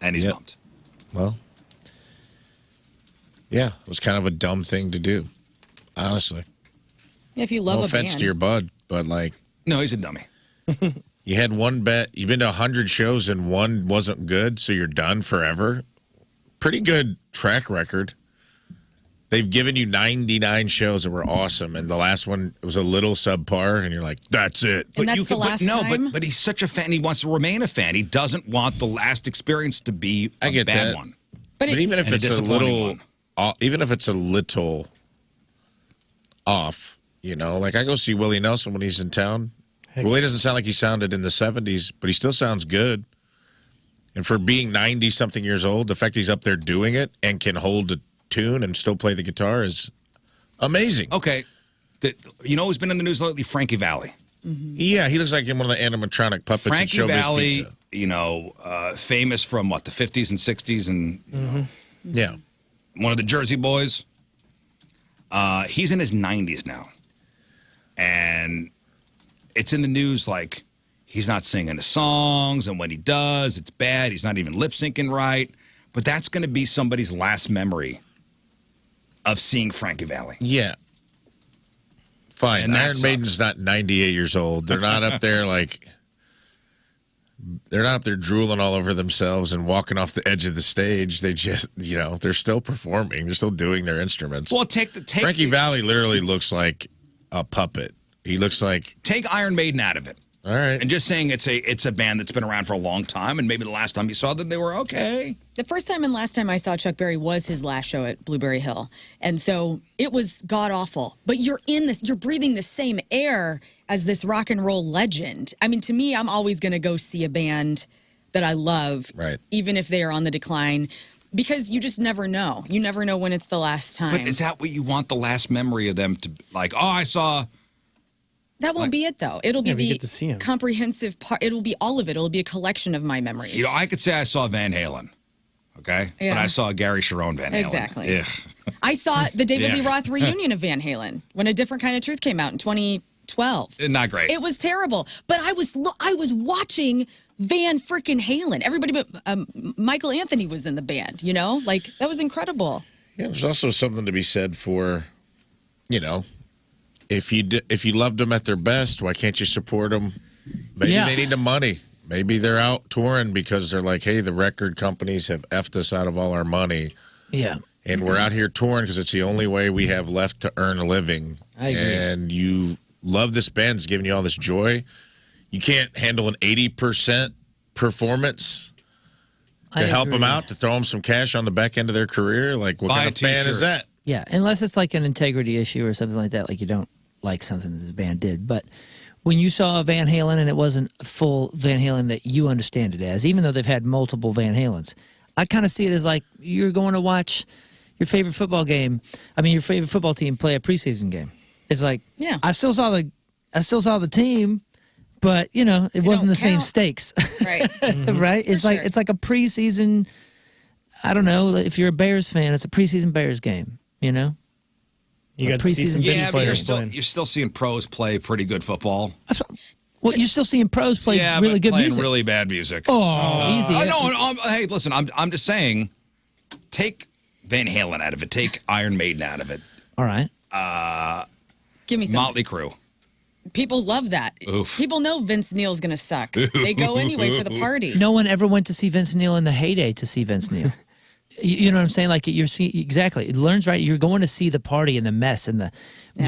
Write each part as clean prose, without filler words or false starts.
And he's bumped. Well, yeah, it was kind of a dumb thing to do, honestly. Yeah, if you love no a offense band. to your bud, but like... No, he's a dummy. You had one bet. You've been to 100 shows and one wasn't good, so you're done forever. Pretty good track record. They've given you 99 shows that were awesome, and the last one was a little subpar, and you're like, that's it. And that's the last time? But he's such a fan. He wants to remain a fan. He doesn't want the last experience to be a bad one. But even if And it's a little, even if it's a little off, you know, like I go see Willie Nelson when he's in town. Willie doesn't sound like he sounded in the 70s, but he still sounds good. And for being 90-something years old, the fact he's up there doing it and can hold a tune and still play the guitar is amazing. Okay. You know who's been in the news lately? Frankie Valli. Yeah, he looks like one of the animatronic puppets Frankie at Showbiz Valli, Pizza. you know, famous from, what, the 50s and 60s and, you know, yeah, one of the Jersey Boys. He's in his 90s now. And it's in the news like he's not singing the songs, and when he does, it's bad. He's not even lip-syncing right. But that's going to be somebody's last memory of seeing Frankie Valli. Yeah. Fine. And that Iron sucks. Maiden's not 98 years old. They're not up there like... They're not up there drooling all over themselves and walking off the edge of the stage. They just, you know, they're still performing. They're still doing their instruments. Well, Frankie Valli literally looks like a puppet. He looks like... Take Iron Maiden out of it. All right. And just saying it's a band that's been around for a long time, and maybe the last time you saw them, they were okay. The first time and last time I saw Chuck Berry was his last show at Blueberry Hill. And so it was god-awful. But you're breathing the same air as this rock and roll legend. I mean, to me, I'm always going to go see a band that I love, right, even if they are on the decline, because you just never know. You never know when it's the last time. But is that what you want the last memory of them to, like, oh, I saw... That won't be it, though. It'll be we get to see 'em. comprehensive part. It'll be all of it. It'll be a collection of my memories. You know, I could say I saw Van Halen, okay? Yeah. But I saw Gary Sharon Van Halen. Exactly. Ugh. I saw the David Yeah. Lee Roth reunion of Van Halen when A Different Kind of Truth came out in 2012. Not great. It was terrible. But I was watching Van freaking Halen. Everybody but Michael Anthony was in the band, you know? Like, that was incredible. Yeah, there's also something to be said for, you know, if you loved them at their best, why can't you support them? Maybe they need the money. Maybe they're out touring because they're like, hey, the record companies have effed us out of all our money. Yeah. And we're out here touring because it's the only way we have left to earn a living. I agree. And you love this band. It's giving you all this joy. You can't handle an 80% performance to help them out, to throw them some cash on the back end of their career. Like, what kind of fan is that? Yeah, unless it's like an integrity issue or something like that, like you don't like something that the band did. But when you saw Van Halen and it wasn't a full Van Halen that you understand it as, even though they've had multiple Van Halens, I kind of see it as like you're going to watch your favorite football game. I mean, your favorite football team play a preseason game. It's like, yeah, I still saw the team, but you know, it wasn't the same stakes, right? Right? It's like a preseason. I don't know if you're a Bears fan, it's a preseason Bears game. You know, you got to see some yeah, but you're still seeing pros play pretty good football. Well, you're still seeing pros play really good playing music. really bad music. Oh, easy. Hey, listen, I'm just saying, take Van Halen out of it. Take Iron Maiden out of it. All right. Give me some. Motley Crue. People love that. Oof. People know Vince Neil's going to suck. They go anyway for the party. No one ever went to see Vince Neil in the heyday to see Vince Neil. You know what I'm saying? Like you're seeing exactly. Learn's right. You're going to see the party and the mess and the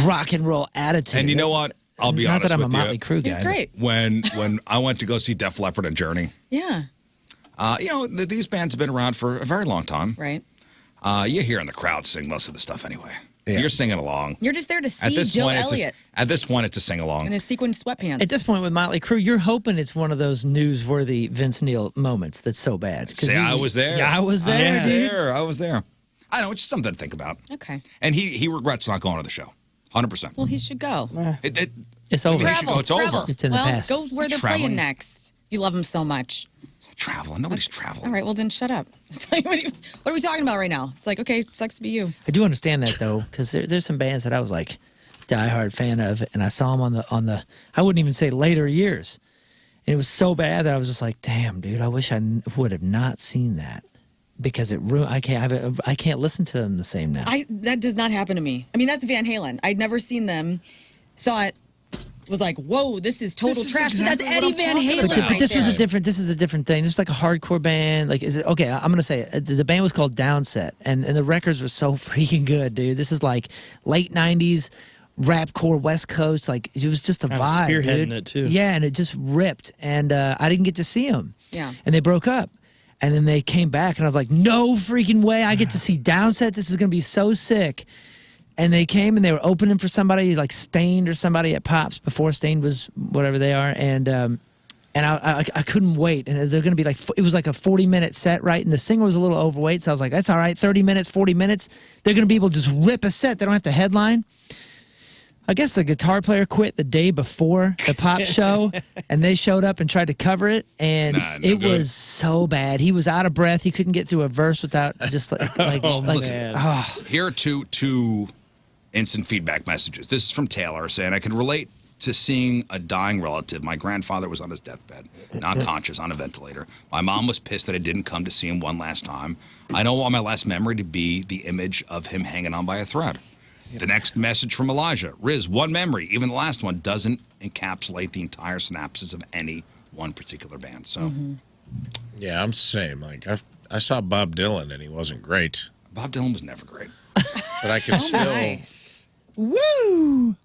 rock and roll attitude. And you know what? I'll be honest with you. Not that I'm a Motley Crue guy. He's great. When I went to go see Def Leppard and Journey, yeah. You know, these bands have been around for a very long time. Right. You hear in the crowd sing most of the stuff anyway. Yeah. You're singing along. You're just there to see Joe Elliott. At this point, it's a sing-along. In his sequin sweatpants. At this point with Motley Crue, you're hoping it's one of those newsworthy Vince Neil moments that's so bad. Say, I was there. Yeah, I was there. I was there. I know, it's just something to think about. Okay. And he regrets not going to the show. 100%. Well, he should go. It's over. Travel. It's over. It's in the past. Go where they're Traveling. playing next. You love them so much. Traveling. Nobody's traveling. All right, well, then shut up. It's like, what are we talking about right now? It's like, okay, sucks to be you. I do understand that, though, because there's some bands that I was like diehard fan of, and I saw them on the I wouldn't even say later years. And it was so bad that I was just like, damn, dude, I wish I would have not seen that. Because I can't listen to them the same now. That does not happen to me. I mean, that's Van Halen. I'd never seen them. Saw it. Was like, whoa, this is total trash. Exactly But that's Eddie Van Halen. But this was a different. This is a different thing. This is like a hardcore band. Like, is it okay? I'm gonna say it. The band was called Downset, and the records were so freaking good, dude. This is like late '90s rapcore West Coast. Like, it was just a vibe, spearheading dude. it too. Yeah, and it just ripped. And I didn't get to see them. Yeah. And they broke up. And then they came back, and I was like, no freaking way. I get to see Downset. This is going to be so sick. And they came, and they were opening for somebody like Stained or somebody at Pops before Stained was whatever they are. And I couldn't wait. And they're going to be like, it was like a 40-minute set, right? And the singer was a little overweight, so I was like, that's all right, 30 minutes, 40 minutes. They're going to be able to just rip a set. They don't have to headline. I guess the guitar player quit the day before the Pop show, and they showed up and tried to cover it, and it was so bad. He was out of breath. He couldn't get through a verse without just Here are two instant feedback messages. This is from Taylor saying, I can relate to seeing a dying relative. My grandfather was on his deathbed, not conscious, on a ventilator. My mom was pissed that I didn't come to see him one last time. I don't want my last memory to be the image of him hanging on by a thread. The next message from Elijah. Rizz, one memory, even the last one, doesn't encapsulate the entire synapses of any one particular band. So, Yeah, I'm the same. Like, I saw Bob Dylan, and he wasn't great. Bob Dylan was never great. But I can still... Woo!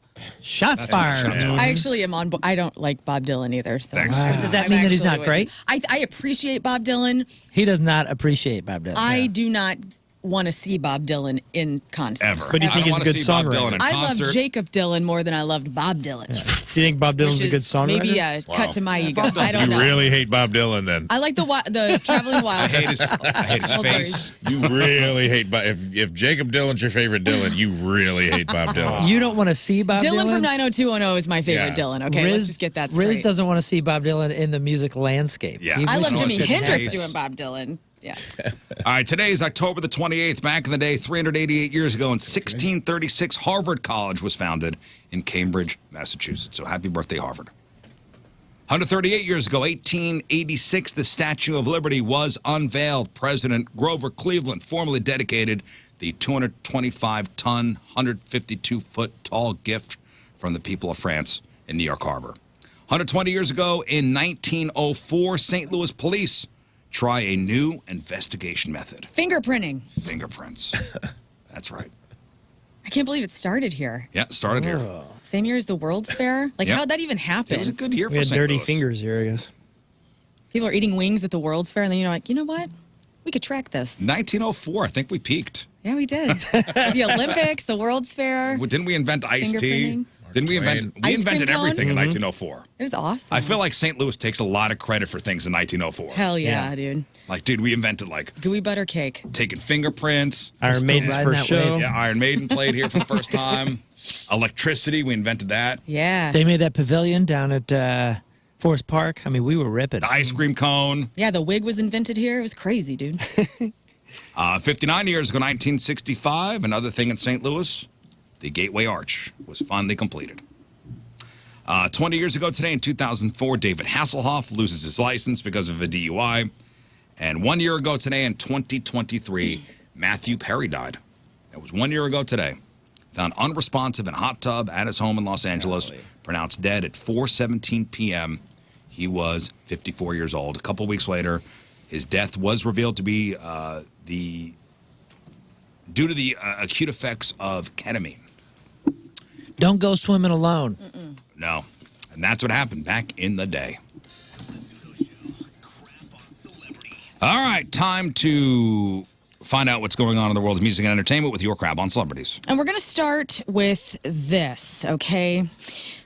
Shots fired. I actually am on. I don't like Bob Dylan either. So Thanks. Does that mean that he's not great? I appreciate Bob Dylan. He does not appreciate Bob Dylan. I do not want to see Bob Dylan in concert. Ever. But do you think he's a good Bob songwriter? Dylan in I concert. love Jacob Dylan more than I loved Bob Dylan. Do you think Bob Dylan's a good songwriter? Maybe a cut to my ego. I don't You know. really hate Bob Dylan, then. I like the Traveling I Wild. hate his face. You really hate Bob. If Jacob Dylan's your favorite Dylan, you really hate Bob Dylan. You don't want to see Bob Dylan? Dylan from 90210 is my favorite Yeah. Dylan. Okay, let's just get that straight. Rizz doesn't want to see Bob Dylan in the music landscape. Yeah. He I love wishes Jimi he could Hendrix face. doing Bob Dylan. Yeah. All right, today is October the 28th. Back in the day, 388 years ago, in 1636, Harvard College was founded in Cambridge, Massachusetts. So happy birthday, Harvard. 138 years ago, 1886, the Statue of Liberty was unveiled. President Grover Cleveland formally dedicated the 225-ton, 152-foot-tall gift from the people of France in New York Harbor. 120 years ago, in 1904, St. Louis police try a new investigation method. Fingerprinting. Fingerprints. That's right. I can't believe it started here. Yeah, it started here. Same year as the World's Fair. Like, Yep. how'd that even happen? It was a good year We for had St. dirty Louis. fingers here, I guess. People are eating wings at the World's Fair, and then you're like, you know what? We could track this. 1904, I think we peaked. Yeah, we did. The Olympics, the World's Fair. Didn't we invent iced tea? Fingerprinting. Didn't we invent? We Ice cream invented cone? everything in 1904. It was awesome. I feel like St. Louis takes a lot of credit for things in 1904. Hell yeah, dude. Like, dude, we invented like Gooey butter cake. taking fingerprints. Iron Maiden's riding first that wave. show. Yeah, Iron Maiden played here for the first time. Electricity, we invented that. Yeah. They made that pavilion down at Forest Park. I mean, we were ripping. The ice cream cone. Yeah, the wig was invented here. It was crazy, dude. 59 years ago, 1965, another thing in St. Louis, the Gateway Arch was finally completed. 20 years ago today, in 2004, David Hasselhoff loses his license because of a DUI. And 1 year ago today, in 2023, Matthew Perry died. That was 1 year ago today. Found unresponsive in a hot tub at his home in Los Angeles. Pronounced dead at 4:17 p.m. He was 54 years old. A couple weeks later, his death was revealed to be due to the acute effects of ketamine. Don't go swimming alone. No. And that's what happened back in the day. All right, time to find out what's going on in the world of music and entertainment with your crap on celebrities. And we're going to start with this, okay?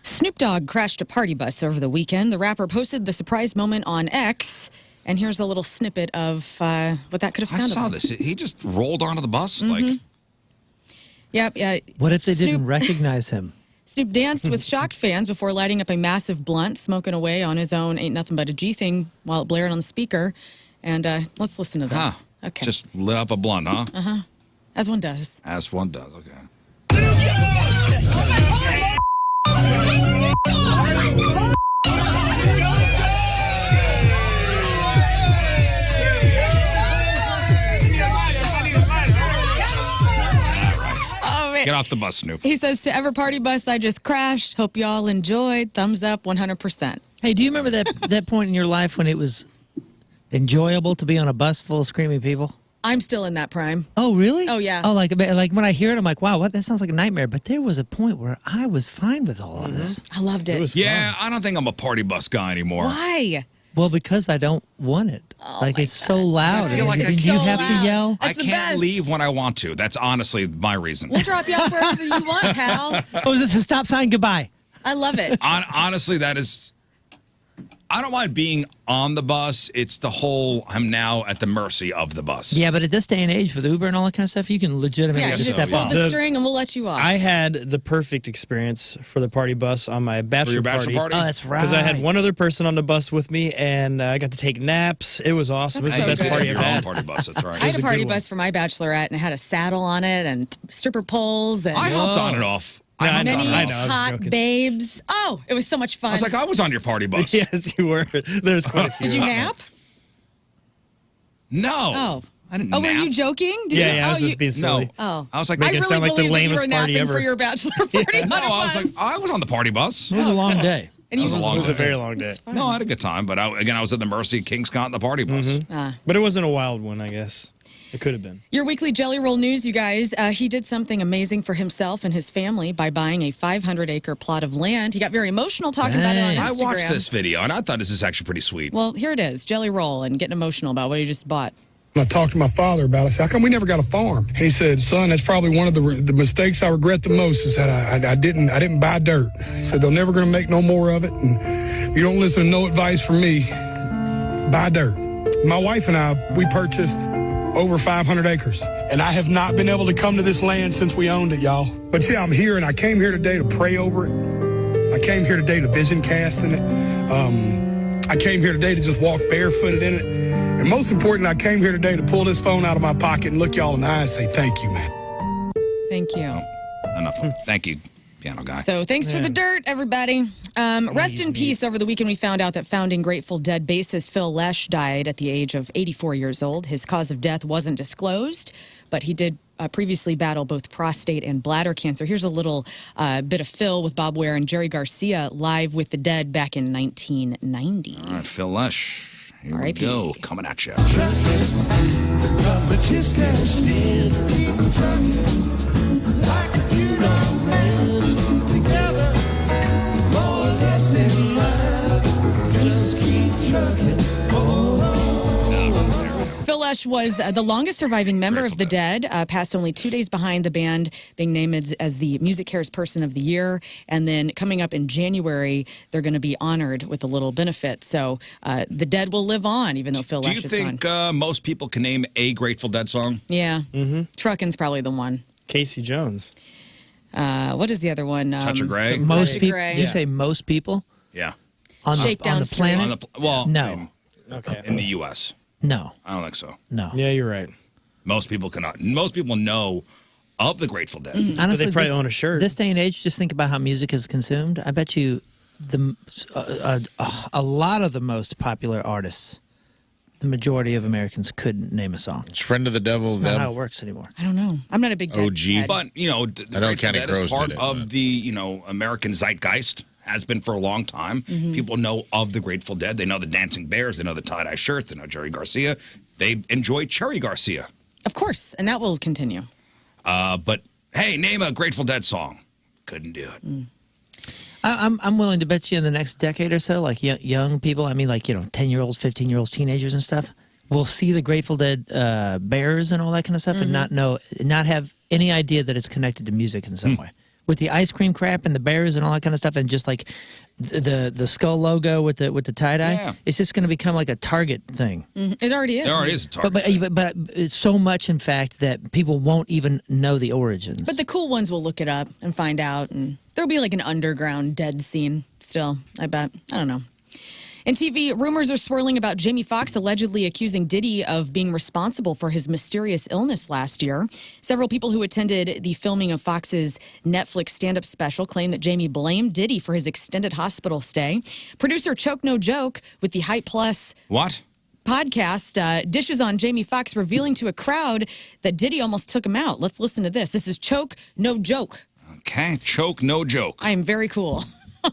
Snoop Dogg crashed a party bus over the weekend. The rapper posted the surprise moment on X, and here's a little snippet of what that could have I sounded saw like. this. He just rolled onto the bus. Like, Yep, yeah. What if they Snoop- didn't recognize him? Snoop danced with shocked fans before lighting up a massive blunt, smoking away on his own Ain't Nothing But a G thing while it blared on the speaker. And let's listen to this. huh. Okay. Just lit up a blunt, huh? As one does. As one does, okay. Get off the bus, Snoop. He says, to ever party bus I just crashed. Hope y'all enjoyed. Thumbs up 100%. Hey, do you remember that point in your life when it was enjoyable to be on a bus full of screaming people? I'm still in that prime. Oh, really? Oh, yeah. Oh, like when I hear it, I'm like, wow, what? That sounds like a nightmare. But there was a point where I was fine with all of this. I loved it. It was Yeah, I don't think I'm a party bus guy anymore. Why? Well, because I don't want it. Like, it's so loud. I feel like and I you so have loud. to yell. I That's the can't best. leave when I want to. That's honestly my reason. We'll drop you off wherever you want, pal. Oh, is this a stop sign? Goodbye. I love it. Honestly, that is. I don't mind being on the bus. It's the whole I'm now at the mercy of the bus. Yeah, but at this day and age with Uber and all that kind of stuff, you can legitimately Yeah, guess just so, step yeah. pull off. the string and we'll let you off. I had the perfect experience for the party bus on my bachelor, For your bachelor party? Oh, that's right. Because I had one other person on the bus with me, and I got to take naps. It was awesome. That's It so was the best good. party I Your ever own had. party bus. That's right. I had a a party good bus for my bachelorette and it had a saddle on it and stripper poles and I hopped on and off. No, I hopped know, on many and I off. know. I was hot joking. babes. Oh, it was so much fun. I was like, I was on your party bus. Yes, you were. There was quite a few. Did you nap? No. Oh. I didn't Oh, nap. were you joking? Did Yeah, you, yeah, I was oh, just being silly. Oh. I was like, Make I it really sound like the believed that you lamest were party napping ever. for your bachelor party. no, I was like, I was on the party bus. It was a long day. and That was a long It was day. a very long day. fun. No, I had a good time, but I was at the mercy of King Scott and the party bus. But it wasn't a wild one, I guess. It could have been. Your weekly Jelly Roll news, you guys. He did something amazing for himself and his family by buying a 500-acre plot of land. He got very emotional talking about it on Dang. Instagram. I watched this video, and I thought this is actually pretty sweet. Well, here it is, Jelly Roll, and getting emotional about what he just bought. I talked to my father about it. I said, how come we never got a farm? He said, son, that's probably one of the mistakes I regret the most is that I didn't buy dirt. He said, they're never going to make no more of it. And if you don't listen to no advice from me, buy dirt. My wife and I, we purchased over 500 acres. And I have not been able to come to this land since we owned it, y'all. But yeah, I'm here, and I came here today to pray over it. I came here today to vision cast in it. I came here today to just walk barefooted in it. And most important, I came here today to pull this phone out of my pocket and look y'all in the eye and say thank you, man. Thank you. Enough. Thank you, piano guy. So thanks for the dirt, everybody. Rest in peace. Over the weekend, we found out that founding Grateful Dead bassist Phil Lesh died at the age of 84 years old. His cause of death wasn't disclosed, but he did previously battle both prostate and bladder cancer. Here's a little bit of Phil with Bob Ware and Jerry Garcia live with the Dead back in 1990. All right, Phil Lesh. Here we R.I.P. go. Coming at you. Phil Lesh was the longest surviving member of the Dead, passed only 2 days behind the band being named as the Music Cares Person of the Year. And then coming up in January, they're going to be honored with a little benefit. So the Dead will live on, even though Phil Do Lesh you is think gone. most people can name a Grateful Dead song? Yeah. Truckin's probably the one. Casey Jones. What is the other one? Touch of Grey? Most Touch of people. Grey. You say most people Yeah. on Shakedown the Street. planet? On the, well, No. I mean, Okay. in the U.S. No, I don't think so. no. Yeah, you're right. Most people cannot. Most people know of the Grateful Dead. Honestly, they probably own a shirt. This day and age, just think about how music is consumed. I bet you a lot of the most popular artists, the majority of Americans couldn't name a song. It's Friend of the Devil. It's not them. how it works anymore. I don't know. I'm not a big Dead OG. head. But, you know, the I know Grateful Counting Dead is Crows part did it, of but- the, you know, American zeitgeist, has been for a long time. People know of the Grateful Dead. They know the Dancing Bears. They know the tie-dye shirts. They know Jerry Garcia. They enjoy Cherry Garcia. Of course, and that will continue. But, hey, name a Grateful Dead song. Couldn't do it. I'm willing to bet you in the next decade or so, like young people, I mean, like, 10-year-olds, 15-year-olds, teenagers and stuff, will see the Grateful Dead bears and all that kind of stuff and not have any idea that it's connected to music in some way. With the ice cream crap and the bears and all that kind of stuff, and just like the skull logo with the tie dye, Yeah. it's just going to become like a Target thing. It already is. There already is a target. But it's so much, in fact, that people won't even know the origins. But the cool ones will look it up and find out, and there'll be like an underground Dead scene still, I bet. I don't know. In TV, rumors are swirling about Jamie Foxx allegedly accusing Diddy of being responsible for his mysterious illness last year. Several people who attended the filming of Foxx's Netflix stand-up special claim that Jamie blamed Diddy for his extended hospital stay. Producer Choke No Joke with the Hype Plus What? podcast dishes on Jamie Foxx revealing to a crowd that Diddy almost took him out. Let's listen to this. This is Choke, No Joke. Okay, Choke, No Joke. I am very cool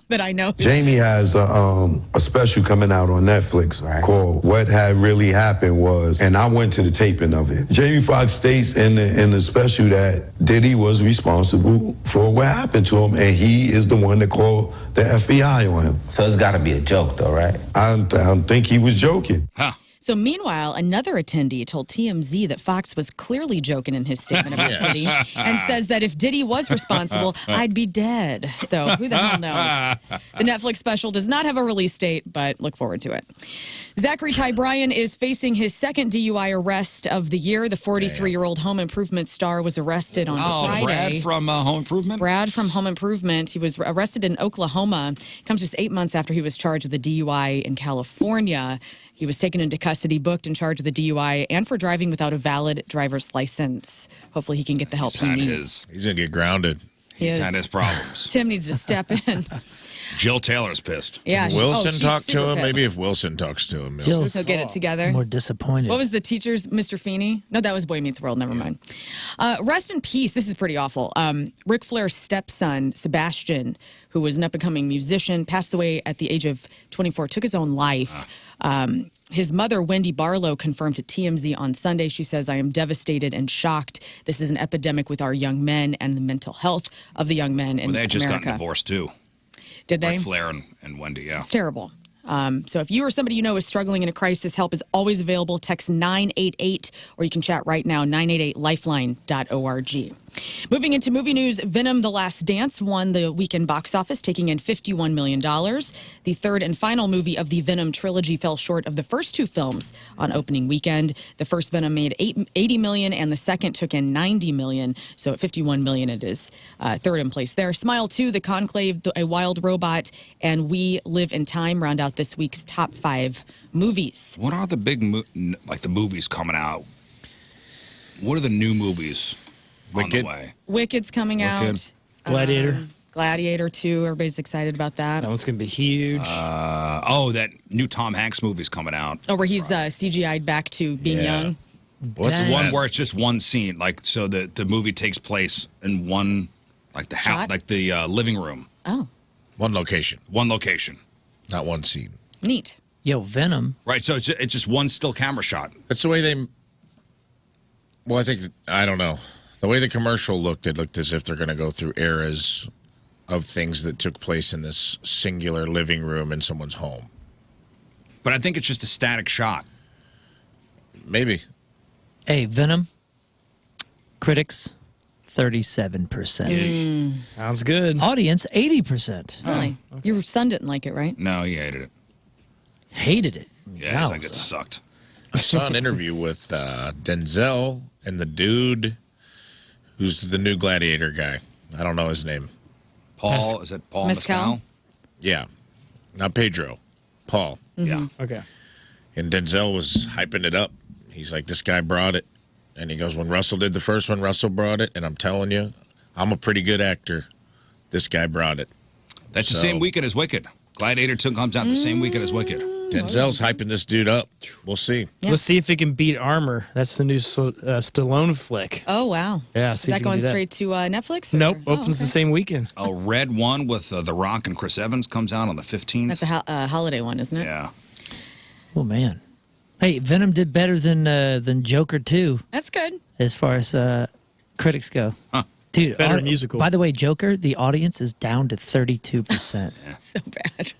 that I know. Jamie has a special coming out on Netflix called What Had Really Happened Was, and I went to the taping of it. Jamie Foxx states in the special that Diddy was responsible for what happened to him, and he is the one that called the FBI on him. So it's got to be a joke, though, right? I don't think he was joking. Huh. So meanwhile, another attendee told TMZ that Fox was clearly joking in his statement about Diddy and says that if Diddy was responsible, I'd be dead. So who the hell knows? The Netflix special does not have a release date, but look forward to it. Zachary Ty Bryan is facing his second DUI arrest of the year. The 43-year-old Home Improvement star was arrested on Friday. Brad from Home Improvement? Brad from Home Improvement. He was arrested in Oklahoma. Comes just 8 months after he was charged with a DUI in California. He was taken into custody, booked in charge of the DUI, and for driving without a valid driver's license. Hopefully he can get the help he needs. He's going to get grounded. He's had his problems. Tim needs to step in. Jill Taylor's pissed. Yeah, Wilson she's talked to super him. pissed. Maybe if Wilson talks to him. Jill's He'll get it together. more disappointed. What was the teacher's, Mr. Feeney? No, that was Boy Meets World. Never mind. Rest in peace. This is pretty awful. Ric Flair's stepson, Sebastian, who was an up-and-coming musician, passed away at the age of 24, took his own life. His mother, Wendy Barlow, confirmed to TMZ on Sunday. She says, I am devastated and shocked. This is an epidemic with our young men and the mental health of the young men in America. They had just gotten divorced, too. Did they? Ric Flair and Wendy, yeah. It's terrible. So if you or somebody you know is struggling in a crisis, help is always available. Text 988, or you can chat right now, 988lifeline.org. Moving into movie news, Venom: The Last Dance won the weekend box office, taking in $51 million. The third and final movie of the Venom trilogy fell short of the first two films on opening weekend. The first Venom made $80 million, and the second took in $90 million. So at $51 million, it is third in place there. Smile 2, The Conclave, A Wild Robot, and We Live in Time round out this week's top 5 movies. What are the big, the movies coming out? What are the new movies on the way? Wicked's coming out. Gladiator. Gladiator 2. Everybody's excited about that. That one's going to be huge. That new Tom Hanks movie's coming out. Oh, where he's CGI'd back to being young. What's The one where it's just one scene, so the movie takes place in one, the house, Shot? the living room. Oh, one location, not one scene. neat. Yo, Venom. Right, so it's just one still camera shot. That's the way they. Well, I don't know. The way the commercial looked, it looked as if they're going to go through eras of things that took place in this singular living room in someone's home. But I think it's just a static shot. Maybe. Hey, Venom. Critics, 37%. Sounds good. Audience, 80%. Really? Your son didn't like it, right? No, he hated it. Hated it. Yeah, he's like, it sucked. I saw an interview with Denzel and the dude who's the new Gladiator guy. I don't know his name. Paul, is it Paul Mescal? Mescal? Yeah. Not Pedro. Paul. Yeah. Okay. And Denzel was hyping it up. He's like, this guy brought it. And he goes, when Russell did the first one, Russell brought it. And I'm telling you, I'm a pretty good actor. This guy brought it. That's the same weekend as Wicked. Gladiator 2 comes out the same weekend as Wicked. Denzel's hyping this dude up. We'll see. Yeah. Let's see if it can beat Armor. That's the new Stallone flick. Oh, wow. Yeah, Is see if that you can going do that. straight to Netflix? Or? Nope, Oh, opens the okay. same weekend. A red one with The Rock and Chris Evans comes out on the 15th. That's a holiday one, isn't it? Yeah. Oh, man. Hey, Venom did better than Joker 2 That's good. as far as critics go. Huh. Dude, Better musical. By the way, Joker, the audience is down to 32%. So bad.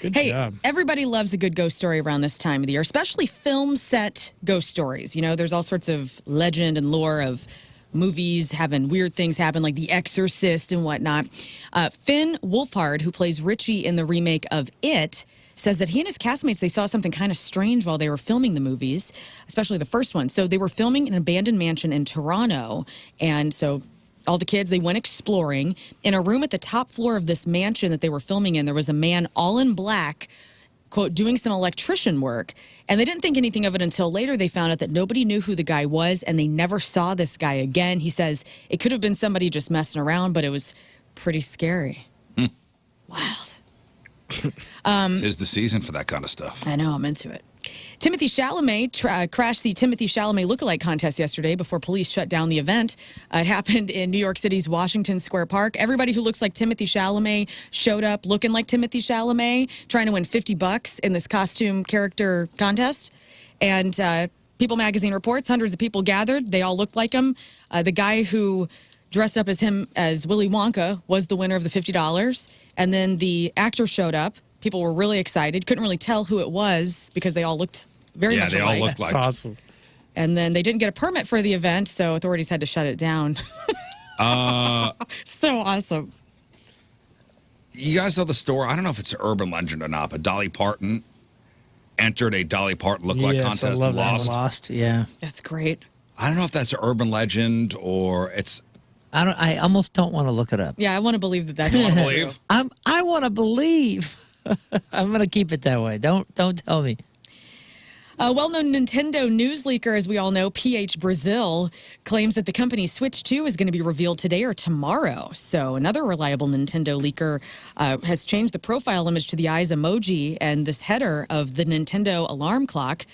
Good Hey, job. everybody loves a good ghost story around this time of the year, especially film set ghost stories. You know, there's all sorts of legend and lore of movies having weird things happen, like The Exorcist and whatnot. Finn Wolfhard, who plays Richie in the remake of It, says that he and his castmates, they saw something kind of strange while they were filming the movies, especially the first one. So they were filming an abandoned mansion in Toronto, and so all the kids, they went exploring. In a room at the top floor of this mansion that they were filming in, there was a man all in black, quote, doing some electrician work. And they didn't think anything of it until later they found out that nobody knew who the guy was, and they never saw this guy again. He says it could have been somebody just messing around, but it was pretty scary. Wild. Tis the season for that kind of stuff. I know, I'm into it. Timothy Chalamet crashed the Timothy Chalamet lookalike contest yesterday before police shut down the event. It happened in New York City's Washington Square Park. Everybody who looks like Timothy Chalamet showed up looking like Timothy Chalamet, trying to win $50 in this costume character contest. And People Magazine reports hundreds of people gathered. They all looked like him. The guy who dressed up as him as Willy Wonka was the winner of the $50. And then the actor showed up. People were really excited. Couldn't really tell who it was because they all looked very much alike. Yeah, they all looked like. That's awesome. And then they didn't get a permit for the event, so authorities had to shut it down. So awesome. You guys know the story? I don't know if it's an urban legend or not, but Dolly Parton entered a Dolly Parton lookalike Yes, I contest love and that one. lost. Lost, yeah. That's great. I don't know if that's an urban legend or it's. I almost don't want to look it up. Yeah, I want to believe that that's You wanna true. believe? I want to believe. I'm going to keep it that way. Don't tell me. A well-known Nintendo news leaker, as we all know, PH Brazil, claims that the company's Switch 2 is going to be revealed today or tomorrow. So another reliable Nintendo leaker has changed the profile image to the eyes emoji and this header of the Nintendo alarm clock.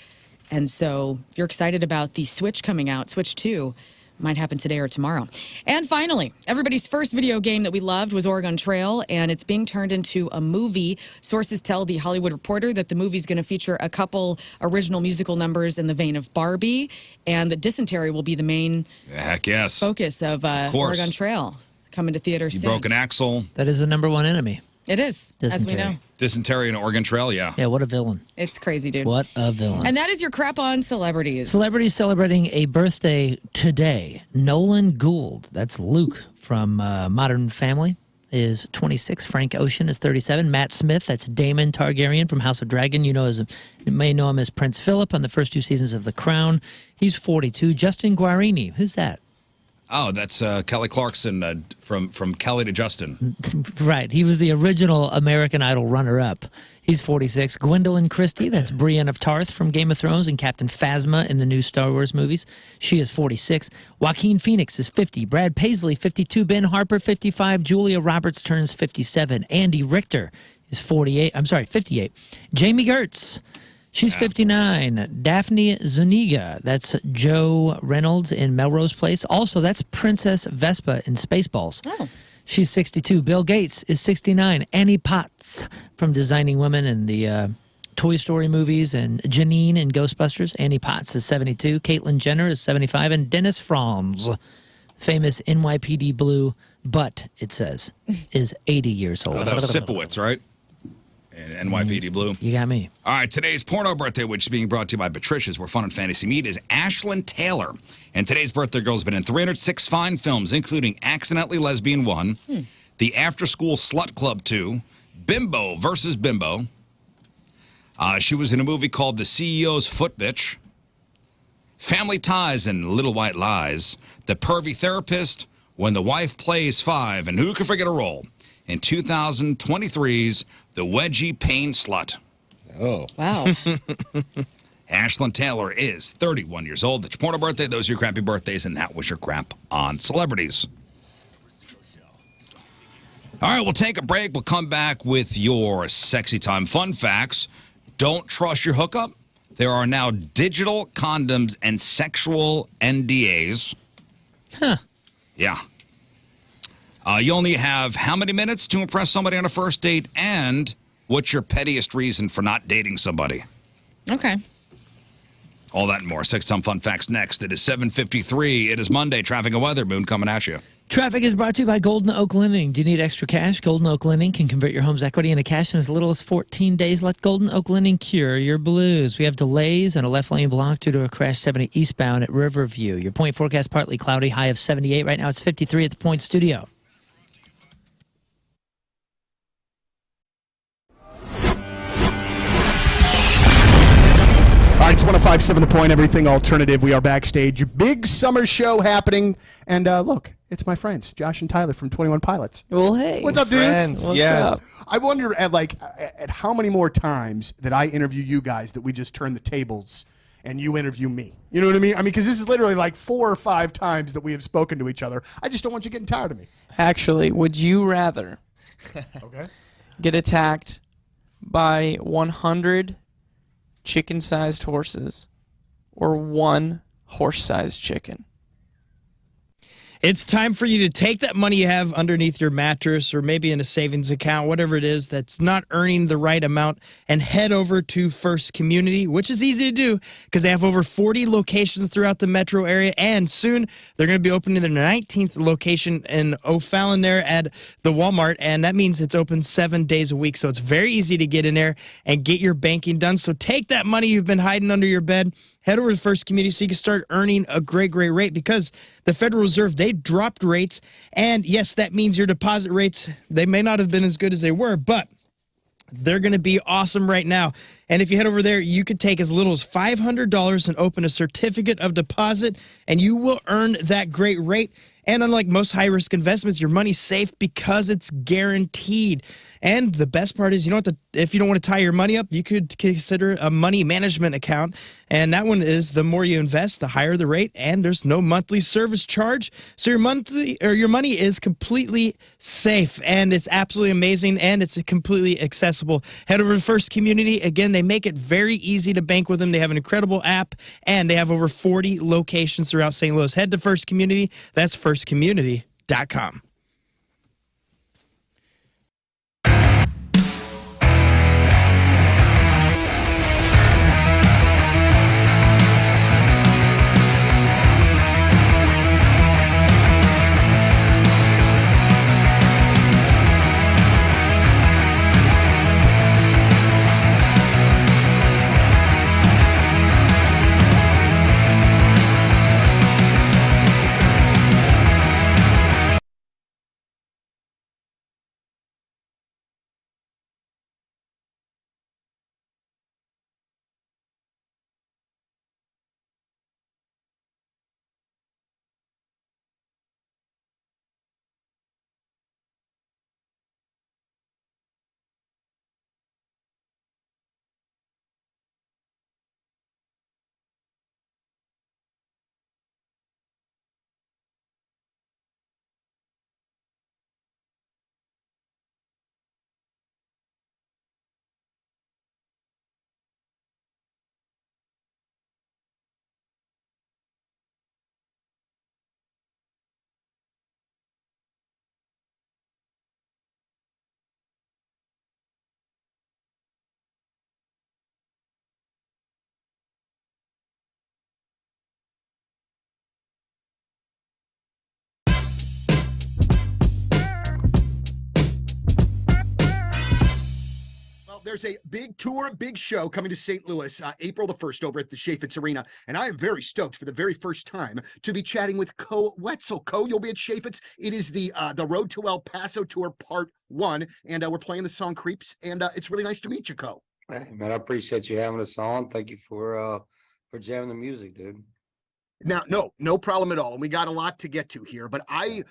And so if you're excited about the Switch coming out, Switch 2 might happen today or tomorrow. And finally, everybody's first video game that we loved was Oregon Trail, and it's being turned into a movie. Sources tell The Hollywood Reporter that the movie's going to feature a couple original musical numbers in the vein of Barbie, and that Dysentery will be the main Heck yes. focus of course. Oregon Trail, coming to theaters You soon. broke an axle. That is the number one enemy. It is, as we Dysentery. know. Dysentery and Oregon Trail, yeah. Yeah, what a villain. It's crazy, dude. What a villain. And that is your crap on celebrities. Celebrities celebrating a birthday today. Nolan Gould, that's Luke from Modern Family, is 26. Frank Ocean is 37. Matt Smith, that's Daemon Targaryen from House of Dragon. You may know him as Prince Philip on the first 2 seasons of The Crown. He's 42. Justin Guarini, who's that? Oh, that's Kelly Clarkson from Kelly to Justin. Right. He was the original American Idol runner-up. He's 46. Gwendolyn Christie, that's Brienne of Tarth from Game of Thrones and Captain Phasma in the new Star Wars movies. She is 46. Joaquin Phoenix is 50. Brad Paisley, 52. Ben Harper, 55. Julia Roberts turns 57. Andy Richter is 58. Jamie Gertz, she's 59. Daphne Zuniga, that's Joe Reynolds in Melrose Place. Also, that's Princess Vespa in Spaceballs. Oh. She's 62. Bill Gates is 69. Annie Potts from Designing Women in the Toy Story movies and Janine in Ghostbusters. Annie Potts is 72. Caitlyn Jenner is 75. And Dennis Franz, famous NYPD Blue, but it says, is 80 years old. Oh, that was Sipowicz, right? And NYPD Blue. You got me. All right, today's porno birthday, which is being brought to you by Patricia's, where fun and fantasy meet, is Ashlyn Taylor. And today's birthday girl has been in 306 fine films, including Accidentally Lesbian 1, The After School Slut Club 2, Bimbo versus Bimbo. She was in a movie called The CEO's Foot Bitch, Family Ties and Little White Lies, The Pervy Therapist, When the Wife Plays Five, and who can forget a role in 2023's The Wedgie Pain Slut. Oh. Wow. Ashlyn Taylor is 31 years old. That's your porno birthday. Those are your crappy birthdays, and that was your crap on celebrities. All right, we'll take a break. We'll come back with your sexy time fun facts. Don't trust your hookup. There are now digital condoms and sexual NDAs. Huh. Yeah. You only have how many minutes to impress somebody on a first date, and what's your pettiest reason for not dating somebody? Okay. All that and more. Sex Time Fun Facts next. It is 7:53. It is Monday. Traffic and weather. Moon coming at you. Traffic is brought to you by Golden Oak Lending. Do you need extra cash? Golden Oak Lending can convert your home's equity into cash in as little as 14 days. Let Golden Oak Lending cure your blues. We have delays and a left lane block due to a crash 70 eastbound at Riverview. Your point forecast partly cloudy, high of 78. Right now it's 53 at the Point Studio. All right, it's 105.7 The Point, everything alternative. We are backstage. Your big summer show happening. And look, it's my friends, Josh and Tyler from 21 Pilots. Well, hey. What's up, dudes? Friends, What's yes. up? I wonder at how many more times that I interview you guys that we just turn the tables and you interview me. You know what I mean? Because this is literally like 4 or 5 times that we have spoken to each other. I just don't want you getting tired of me. Actually, would you rather Okay. get attacked by 100 chicken-sized horses or 1 horse-sized chicken? It's time for you to take that money you have underneath your mattress or maybe in a savings account, whatever it is that's not earning the right amount, and head over to First Community, which is easy to do because they have over 40 locations throughout the metro area, and soon they're going to be opening their 19th location in O'Fallon there at the Walmart, and that means it's open 7 days a week, so it's very easy to get in there and get your banking done. So take that money you've been hiding under your bed, head over to First Community so you can start earning a great rate, because the Federal Reserve, they dropped rates. And yes, that means your deposit rates, they may not have been as good as they were, but they're going to be awesome right now. And if you head over there, you could take as little as $500 and open a certificate of deposit, and you will earn that great rate. And unlike most high-risk investments, your money's safe because it's guaranteed. And the best part is, if you don't want to tie your money up, you could consider a money management account. And that one is, the more you invest, the higher the rate, and there's no monthly service charge. So your money is completely safe, and it's absolutely amazing, and it's completely accessible. Head over to First Community. Again, they make it very easy to bank with them. They have an incredible app, and they have over 40 locations throughout St. Louis. Head to First Community. That's firstcommunity.com. There's a big tour, big show coming to St. Louis, April the 1st over at the Chaffetz Arena. And I am very stoked for the very first time to be chatting with Co Wetzel. Co, you'll be at Chaffetz. It is the Road to El Paso Tour Part 1. And we're playing the song Creeps. And it's really nice to meet you, Co. Hey, man, I appreciate you having us on. Thank you for jamming the music, dude. Now, no problem at all. And we got a lot to get to here. But I,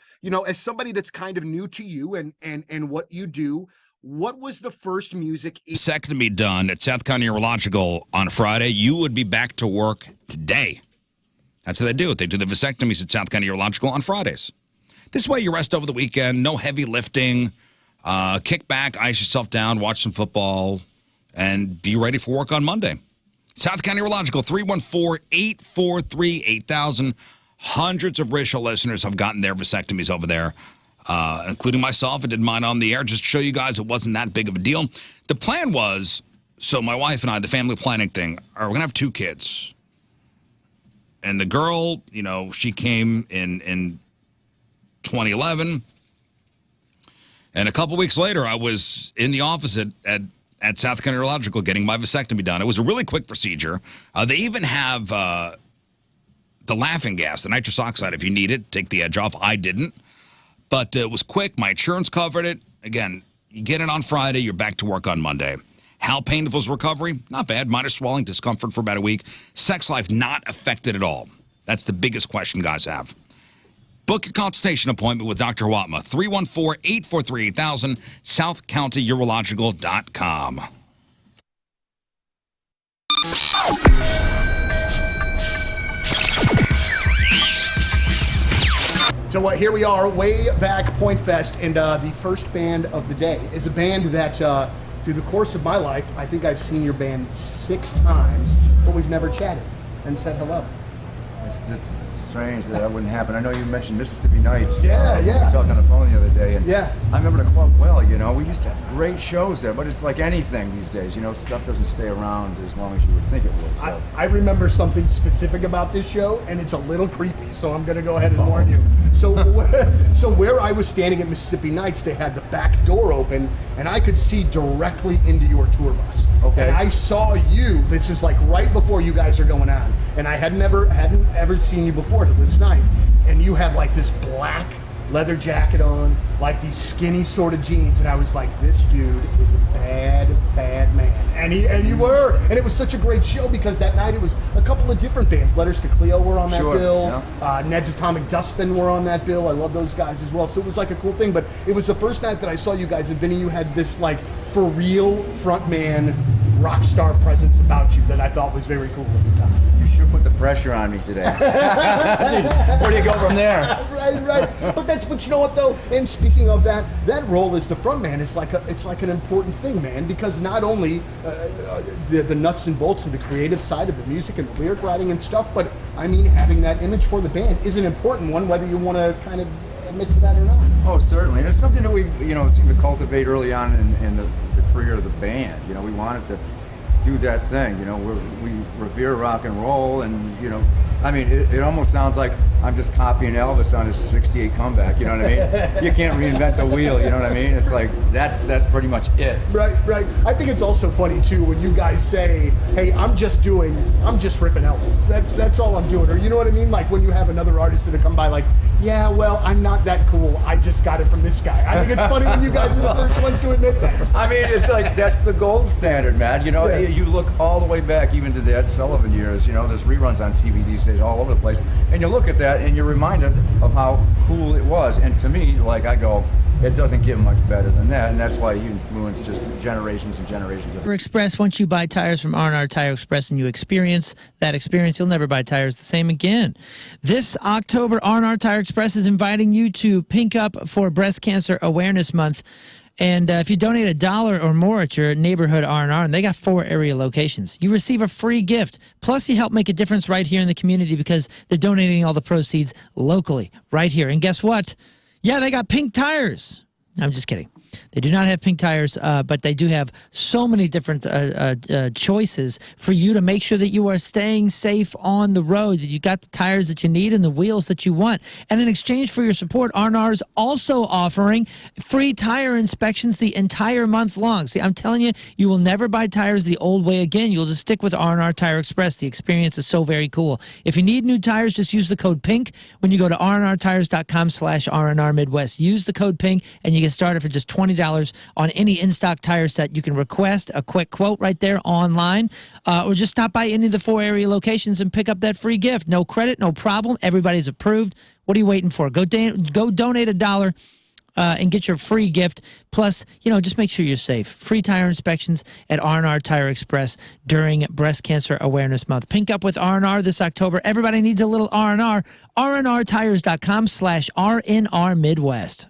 as somebody that's kind of new to you and what you do, what was the first music vasectomy done at South County Urological on Friday? You would be back to work today. That's how they do it. They do the vasectomies at South County Urological on Fridays. This way you rest over the weekend, no heavy lifting, kick back, ice yourself down, watch some football, and be ready for work on Monday. South County Urological, 314-843-8000. Hundreds of RizzShow listeners have gotten their vasectomies over there. Including myself. I did mine on the air just to show you guys it wasn't that big of a deal. The plan was, so my wife and I, the family planning thing, we're going to have 2 kids. And the girl, she came in 2011. And a couple weeks later, I was in the office at South County Urological getting my vasectomy done. It was a really quick procedure. They even have the laughing gas, the nitrous oxide, if you need it, take the edge off. I didn't. But it was quick. My insurance covered it. Again, you get it on Friday, you're back to work on Monday. How painful is recovery? Not bad. Minor swelling, discomfort for about a week. Sex life not affected at all. That's the biggest question guys have. Book your consultation appointment with Dr. Watma. 314-843-8000, southcountyurological.com. So here we are, way back Point Fest, and the first band of the day is a band that through the course of my life, I think I've seen your band 6 times, but we've never chatted and said hello. It's just strange that wouldn't happen. I know you mentioned Mississippi Nights. Yeah. We talked on the phone the other day, and Yeah. I remember the club well. We used to have great shows there, but it's like anything these days. Stuff doesn't stay around as long as you would think it would. So I remember something specific about this show, and it's a little creepy, so I'm going to go ahead and warn you. So where I was standing at Mississippi Nights, they had the back door open, and I could see directly into your tour bus. Okay. And I saw you. This is like right before you guys are going on, and I hadn't ever seen you before to this night, and you had like this black leather jacket on, like these skinny sort of jeans, and I was like, this dude is a bad man. And you were, and it was such a great show because that night it was a couple of different bands. Letters to Cleo were on that Sure, bill. yeah. Ned's Atomic Dustbin were on that bill. I love those guys as well. So it was like a cool thing. But it was the first night that I saw you guys, and Vinny, you had this like for real frontman rock star presence about you that I thought was very cool at the time. you sure put the pressure on me today. Where do you go from there? Right. But you know what though? And speaking of that role as the frontman is like an important thing, man, because not only the nuts and bolts of the creative side of the music and the lyric writing and stuff, but I mean having that image for the band is an important one, whether you want to kind of admit to that or not. Oh, certainly. And it's something that we, seem to cultivate early on in the career of the band. We wanted to do that thing. We revere rock and roll, and it almost sounds like I'm just copying Elvis on his '68 comeback. You know what I mean? You can't reinvent the wheel. You know what I mean? It's like that's pretty much it. Right. I think it's also funny too when you guys say, "Hey, I'm just ripping Elvis. That's all I'm doing." Or you know what I mean? Like when you have another artist that come by, like, "Yeah, well, I'm not that cool. I just got it from this guy." I think it's funny when you guys are the first ones to admit that. I mean, it's like that's the gold standard, man. Yeah. You look all the way back, even to the Ed Sullivan years. There's reruns on TV these days all over the place, and you look at that and you're reminded of how cool it was. And to me, like I go, it doesn't get much better than that, and that's why he influenced just generations and generations of. Express, once you buy tires from R&R Tire Express and you experience that experience, you'll never buy tires the same again. This October, R&R Tire Express is inviting you to Pink Up for Breast Cancer Awareness Month. And if you donate $1 or more at your neighborhood R&R, and they got 4 area locations, you receive a free gift. Plus, you help make a difference right here in the community because they're donating all the proceeds locally, right here. And guess what? Yeah, they got pink tires. I'm just kidding. They do not have pink tires, but they do have so many different choices for you to make sure that you are staying safe on the road, that you got the tires that you need and the wheels that you want. And in exchange for your support, R&R is also offering free tire inspections the entire month long. See, I'm telling you, you will never buy tires the old way again. You'll just stick with R&R Tire Express. The experience is so very cool. If you need new tires, just use the code PINK when you go to rnrtires.com/RNR Midwest. Use the code PINK and you get started for just $20 on any in-stock tire set. You can request a quick quote right there online, or just stop by any of the 4 area locations and pick up that free gift. No credit, no problem. Everybody's approved. What are you waiting for? Go donate $1 and get your free gift. Plus, just make sure you're safe. Free tire inspections at R&R Tire Express during Breast Cancer Awareness Month. Pink Up with R&R this October. Everybody needs a little R&R. rnrtires.com/RNR Midwest.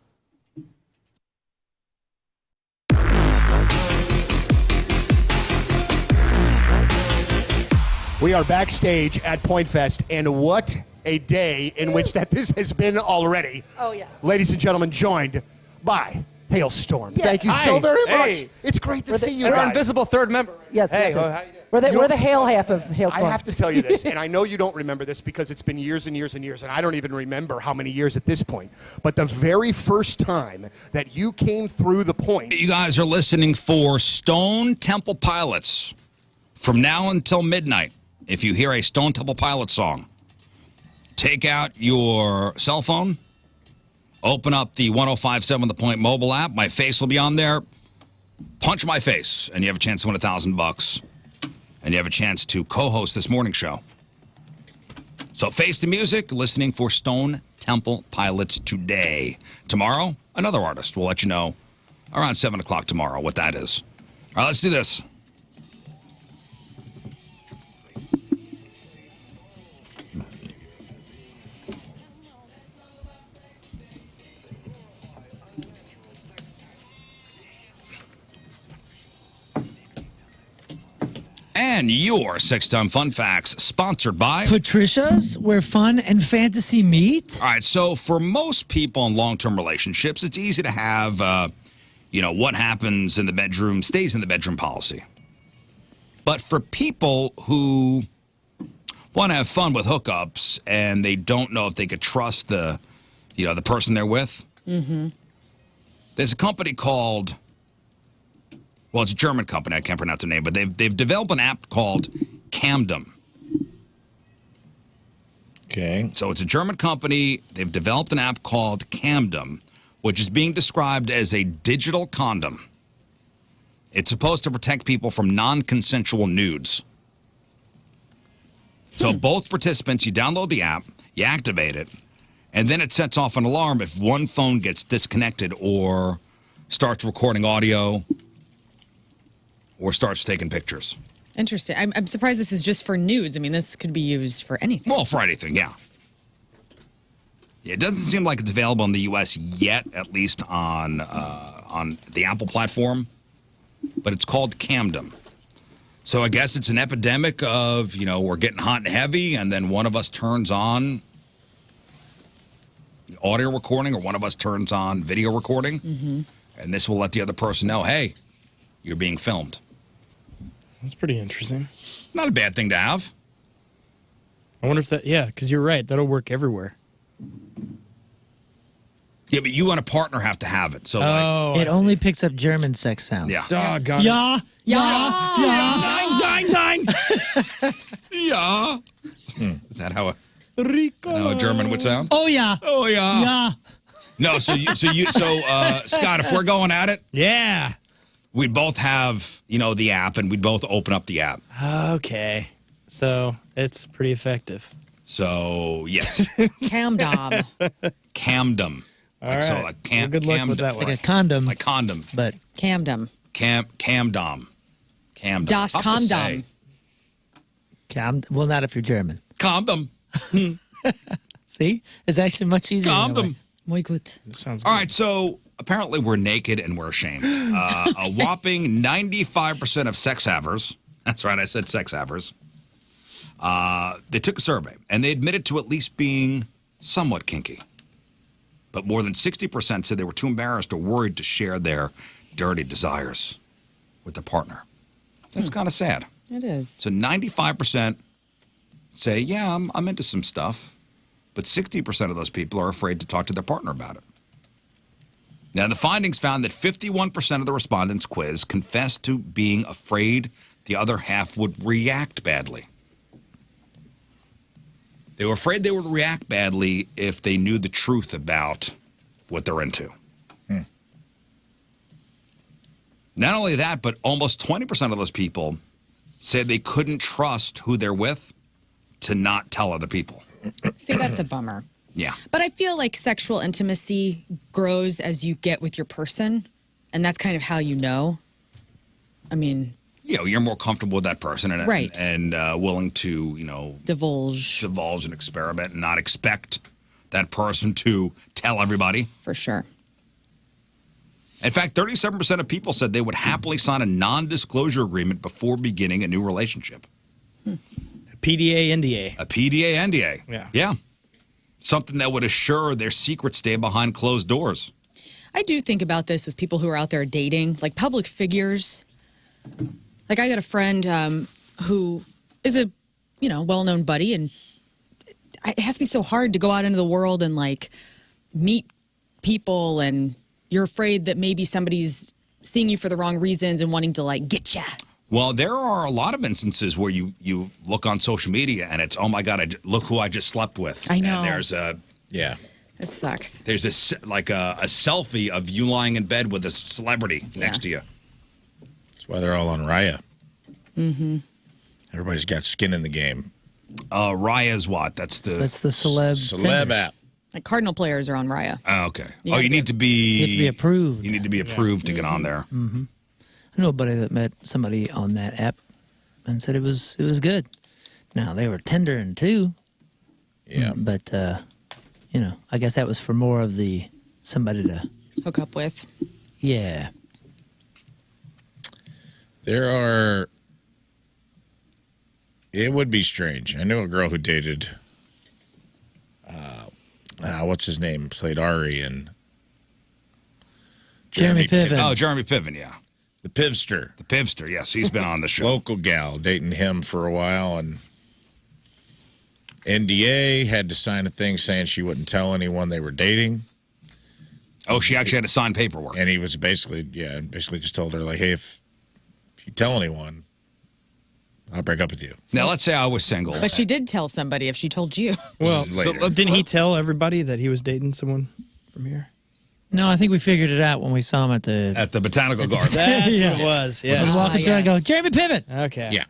We are backstage at Point Fest, and what a day in which this has been already. Oh, yes. Ladies and gentlemen, joined by Hailstorm. Yeah. Thank you so Hi. very much. Hey. It's great to see you We're guys. our invisible third member. Yes, Hey, yes. how you doing? We're the hail half of Hailstorm. I have to tell you this, and I know you don't remember this because it's been years and years and years, and I don't even remember how many years at this point. But the very first time that you came through the point. You guys are listening for Stone Temple Pilots from now until midnight. If you hear a Stone Temple Pilots song, take out your cell phone, open up the 105.7 The Point mobile app. My face will be on there. Punch my face, and you have a chance to win $1,000. And you have a chance to co-host this morning show. So face the music, listening for Stone Temple Pilots today. Tomorrow, another artist. We'll let you know around 7 o'clock tomorrow what that is. All right, let's do this. And your Sex Time Fun Facts, sponsored by Patricia's, where fun and fantasy meet. All right, so for most people in long-term relationships, it's easy to have, what happens in the bedroom stays in the bedroom policy. But for people who want to have fun with hookups and they don't know if they could trust the person they're with, there's a company called, well, it's a German company. I can't pronounce the name, but they've developed an app called Camdom. Okay. So it's a German company. They've developed an app called Camdom, which is being described as a digital condom. It's supposed to protect people from non-consensual nudes. So both participants, you download the app, you activate it, and then it sets off an alarm if one phone gets disconnected or starts recording audio or starts taking pictures. Interesting. I'm surprised this is just for nudes. I mean, this could be used for anything. Well, for anything, yeah. It doesn't seem like it's available in the U.S. yet, at least on the Apple platform, but it's called Camdom. So I guess it's an epidemic of, we're getting hot and heavy, and then one of us turns on audio recording or one of us turns on video recording, and this will let the other person know, hey, you're being filmed. That's pretty interesting. Not a bad thing to have. I wonder if because you're right. That'll work everywhere. Yeah, but you and a partner have to have it. So It only picks up German sex sounds. Yeah. Doggone it. Yeah. Yeah. Is that how a German would sound? Oh, yeah. Oh, yeah. Yeah. No, so Scott, if we're going at it, Yeah. we'd both have, the app, and we'd both open up the app. Okay. So it's pretty effective. So, yes. Camdom. Camdom. All right. So, like, Well, good luck with that Like one. a condom. Like condom. But Camdom. Camdom. Camdom. Das Tough to Condom. say. well, not if you're German. Condom. See? It's actually much easier. that way. Condom. Muy gut. Sounds good. All right, so apparently we're naked and we're ashamed. A whopping 95% of sex havers, that's right, I said sex havers, they took a survey, and they admitted to at least being somewhat kinky. But more than 60% said they were too embarrassed or worried to share their dirty desires with their partner. That's kind of sad. It is. So 95% say, yeah, I'm into some stuff, but 60% of those people are afraid to talk to their partner about it. Now, the findings found that 51% of the respondents quizzed confessed to being afraid the other half would react badly. They were afraid they would react badly if they knew the truth about what they're into. Not only that, but almost 20% of those people said they couldn't trust who they're with to not tell other people. See, that's a bummer. Yeah. But I feel like sexual intimacy grows as you get with your person, and that's kind of how you know. I mean, You're more comfortable with that person and Right. and willing to, divulge and experiment and not expect that person to tell everybody. for sure. In fact, 37% of people said they would happily sign a non-disclosure agreement before beginning a new relationship. PDA, NDA. A PDA, NDA. Yeah. Yeah. Something that would assure their secrets stay behind closed doors. I do think about this with people who are out there dating, like public figures. Like I got a friend who is a, well-known buddy, and it has to be so hard to go out into the world and like meet people, and you're afraid that maybe somebody's seeing you for the wrong reasons and wanting to like get you. Well, there are a lot of instances where you look on social media and it's, oh my God, look who I just slept with. I know. And there's a It sucks. There's a selfie of you lying in bed with a celebrity next to you. That's why they're all on Raya. Mm-hmm. Everybody's got skin in the game. Raya's what? That's the Celeb Tinder. app. Like Cardinal players are on Raya. Oh, okay. Yeah, you need to be. You have to be approved. You need to be approved to get on there. I know a buddy that met somebody on that app and said it was good. Now, they were tendering too. Yeah. But, I guess that was for more of the somebody to, Hook up with. There are It would be strange. I knew a girl who dated, what's his name? Played Ari and Jeremy Piven. Oh, Jeremy Piven, yeah. The Pivster. The Pivster, yes. He's been on the show. Local gal, dating him for a while, and NDA, had to sign a thing saying she wouldn't tell anyone they were dating. Oh, she actually had to sign paperwork. And he was basically just told her, like, hey, if you tell anyone, I'll break up with you. Now, let's say I was single. But she did tell somebody if she told you. Well, Later. didn't he tell everybody that he was dating someone from here? No, I think we figured it out when we saw him at the Botanical Garden. That's Yeah. what it was. He Yeah. walked us through. I go, yes. Jeremy Piven. Okay. Yeah.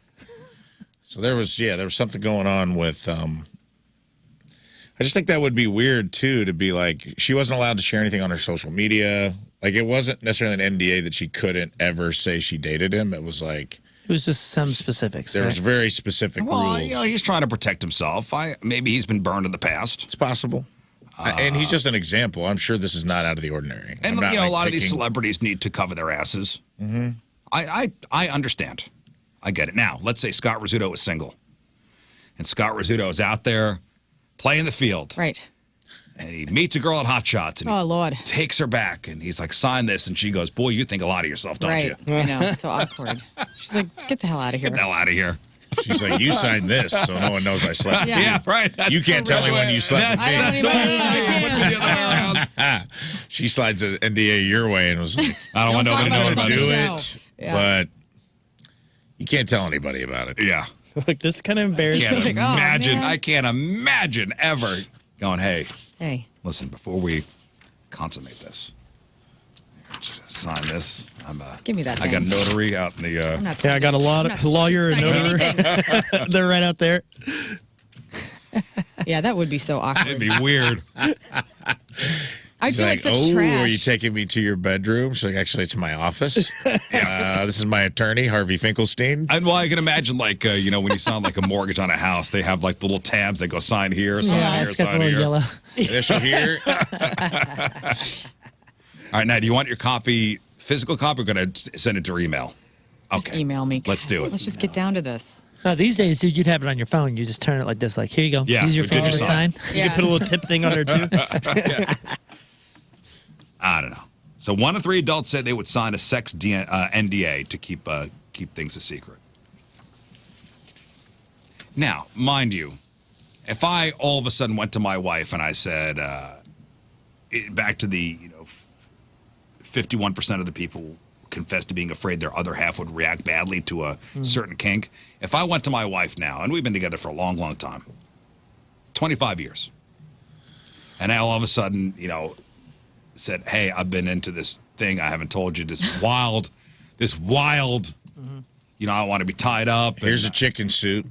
So there was something going on with, I just think that would be weird, too, to be like, she wasn't allowed to share anything on her social media. Like, it wasn't necessarily an NDA that she couldn't ever say she dated him. It was like, It was just some specifics. there was right? very specific Well, rules. he's trying to protect himself. Maybe he's been burned in the past. It's possible. And he's just an example. I'm sure this is not out of the ordinary. And, I'm not, a like, lot of these thinking- celebrities need to cover their asses. Mm-hmm. I understand. I get it. Now, let's say Scott Rizzuto is single. And Scott Rizzuto is out there playing the field. Right. And he meets a girl at Hot Shots. And Oh, he Lord. takes her back. And he's like, sign this. And she goes, boy, you think a lot of yourself, don't Right. you? I know. So awkward. She's like, get the hell out of here. Get the hell out of here. She's like, you signed this, so no one knows I slept with Yeah. you. Yeah, right. You can't tell anyone you slept with me. I don't even What's the other way around? She slides an NDA your way and was like, I don't want Don't nobody talk to know about about this do on the it. show. it, Yeah. but you can't tell anybody about it. Yeah. Like, this is kind of embarrassing. Can't Like, oh, imagine. man. I can't imagine ever going, hey, Hey. listen, before we consummate this, just sign this. Give me that I got a thing. notary out in the. I'm not Yeah, I got a signing- I'm not lawyer and signing notary. anything. They're right out there. Yeah, that would be so awkward. It'd be weird. I'd She's feel like like, such oh, trash. are you taking me to your bedroom? She's like, actually, it's my office. This is my attorney, Harvey Finkelstein. And well, I can imagine, like, when you sign like a mortgage on a house, they have like the little tabs that go sign here, sign Yeah, here, it's got the sign little here. yellow. Initial here. All right, now, do you want your copy, physical copy, or going to send it to your email? Just Okay. email me. Let's do it. Let's just get down to this. No, these days, dude, you'd have it on your phone. You just turn it like this, like, here you go. Yeah, Use your we phone did to just sign. You could put a little tip thing on there, too. I don't know. So 1 in 3 adults said they would sign a sex NDA to keep things a secret. Now, mind you, if I all of a sudden went to my wife and I said, back to the 51% of the people confess to being afraid their other half would react badly to a certain kink. If I went to my wife now, and we've been together for a long, long time, 25 years, and I all of a sudden, said, hey, I've been into this thing I haven't told you, this wild, I want to be tied up. Here's a chicken suit.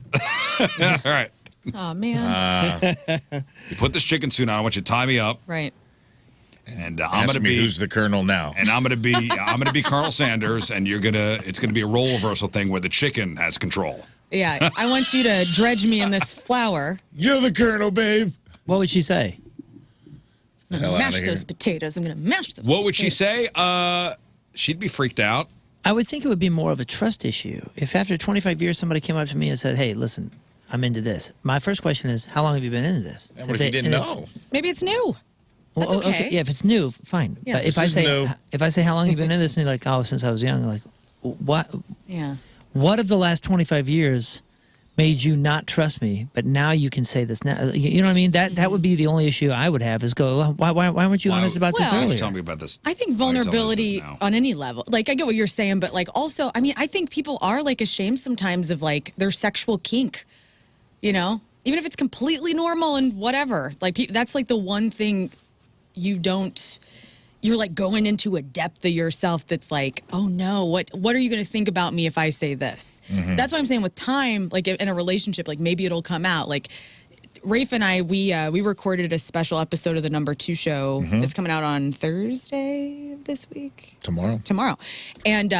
All right. Oh, man. You put this chicken suit on, I want you to tie me up, Right. and I'm Ask going to me be who's the colonel now. and I'm going to be Colonel Sanders, and it's going to be a role reversal thing where the chicken has control. Yeah. I want you to dredge me in this flour. You're the colonel, babe. What would she say? I'm Hell gonna outta mash here. those potatoes. I'm going to mash those What would she potatoes. say? She'd be freaked out. I would think it would be more of a trust issue. If after 25 years somebody came up to me and said, hey, listen, I'm into this. My first question is, how long have you been into this? And what if you didn't know? Maybe it's new. That's Well, okay. Yeah, if it's new, fine. Yeah. But This if is new. I say how long have you been in this, and you're like, oh, since I was young, like, what? Yeah. What of the last 25 years made you not trust me? But now you can say this now. You know what I mean? That would be the only issue I would have is go, why weren't you honest about this Well- earlier? Tell me about this. I think Why are you telling us vulnerability this now? on any level, like I get what you're saying, but like also, I mean, I think people are like ashamed sometimes of like their sexual kink, even if it's completely normal and whatever. Like that's like the one thing you're like going into a depth of yourself that's like, oh no, what are you going to think about me if I say this? That's what I'm saying with time, like in a relationship, like maybe it'll come out. Like Rafe and I, we recorded a special episode of the Number 2 show that's coming out on Thursday of this week. Tomorrow. And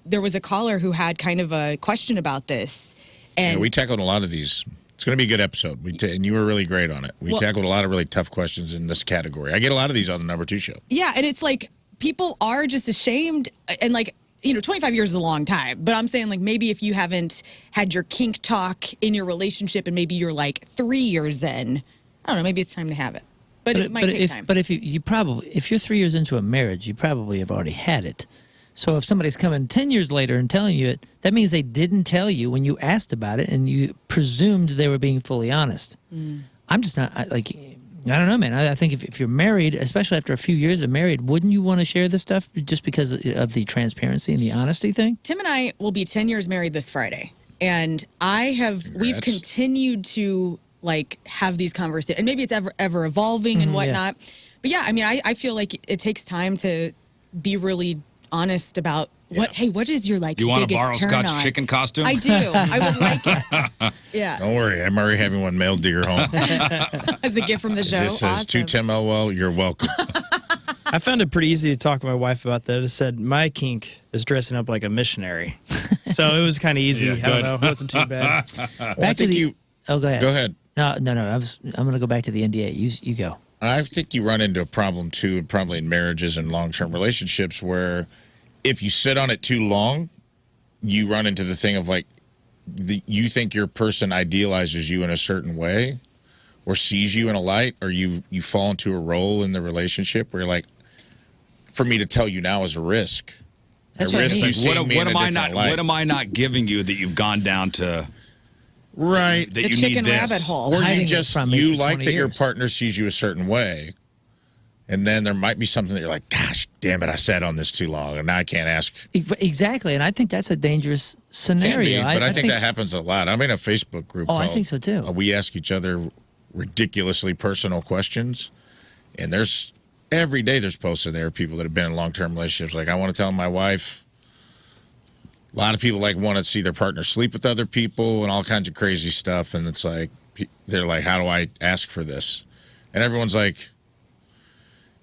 there was a caller who had kind of a question about this. And Yeah, we tackled a lot of these. It's going to be a good episode. And you were really great on it. We tackled a lot of really tough questions in this category. I get a lot of these on the Number 2 show. yeah, and it's like people are just ashamed and like 25 years is a long time, but I'm saying like maybe if you haven't had your kink talk in your relationship and maybe you're like 3 years in, I don't know, maybe it's time to have it. But it might take time. But if if you're 3 years into a marriage, you probably have already had it. So if somebody's coming 10 years later and telling you it, that means they didn't tell you when you asked about it and you presumed they were being fully honest. I'm just not, I don't know, man. I think if you're married, especially after a few years of married, wouldn't you want to share this stuff just because of the transparency and the honesty thing? Tim and I will be 10 years married this Friday. And we've continued to like have these conversations. And maybe it's ever evolving and whatnot. Yeah. But yeah, I mean, I feel like it takes time to be really honest about what is your like. You want to borrow turn Scott's on? chicken costume? I do. I would like it. Yeah. Don't worry, I'm already having one mailed to your home. As a gift from the show. It just says awesome. to Tim Elwell, you're welcome. I found it pretty easy to talk to my wife about that. It said my kink is dressing up like a missionary, so it was kind of easy. I don't know, it wasn't too bad. Back to the. Oh, go ahead. Go ahead. No. I'm going to go back to the NDA. You go. I think you run into a problem too, probably in marriages and long-term relationships, where if you sit on it too long, you run into the thing of like, you think your person idealizes you in a certain way, or sees you in a light, or you fall into a role in the relationship where you're like, for me to tell you now is a risk. That's a what I risk mean. you seeing me in a different light. What am I not giving you that you've gone down to? Right. That The you chicken need this. rabbit hole. Or Hiding you it just from me you for like 20 that your years. partner sees you a certain way, and then there might be something that you're like, gosh, damn it, I sat on this too long, and now I can't ask. Exactly, and I think that's a dangerous Can scenario. be, but I think that happens a lot. I'm in a Facebook group. Oh, I think so too. We ask each other ridiculously personal questions, and there's every day there's posts in there of people that have been in long-term relationships. Like, I want to tell my wife. A lot of people like want to see their partner sleep with other people and all kinds of crazy stuff, and it's like they're like, how do I ask for this? And everyone's like,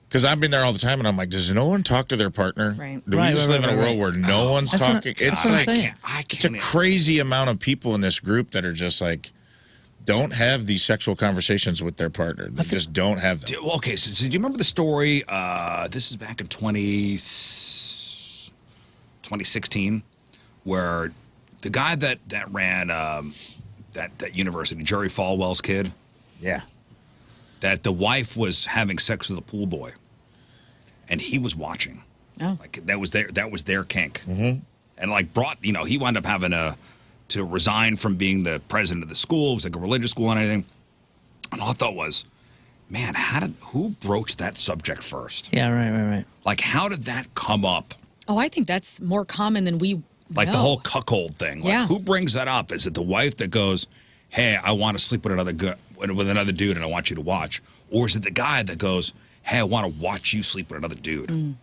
because I've been there all the time, and I'm like, does no one talk to their partner? Right. Do we just live in a world where no one's That's what- talking? that's It's what I'm like saying. it's a crazy amount of people in this group that are just like don't have these sexual conversations with their partner. They just don't have them. Okay, so do you remember the story? This is back in 2016, where the guy that ran that university, Jerry Falwell's kid, Yeah. that the wife was having sex with a pool boy, and he was watching. Oh. Like that was their kink, and like he wound up having to resign from being the president of the school. It was like a religious school and everything. And all I thought was, man, who broached that subject first? Yeah, right. Like, how did that come up? Oh, I think that's more common than we Like the whole cuckold thing. Like, Yeah. who brings that up? Is it the wife that goes, hey, I want to sleep with another dude and I want you to watch? Or is it the guy that goes, hey, I want to watch you sleep with another dude?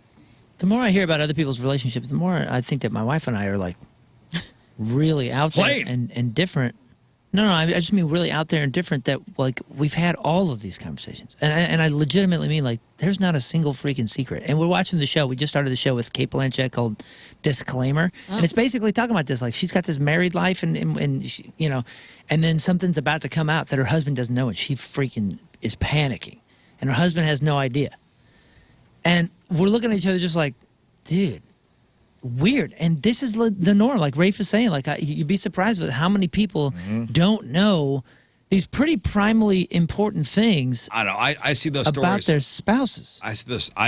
The more I hear about other people's relationships, the more I think that my wife and I are like really out there and different. No, I just mean really out there and different, that like we've had all of these conversations. And I legitimately mean like there's not a single freaking secret. And we're watching the show. We just started the show with Kate Blanchett called Disclaimer. And it's basically talking about this. Like she's got this married life and she, and then something's about to come out that her husband doesn't know, and she freaking is panicking. And her husband has no idea. And we're looking at each other just like, dude, weird. And this is the norm. Like Rafe is saying, like you'd be surprised with how many people don't know these pretty primally important things. I know. I see those about stories. their spouses. I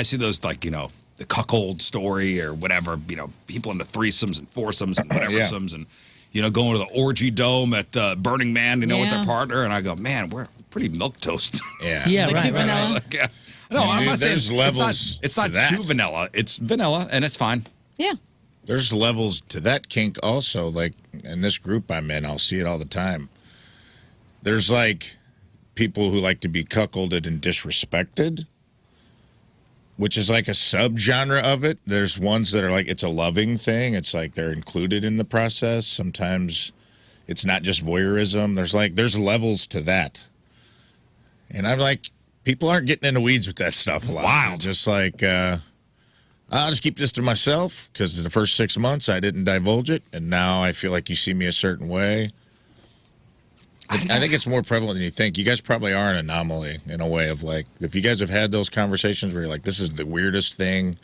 see those like, the cuckold story or whatever, people into threesomes and foursomes and whatever somes and, going to the orgy dome at Burning Man, with their partner. And I go, man, we're pretty milquetoast. Yeah. Yeah, Like right. too vanilla. Like, yeah. No, I'm not saying there's levels It's to not that. too vanilla. It's vanilla, and it's fine. Yeah. There's levels to that kink also. Like in this group I'm in, I'll see it all the time. There's like people who like to be cuckolded and disrespected, which is like a subgenre of it. There's ones that are like it's a loving thing. It's like they're included in the process. Sometimes it's not just voyeurism. There's levels to that. And I'm like, people aren't getting in the weeds with that stuff a lot. Wow. Just like, I'll just keep this to myself because the first 6 months I didn't divulge it, and now I feel like you see me a certain way. I think it's more prevalent than you think. You guys probably are an anomaly in a way of like, if you guys have had those conversations where you're like, this is the weirdest thing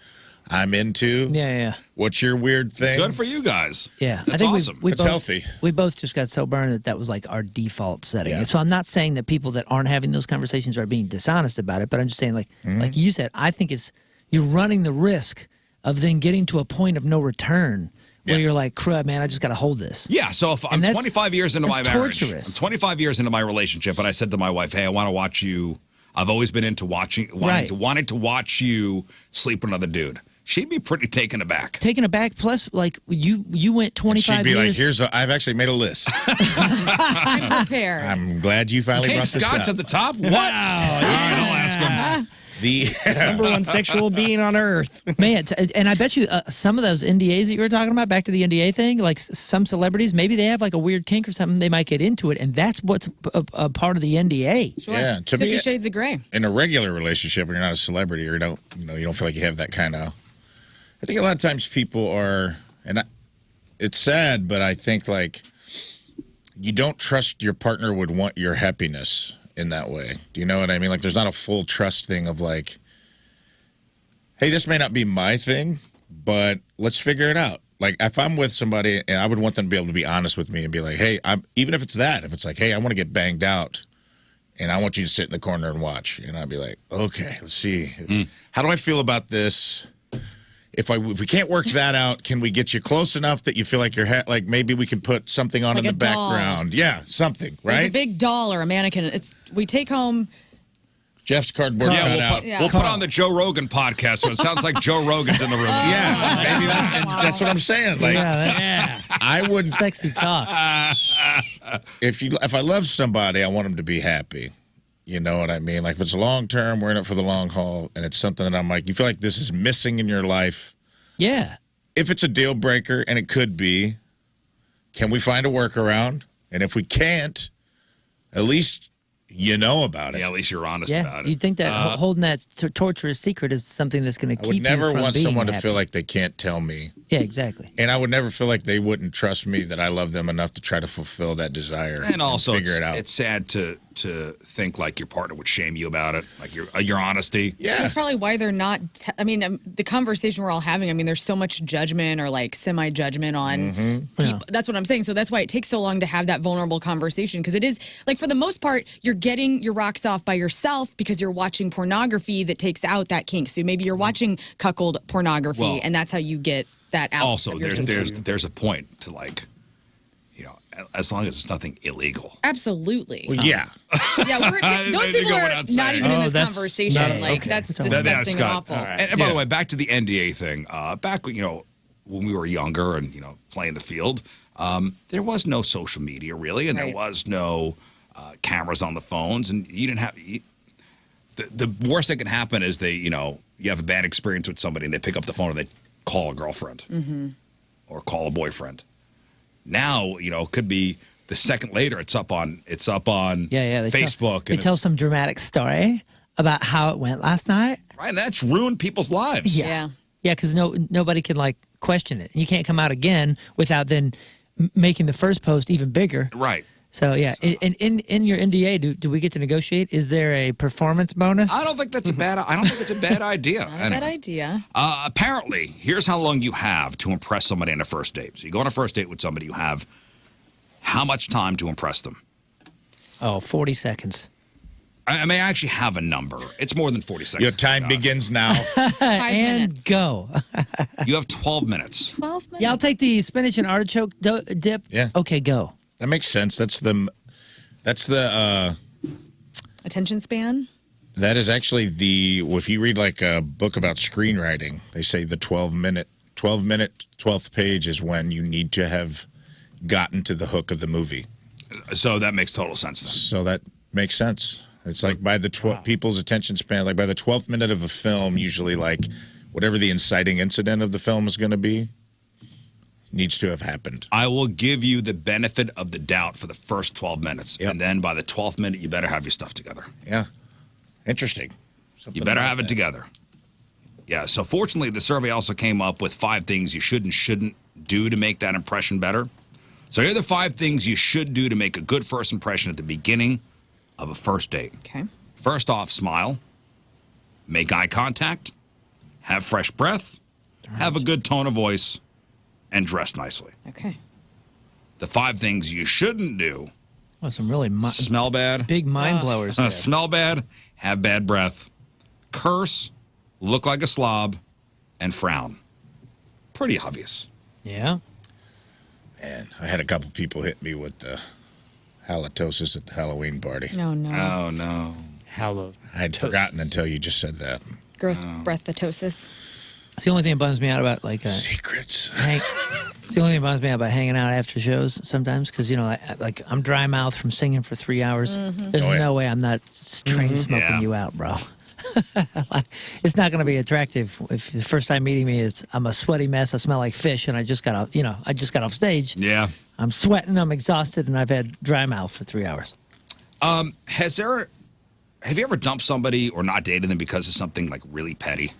I'm into. Yeah. What's your weird thing? Good for you guys. Yeah, That's I think awesome. we It's both, healthy. We both just got so burned that was like our default setting. Yeah. And so I'm not saying that people that aren't having those conversations are being dishonest about it, but I'm just saying like you said, I think you're running the risk of then getting to a point of no return where you're like, crud, man, I just got to hold this. Yeah, so if I'm And that's- 25 years into my that's marriage, torturous. I'm 25 years into my relationship, and I said to my wife, hey, I want to watch you. I've always been into wanting to watch you sleep with another dude. She'd be pretty taken aback. Taken aback, plus like you went 25 She'd be years. like, I've actually made a list. I'm prepared. I'm glad you finally Kate brought this Scott's up. at the top? What? All right, I'll ask him. Number one sexual being on earth. Man, and I bet you some of those NDAs that you were talking about, back to the NDA thing, like some celebrities, maybe they have like a weird kink or something, they might get into it, and that's what's a part of the NDA. Sure. Yeah, to 50 me- Shades of Grey. In a regular relationship, when you're not a celebrity or you don't feel like you have that kind of. I think a lot of times people are, it's sad, but I think like you don't trust your partner would want your happiness in that way. Do you know what I mean? Like there's not a full trust thing of like, hey, this may not be my thing, but let's figure it out. Like if I'm with somebody and I would want them to be able to be honest with me and be like, hey, even if it's that, if it's like, hey, I want to get banged out and I want you to sit in the corner and watch. And I'd be like, okay, let's see. How do I feel about this? If we can't work that out, can we get you close enough that you feel like you're like maybe we can put something on Like in the a doll. background? Yeah, something, There's a right? big doll or a mannequin. We take home. Jeff's cardboard Yeah, cutout. we'll put on the Joe Rogan podcast, so it sounds like Joe Rogan's in the room. Yeah, maybe that's what I'm saying. Like, I would Sexy talk. if I love somebody, I want them to be happy. You know what I mean? Like if it's long term, we're in it for the long haul, and it's something that I'm like, you feel like this is missing in your life. Yeah. If it's a deal breaker, and it could be, can we find a workaround? And if we can't, at least you know about it. Yeah, at least you're honest Yeah, about it. you'd think that holding that torturous secret is something that's going to I keep would never you from want being someone to happy. feel like they can't tell me. Yeah, exactly. And I would never feel like they wouldn't trust me that I love them enough to try to fulfill that desire. And also, figure it out. it's sad to think like your partner would shame you about it, like your honesty. Yeah. That's probably why they're not. The conversation we're all having. I mean, there's so much judgment or like semi-judgment on people. That's what I'm saying. So that's why it takes so long to have that vulnerable conversation, because it is like for the most part, you're getting your rocks off by yourself because you're watching pornography that takes out that kink. So maybe you're watching cuckold pornography, Well, and that's how you get that out. Also, of your there's system. there's a point to like, as long as it's nothing illegal. Absolutely. Well, yeah. Yeah, those They people go are without not saying. even in Oh, this that's conversation. not- Like okay. that's That- disgusting and Scott. awful. And by the way, back to the NDA thing. Back when we were younger and playing the field, there was no social media really, and there Right. was no cameras on the phones, and you didn't have. The worst that can happen is you have a bad experience with somebody and they pick up the phone and they call a girlfriend or call a boyfriend. Now it could be the second later it's up on They Facebook. They and tell it's- some dramatic story about how it went last night. right, and that's ruined people's lives. Yeah. Yeah, because nobody can like question it. You can't come out again without then making the first post even bigger. Right. So yeah, in your NDA, do we get to negotiate? Is there a performance bonus? I don't think that's a bad. I don't think it's a bad idea. Not a bad idea. Apparently, here's how long you have to impress somebody on a first date. So you go on a first date with somebody, you have how much time to impress them? Oh, 40 seconds. I may actually have a number. It's more than 40 seconds. Your time begins now. 5 and minutes. go. You have 12 minutes. 12 minutes. Yeah, I'll take the spinach and artichoke dip. Yeah. Okay, go. That makes sense. That's the Attention span. that is actually if you read like a book about screenwriting, they say the 12-minute 12th page is when you need to have gotten to the hook of the movie. So that makes total sense then. So that makes sense. It's like by the people's attention span, like by the 12th minute of a film, usually like whatever the inciting incident of the film is going to be needs to have happened. I will give you the benefit of the doubt for the first 12 minutes. Yep. And then by the 12th minute, you better have your stuff together. Yeah. Interesting. You better have it together. Yeah, so fortunately, the survey also came up with 5 things you should and shouldn't do to make that impression better. So here are the 5 things you should do to make a good first impression at the beginning of a first date. Okay. First off, smile, make eye contact, have fresh breath, have a good tone of voice, and dress nicely. Okay. The 5 things you shouldn't do: Oh, some really smell bad, big mind blowers. There. smell bad, have bad breath, curse, look like a slob, and frown. Pretty obvious. Yeah. Man, I had a couple people hit me with the halitosis at the Halloween party. No, no. Oh, no. Hallow. I'd forgotten until you just said that. Gross breathatosis. It's the only thing that bums me out about Secrets. it's the only thing that bums me out about hanging out after shows sometimes because like I'm dry mouth from singing for 3 hours. There's no way I'm not train smoking you out, bro. It's not going to be attractive if the first time meeting me is I'm a sweaty mess. I smell like fish, and I just got off stage. Yeah. I'm sweating. I'm exhausted, and I've had dry mouth for 3 hours. Have you ever dumped somebody or not dated them because of something like really petty?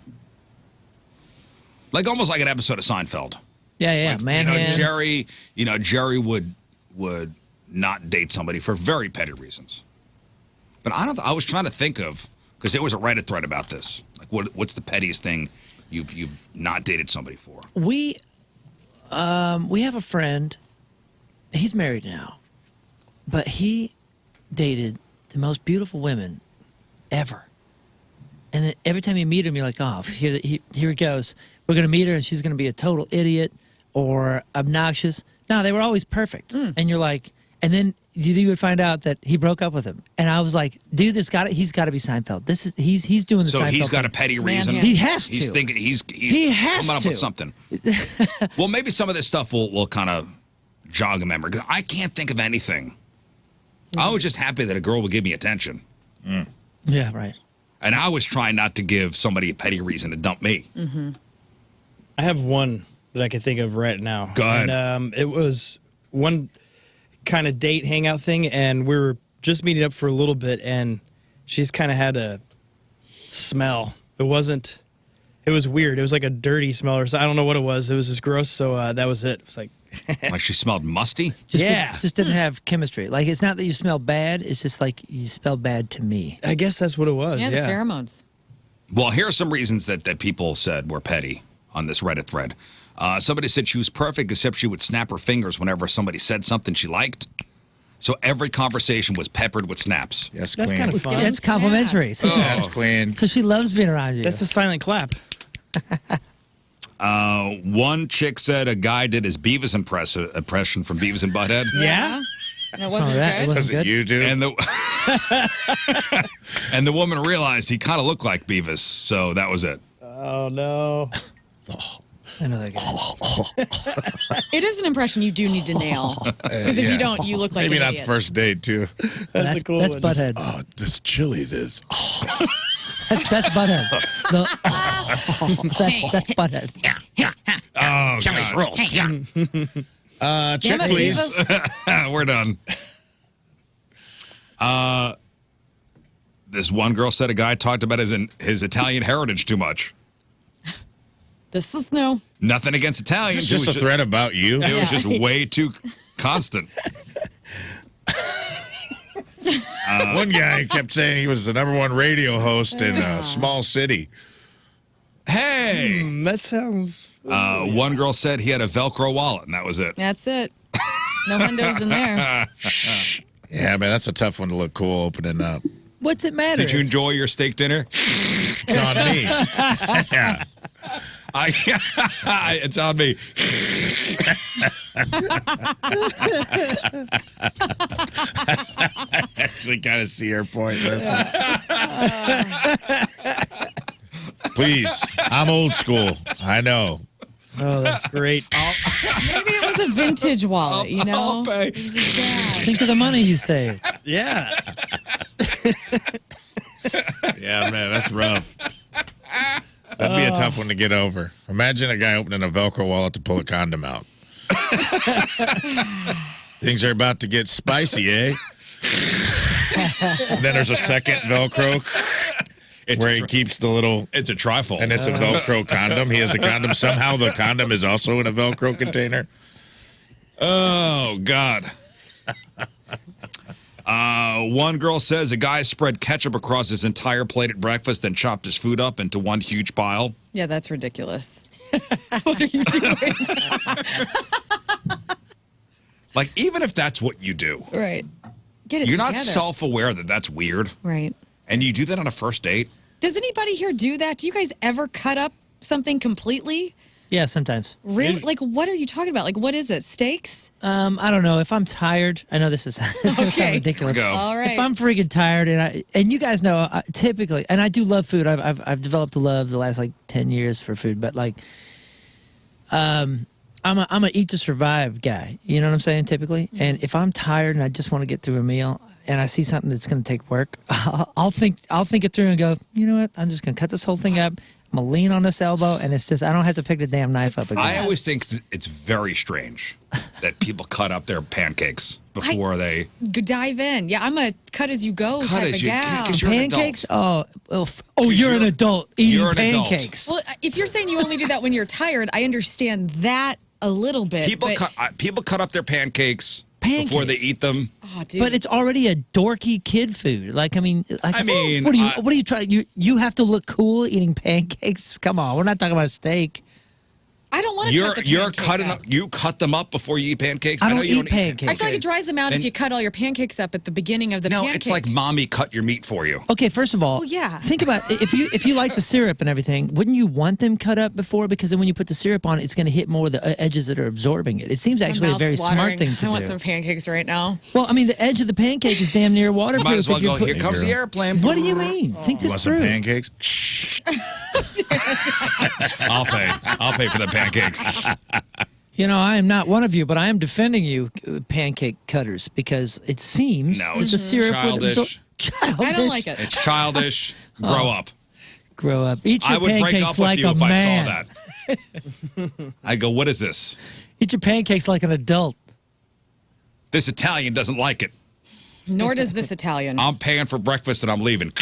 Like almost like an episode of Seinfeld. Yeah, Like, man. Jerry would not date somebody for very petty reasons. But I was trying to think of, because there was a Reddit thread about this. Like, what's the pettiest thing you've not dated somebody for? We have a friend. He's married now, but he dated the most beautiful women ever. And then every time you meet him, you're like, oh, here it goes. We're going to meet her, and she's going to be a total idiot or obnoxious. No, they were always perfect. And you're like, and then you would find out that he broke up with him. And I was like, dude, he's got to be Seinfeld. He's doing the Seinfeld. So he's got thing. a petty reason. He has to. He's thinking he's He has coming up to. with something. Well, maybe some of this stuff will kind of jog a memory, because I can't think of anything. I was just happy that a girl would give me attention. Yeah, right. And I was trying not to give somebody a petty reason to dump me. I have one that I can think of right now. Go ahead. And it was one kind of date hangout thing, and we were just meeting up for a little bit, and she's kind of had a smell. It was weird. It was like a dirty smell or something. I don't know what it was. It was just gross, so that was it. It was like... Like she smelled musty? Just didn't have chemistry. Like, it's not that you smell bad. It's just like you smell bad to me. I guess that's what it was. Yeah, the pheromones. Well, here are some reasons that people said were petty on this Reddit thread. Somebody said she was perfect, except she would snap her fingers whenever somebody said something she liked. So every conversation was peppered with snaps. Yes, That's queen. kind of fun. That's complimentary. So, Yes, queen. so she loves being around you. That's a silent clap. One chick said a guy did his Beavis impression from Beavis and Butthead. Yeah? That wasn't that good. wasn't Was it good. you, dude? And and the woman realized he kind of looked like Beavis, so that was it. Oh, no. I know that guy. It is an impression you do need to nail. Because if you don't, you look like Maybe an not idiot. the first date, too. That's a cool That's one. Butthead. Oh, this chili, this. That's Butthead. That's Butthead. Oh, Chili's God. rules. Damn Check, it, please. Beavis. We're done. This one girl said a guy talked about his Italian heritage too much. This is new. Nothing against Italians. It's just a thread about you. It was just way too constant. One guy kept saying he was the #1 radio host in a small city. Hey! That sounds... One girl said he had a Velcro wallet, and that was it. That's it. No windows in there. Yeah, man, that's a tough one to look cool opening up. What's it matter? Did you enjoy your steak dinner? It's on me. Yeah. It's on me. I actually kind of see your point. This one. Please, I'm old school. I know. Oh, that's great. Maybe it was a vintage wallet, you know? I'll pay. It was his dad. Think of the money he saved. Yeah. Yeah, man, that's rough. That'd be a tough one to get over. Imagine a guy opening a Velcro wallet to pull a condom out. Things are about to get spicy, eh? Then there's a second Velcro where he keeps the little... It's a trifold. And it's a Velcro condom. He has a condom. Somehow the condom is also in a Velcro container. Oh, God. One girl says a guy spread ketchup across his entire plate at breakfast, then chopped his food up into one huge pile. Yeah, that's ridiculous. What are you doing? Like, even if that's what you do, Right. Get it you're not together. self-aware that that's weird. Right. And you do that on a first date? Does anybody here do that? Do you guys ever cut up something completely? Yeah, sometimes. Really? Like, what are you talking about? Like, what is it? Steaks? I don't know. If I'm tired, I know this is this is Okay. ridiculous. Here we go. All right. If I'm freaking tired, and you guys know, typically, and I do love food. I've developed a love the last like 10 years for food, but like, I'm a eat to survive guy. You know what I'm saying? Typically, and if I'm tired and I just want to get through a meal, and I see something that's going to take work, I'll think it through and go, you know what? I'm just going to cut this whole thing up. I'm going to lean on this elbow, and it's just, I don't have to pick the damn knife up again. I always think it's very strange that people cut up their pancakes before they... Dive in. Yeah, I'm a cut as you go Cut type as of you- gal. 'cause you're an Pancakes? adult. You're an adult eating you're an adult. pancakes. Well, if you're saying you only do that when you're tired, I understand that a little bit. People cut up their pancakes before they eat them. Oh, dude. But it's already a dorky kid food. Like, I mean, I mean, what are you trying? You have to look cool eating pancakes. Come on, we're not talking about a steak. I don't want to cut the You're pancake cutting up. up. You cut them up before you eat pancakes. I know don't you eat pancakes. I feel like it dries them out if And- you cut all your pancakes up at the beginning of the No, pancake. it's like mommy cut your meat for you. Okay, first of all, Well, yeah. think about if you like the syrup and everything, wouldn't you want them cut up before? Because then when you put the syrup on, it's going to hit more of the edges that are absorbing it. It seems My actually a mouth's very watering. smart thing to I want do. some pancakes right now. Well, I mean, the edge of the pancake is damn near waterproof. Might as well if you're go. Here putting- comes the airplane. What do you mean? Think You this want some through. pancakes? I'll pay. I'll pay for the pancakes. You know, I am not one of you, but I am defending you, pancake cutters, because it seems No, that the it's syrup would childish. childish. I don't like it. It's childish. Grow up. Grow up. Eat your I would break pancakes up like with you a if man. I saw that. I'd go, what is this? Eat your pancakes like an adult. This Italian doesn't like it. Nor does this Italian. I'm paying for breakfast and I'm leaving.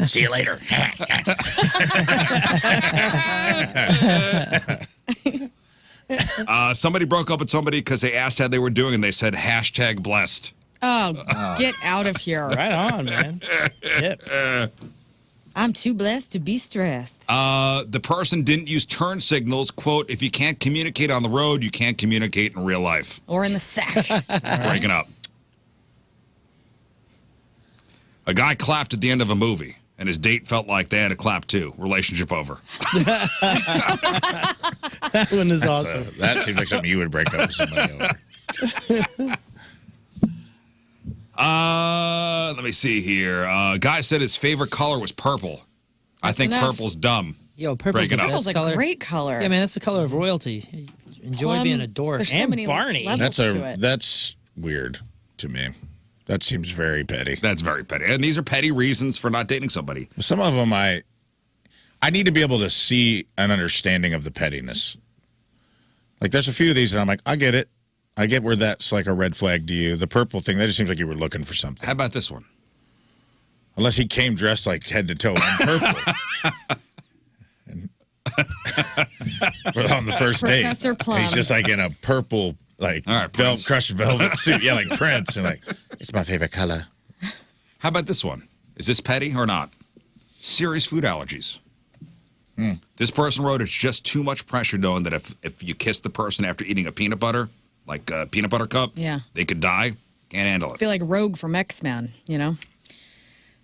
See you later. Somebody broke up with somebody because they asked how they were doing and they said #blessed. Oh, get out of here. Right on, man. Yep. I'm too blessed to be stressed. The person didn't use turn signals. Quote, if you can't communicate on the road, you can't communicate in real life. Or in the sack. Breaking up. A guy clapped at the end of a movie, and his date felt like they had to clap too. Relationship over. That one is awesome. That seems like something you would break up with somebody over. Let me see here. Guy said his favorite color was purple. I think enough. purple's dumb. Yo, purple's Break it the up. best Purple's a color. great color. Yeah, man, that's the color of royalty. Enjoy Plum, being a dork. there's so And many Barney. levels to it. That's weird to me. That seems very petty. That's very petty. And these are petty reasons for not dating somebody. Some of them I need to be able to see an understanding of the pettiness. Like there's a few of these and I'm like, I get it. I get where that's like a red flag to you. The purple thing, that just seems like you were looking for something. How about this one? Unless he came dressed like head to toe in purple. And on the first date. Professor Plum. He's just like in a purple, like All right, Prince. crushed velvet suit. Yeah, like Prince. And like, it's my favorite color. How about this one? Is this petty or not? Serious food allergies. This person wrote, it's just too much pressure knowing that if you kiss the person after eating a peanut butter, like a peanut butter cup, Yeah. they could die. Can't handle I it. feel like Rogue from X-Men, you know?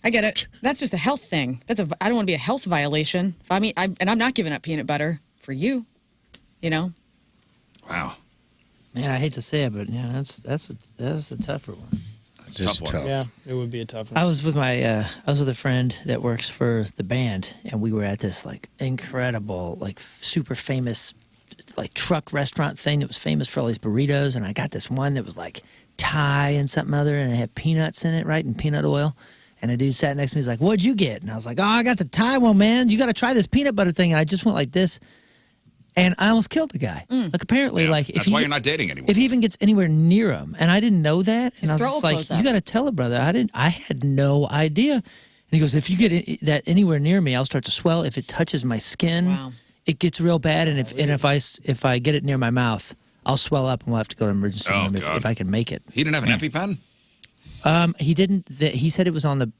I get it. That's just a health thing. I don't want to be a health violation. And I'm not giving up peanut butter for you, you know? Wow. Man, I hate to say it, but yeah, that's a tougher one. That's Just a tough one. tough. Yeah, it would be a tough one. I was with I was with a friend that works for the band, and we were at this like incredible, like super famous, like truck restaurant thing that was famous for all these burritos. And I got this one that was like Thai and something other, and it had peanuts in it, right, and peanut oil. And a dude sat next to me. He's like, "What'd you get?" And I was like, "Oh, I got the Thai one, man. You got to try this peanut butter thing." And I just went like this, and I almost killed the guy. Like apparently, Yeah, like that's why you're not dating anymore. if he even gets anywhere near him, and I didn't know that, and His I was throat just will like, close "You up. got to tell it, brother. I had no idea." And he goes, "If you get that anywhere near me, I'll start to swell. If it touches my skin, Wow. it gets real bad. And if I get it near my mouth, I'll swell up, and we'll have to go to emergency Oh, room God. if I can make it." He didn't have an EpiPen? He didn't. He said it was on the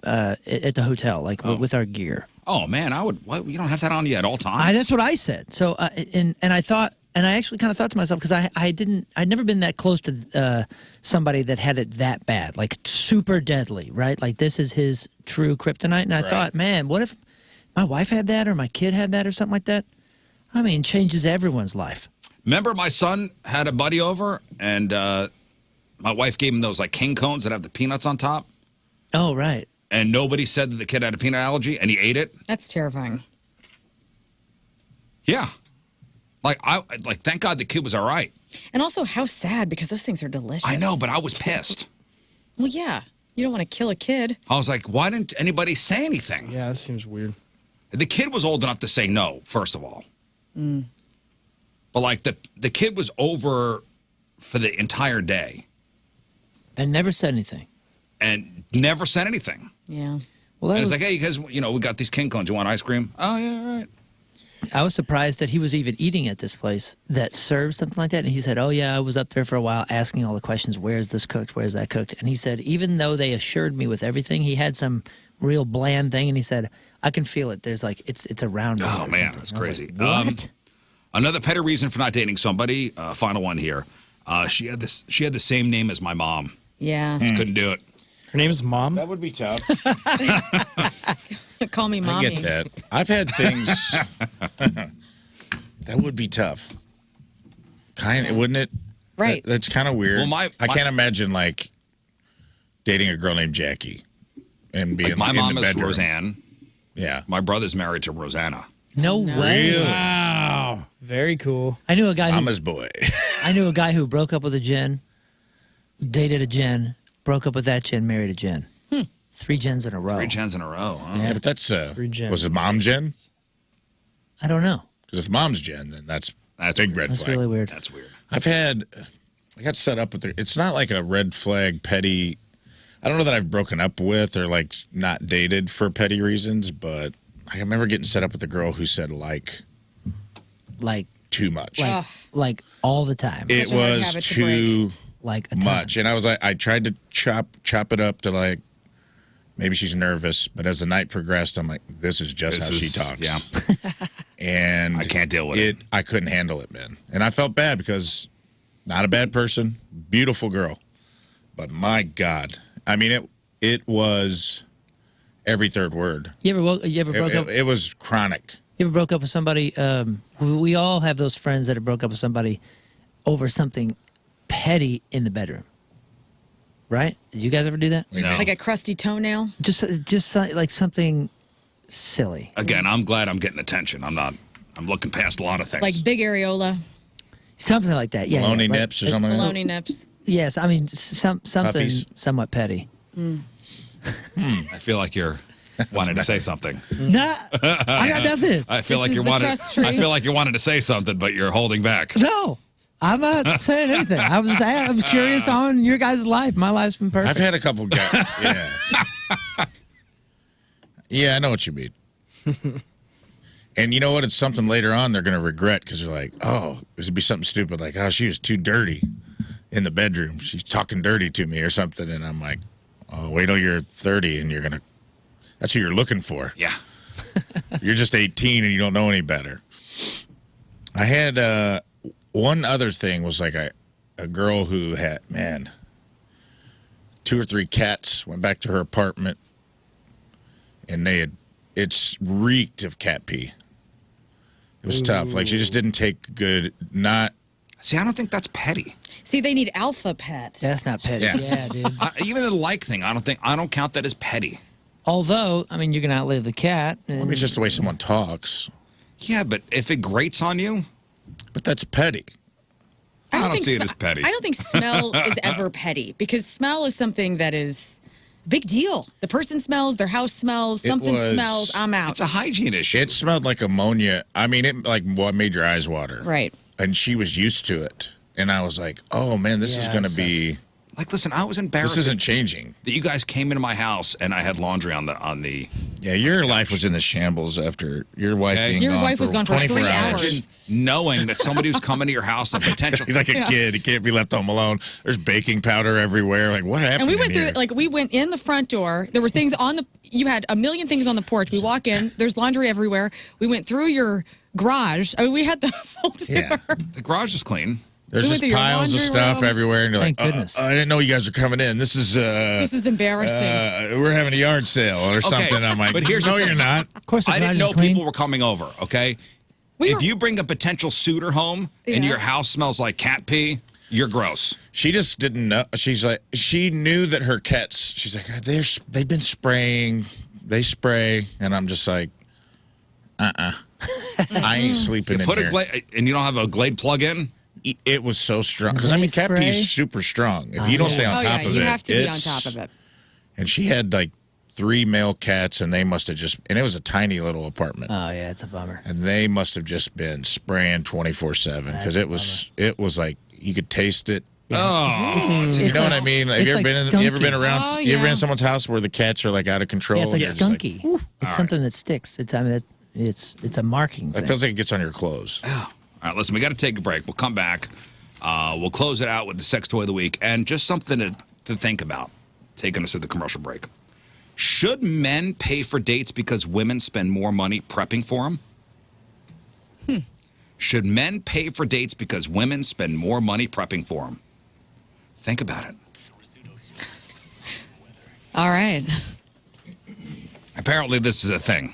at the hotel, like with our gear. Oh man, I would. What, you don't have that on you at all times. That's what I said. So, and I thought, and I actually kind of thought to myself because I'd never been that close to somebody that had it that bad, like super deadly, right? Like this is his true kryptonite. And I thought, man, what if my wife had that or my kid had that or something like that? I mean, changes everyone's life. Remember, my son had a buddy over, and my wife gave him those like king cones that have the peanuts on top. Oh, right. And nobody said that the kid had a peanut allergy, and he ate it. That's terrifying. Yeah. Like, thank God the kid was all right. And also, how sad, because those things are delicious. I know, but I was pissed. Well, yeah. You don't want to kill a kid. I was like, why didn't anybody say anything? Yeah, that seems weird. The kid was old enough to say no, first of all. But, like, the kid was over for the entire day. And never said anything. And never said anything. Yeah. Well, And it's like, hey, you guys, you know, we got these king cones. You want ice cream? Oh, yeah, all right. I was surprised that he was even eating at this place that served something like that. And he said, oh, yeah, I was up there for a while asking all the questions. Where's this cooked? Where's that cooked? And he said, even though they assured me with everything, he had some real bland thing. And he said, I can feel it. There's like, it's around me. Oh, or man, something. that's I was crazy. like, what? Another petty reason for not dating somebody, final one here. She had the same name as my mom. Yeah. Just couldn't do it. Her name's Mom? That would be tough. Call me mommy. I get that. I've had things that would be tough. Wouldn't it? Right. That's kind of weird. Well, I can't imagine like dating a girl named Jackie and being Like my in mom the is bedroom. Roseanne. Yeah. My brother's married to Rosanna. No way. Really? Wow. Very cool. I knew a guy who Mama's boy. I knew a guy who broke up with a Jen, dated a Jen, broke up with that Jen, married a Jen. 3 Jens in a row. 3 gens in a row, huh? Yeah, but that's Jen. was it mom Jen? I don't know. Because if mom's Jen, then that's big weird. red That's flag. really weird. That's weird. I got set up with it's not like a red flag petty. I don't know that I've broken up with or like not dated for petty reasons, but I remember getting set up with a girl who said like too much. Like all the time. It Such a hard was habit to too Like a ton. much. And I was like, I tried to chop it up to like, maybe she's nervous, but as the night progressed, I'm like, this is just how she talks. Yeah. And I can't deal with it. I couldn't handle it, man. And I felt bad because not a bad person, beautiful girl. But my God. I mean, it was every third word. You ever broke up? It was chronic. You ever broke up with somebody? We all have those friends that have broke up with somebody over something petty in the bedroom. Right? Did you guys ever do that? No. Like a crusty toenail? Just like something silly. Again, I'm glad I'm getting attention. I'm looking past a lot of things. Like big areola, Something like that. Yeah. Baloney yeah, nips or something like that. baloney nips. Yes, I mean something Puppies. somewhat petty. I feel like you're wanting to say something. Nah, I got nothing. I feel This like is you're the wanting. trust tree. I feel like you're wanting to say something, but you're holding back. No, I'm not saying anything. I'm curious on your guys' life. My life's been perfect. I've had a couple guys. Yeah. Yeah, I know what you mean. And you know what? It's something later on they're going to regret because they're like, oh, this would be something stupid like, oh, she was too dirty in the bedroom. She's talking dirty to me or something. And I'm like, oh, wait till you're 30 and that's who you're looking for. Yeah. You're just 18 and you don't know any better. I had one other thing was like a girl who had, 2 or 3 cats, went back to her apartment, and it's reeked of cat pee. It was tough. Like, she just didn't take good, See, I don't think that's petty. See, they need alpha pet. That's not petty. Yeah. Yeah, dude. Even the like thing, I don't count that as petty. Although, I mean, you're gonna outlive the cat. And Maybe it's just the way someone talks. Yeah, but if it grates on you, But that's petty. I don't think see it as petty. I don't think smell is ever petty because smell is something that is big deal. The person smells, their house smells, something smells, I'm out. It's a hygiene issue. It smelled like ammonia. I mean, it like what made your eyes water. Right. And she was used to it. And I was like, oh, man, this is Yeah, going it to be Like, listen, I was embarrassed. This isn't changing. That you guys came into my house and I had laundry on the. Yeah, your life was in the shambles after your wife being Your gone wife was gone for 24 3 hours. hours. Knowing that somebody was coming to your house, the potential. He's like a kid. He can't be left home alone. There's baking powder everywhere. Like, what happened? And we went in through, here? we went in the front door. There were things on you had a million things on the porch. We walk in, there's laundry everywhere. We went through your garage. I mean, we had the full tour. Yeah. The garage is clean. There's We went just through your piles of laundry stuff room. everywhere, and you're Thank like, goodness. I didn't know you guys were coming in. This is embarrassing. We're having a yard sale or something. I'm like, but here's no, the thing. you're not. Of course, the I garage didn't is know clean. people were coming over, okay? If you bring a potential suitor home and your house smells like cat pee, you're gross. She just didn't know. She's like, she knew that her cats. She's like, they've been spraying. They spray, and I'm just like, I ain't sleeping in Put here. and you don't have a Glade plug-in? It was so strong because I mean, cat pee is super strong. If you don't stay on top of it, you have to be on top of it. And she had like 3 male cats, and they must have just. And it was a tiny little apartment. Oh yeah, it's a bummer. And they must have just been spraying 24/7 because it was like you could taste it. Oh, you know what I mean? Like, it's you ever like been? You ever been skunky. around? Oh, You ever been yeah. in someone's house where the cats are like out of control? Yeah, it's like and you're just skunky. It's something that sticks. It's it's a marking It thing. feels like it gets on your clothes. All right, listen, we got to take a break. We'll come back. We'll close it out with the sex toy of the week and just something to think about, taking us through the commercial break. Should men pay for dates because women spend more money prepping for them? Should men pay for dates because women spend more money prepping for them? Think about it. All right. Apparently, this is a thing.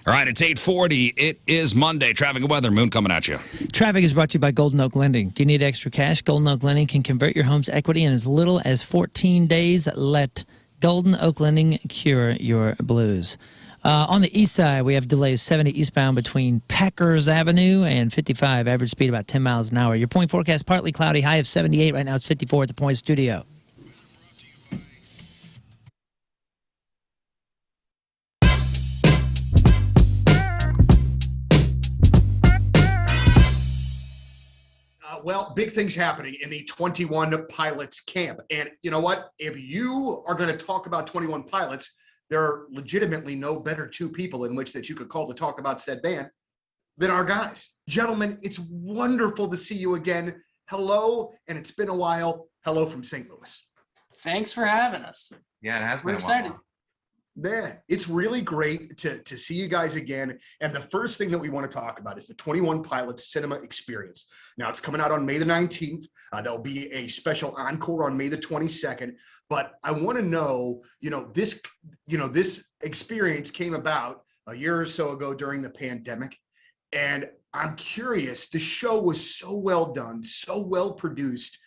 All right, it's 8:40. It is Monday. Traffic and weather. Moon coming at you. Traffic is brought to you by Golden Oak Lending. Do you need extra cash? Golden Oak Lending can convert your home's equity in as little as 14 days. Let Golden Oak Lending cure your blues. On the east side, we have delays 70 eastbound between Packers Avenue and 55. Average speed about 10 miles an hour. Your point forecast, partly cloudy, high of 78. Right now it's 54 at the Point Studio. Well, big things happening in the 21 Pilots camp. And you know what? If you are going to talk about 21 Pilots, there are legitimately no better 2 people in which that you could call to talk about said band than our guys. Gentlemen, it's wonderful to see you again. Hello, and it's been a while. Hello from St. Louis. Thanks for having us. Yeah, it has been We're a excited. while. Man, it's really great to see you guys again. And the first thing that we want to talk about is the 21 Pilots Cinema Experience. Now, it's coming out on May the 19th. There'll be a special encore on May the 22nd. But I want to know, this experience came about a year or so ago during the pandemic. And I'm curious, the show was so well done, so well produced.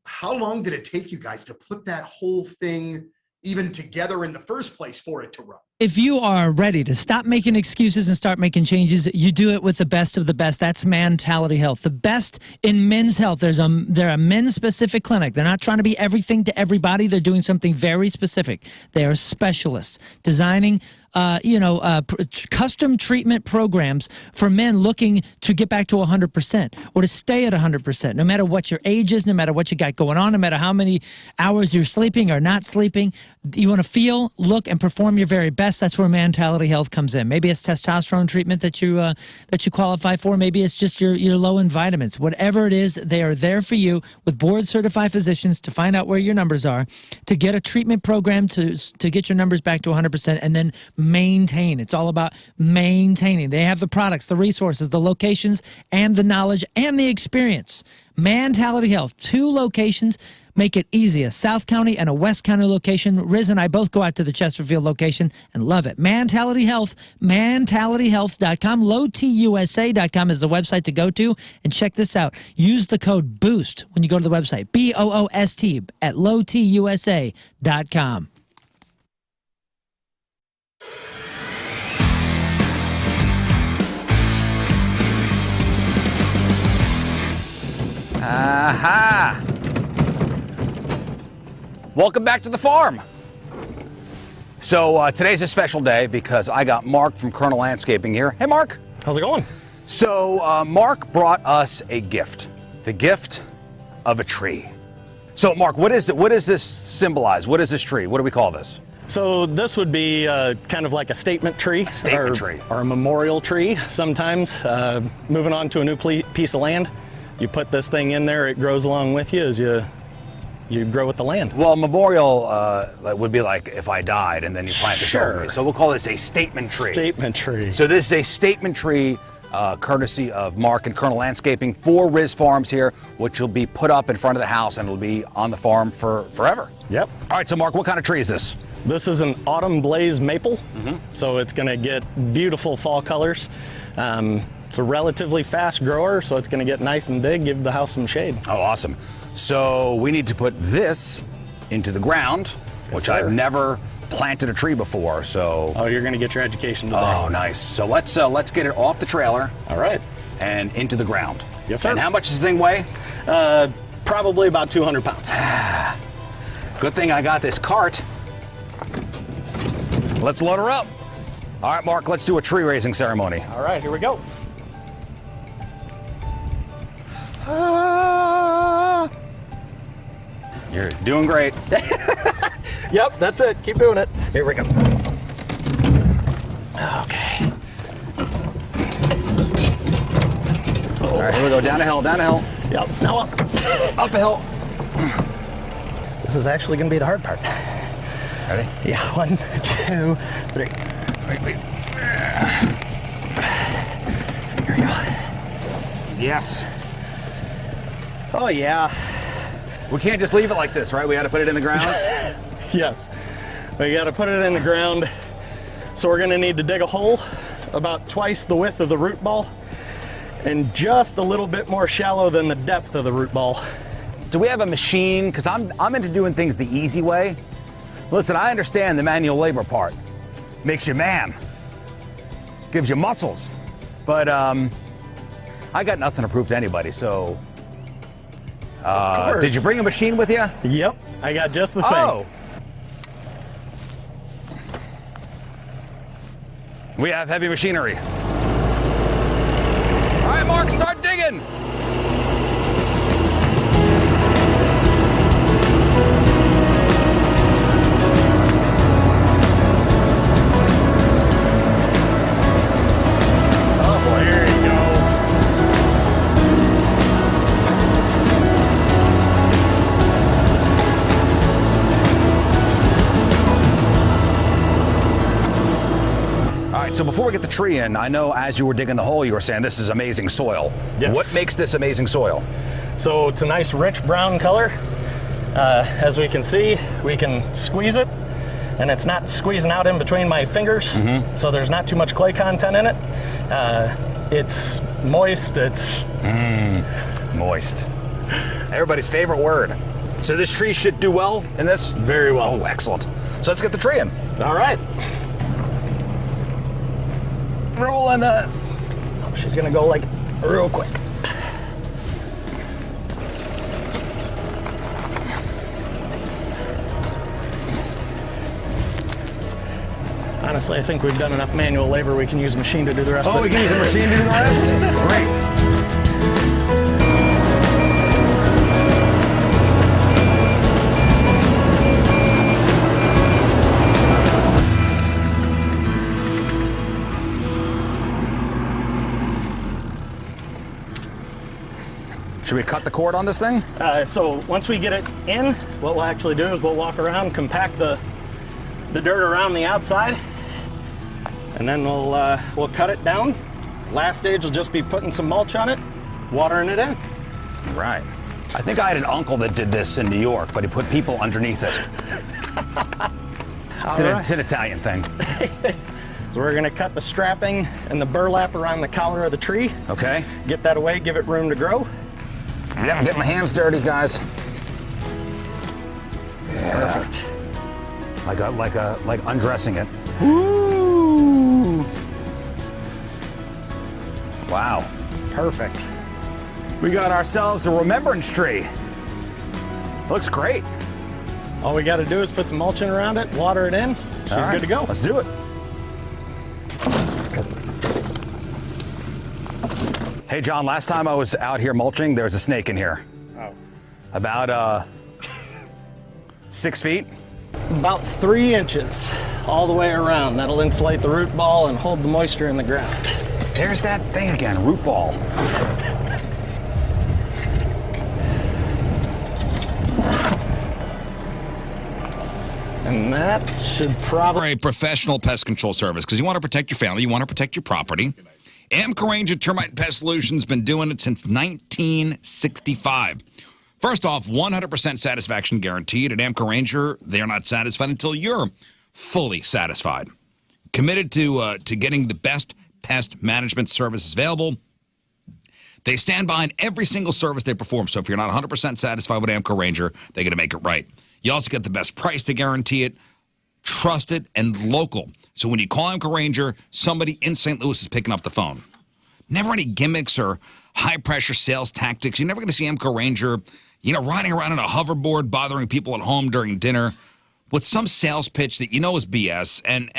How long did it take you guys to put that whole thing even together in the first place for it to run? If you are ready to stop making excuses and start making changes, you do it with the best of the best. That's Mentality Health. The best in men's health. They're a men's specific clinic. They're not trying to be everything to everybody. They're doing something very specific. They are specialists designing custom treatment programs for men looking to get back to 100% or to stay at 100%, no matter what your age is, no matter what you got going on, no matter how many hours you're sleeping or not sleeping. You want to feel, look, and perform your very best. That's where Mentality Health comes in. Maybe it's testosterone treatment that you qualify for. Maybe it's just you're low in vitamins. Whatever it is, they are there for you with board-certified physicians to find out where your numbers are, to get a treatment program to get your numbers back to 100%, and then maintain. It's all about maintaining. They have the products, the resources, the locations, and the knowledge and the experience. Mentality Health, 2 locations. Make it easy. A South County and a West County location. Rizz and I both go out to the Chesterfield location and love it. Mentality Health, mentalityhealth.com. lowtusa.com is the website to go to. And check this out. Use the code BOOST when you go to the website. BOOST at lowtusa.com. Aha! Welcome back to the farm. So today's a special day because I got Mark from Colonel Landscaping here. Hey, Mark. How's it going? So Mark brought us a gift, the gift of a tree. So, Mark, what does this symbolize? What is this tree? What do we call this? So this would be kind of like a statement tree. Or a memorial tree sometimes. Moving on to a new piece of land, you put this thing in there, it grows along with you as you grow with the land. Well, memorial would be like if I died and then you plant this over me. So we'll call this a statement tree. Statement tree. So this is a statement tree courtesy of Mark and Colonel Landscaping for Rizz Farms here, which will be put up in front of the house and it'll be on the farm for forever. Yep. All right, so Mark, what kind of tree is this? This is an autumn blaze maple, so it's going to get beautiful fall colors. It's a relatively fast grower, so it's going to get nice and big, give the house some shade. Oh, awesome. So we need to put this into the ground, which I've never planted a tree before, so... Oh, you're going to get your education today. Oh, nice. So let's get it off the trailer. All right. And into the ground. Yes, sir. And how much does this thing weigh? Probably about 200 pounds. Good thing I got this cart. Let's load her up. All right, Mark, let's do a tree raising ceremony. All right, here we go. You're doing great. Yep, that's it. Keep doing it. Here we go. Okay. All right, here we go. Down a hill, down a hill. Yep, now up. Up a hill. This is actually going to be the hard part. Ready? Yeah, 1, 2, 3. Wait. Here we go. Yes. Oh, yeah. We can't just leave it like this, right? We got to put it in the ground. Yes. We got to put it in the ground. So we're going to need to dig a hole about twice the width of the root ball and just a little bit more shallow than the depth of the root ball. Do we have a machine? Because I'm into doing things the easy way. Listen, I understand the manual labor part. Makes you man. Gives you muscles. But I got nothing to prove to anybody, so... did you bring a machine with you? Yep, I got just the thing. Oh. We have heavy machinery. All right, Mark, start digging. Oh boy, here you go. All right, so before we get the tree in, I know as you were digging the hole, you were saying this is amazing soil. Yes. What makes this amazing soil? So it's a nice rich brown color. As we can see, we can squeeze it, and it's not squeezing out in between my fingers, so there's not too much clay content in it. It's moist, it's... Moist. Everybody's favorite word. So this tree should do well in this? Very well. Oh, excellent. So let's get the tree in. All right. Rolling the... She's gonna go like real quick. Honestly, I think we've done enough manual labor. We can use a machine to do the rest of it. Oh, we can use a machine to do the rest? Great. Should we cut the cord on this thing? So once we get it in, what we'll actually do is we'll walk around, compact the dirt around the outside, and then we'll cut it down. Last stage will just be putting some mulch on it, watering it in. Right. I think I had an uncle that did this in New York, but he put people underneath it. It's an Italian thing. So we're gonna cut the strapping and the burlap around the collar of the tree. Okay. Get that away, give it room to grow. Yeah, I'm getting my hands dirty, guys. Yeah. Perfect. Like undressing it. Woo! Wow. Perfect. We got ourselves a remembrance tree. Looks great. All we gotta do is put some mulching around it, water it in. She's All right, good to go. Let's do it. Hey, John, last time I was out here mulching, there was a snake in here. Oh. About 6 feet? About 3 inches all the way around. That'll insulate the root ball and hold the moisture in the ground. There's that thing again, root ball. And that should probably... For a professional pest control service, because you want to protect your family, you want to protect your property. Amco Ranger Termite and Pest Solutions has been doing it since 1965. First off, 100% satisfaction guaranteed. At Amco Ranger, they are not satisfied until you're fully satisfied. Committed to getting the best pest management services available. They stand behind every single service they perform. So if you're not 100% satisfied with Amco Ranger, they're going to make it right. You also get the best price to guarantee it, trusted, and local. So when you call Amco Ranger, somebody in St. Louis is picking up the phone. Never any gimmicks or high-pressure sales tactics. You're never going to see Amco Ranger, riding around on a hoverboard, bothering people at home during dinner with some sales pitch that is BS. And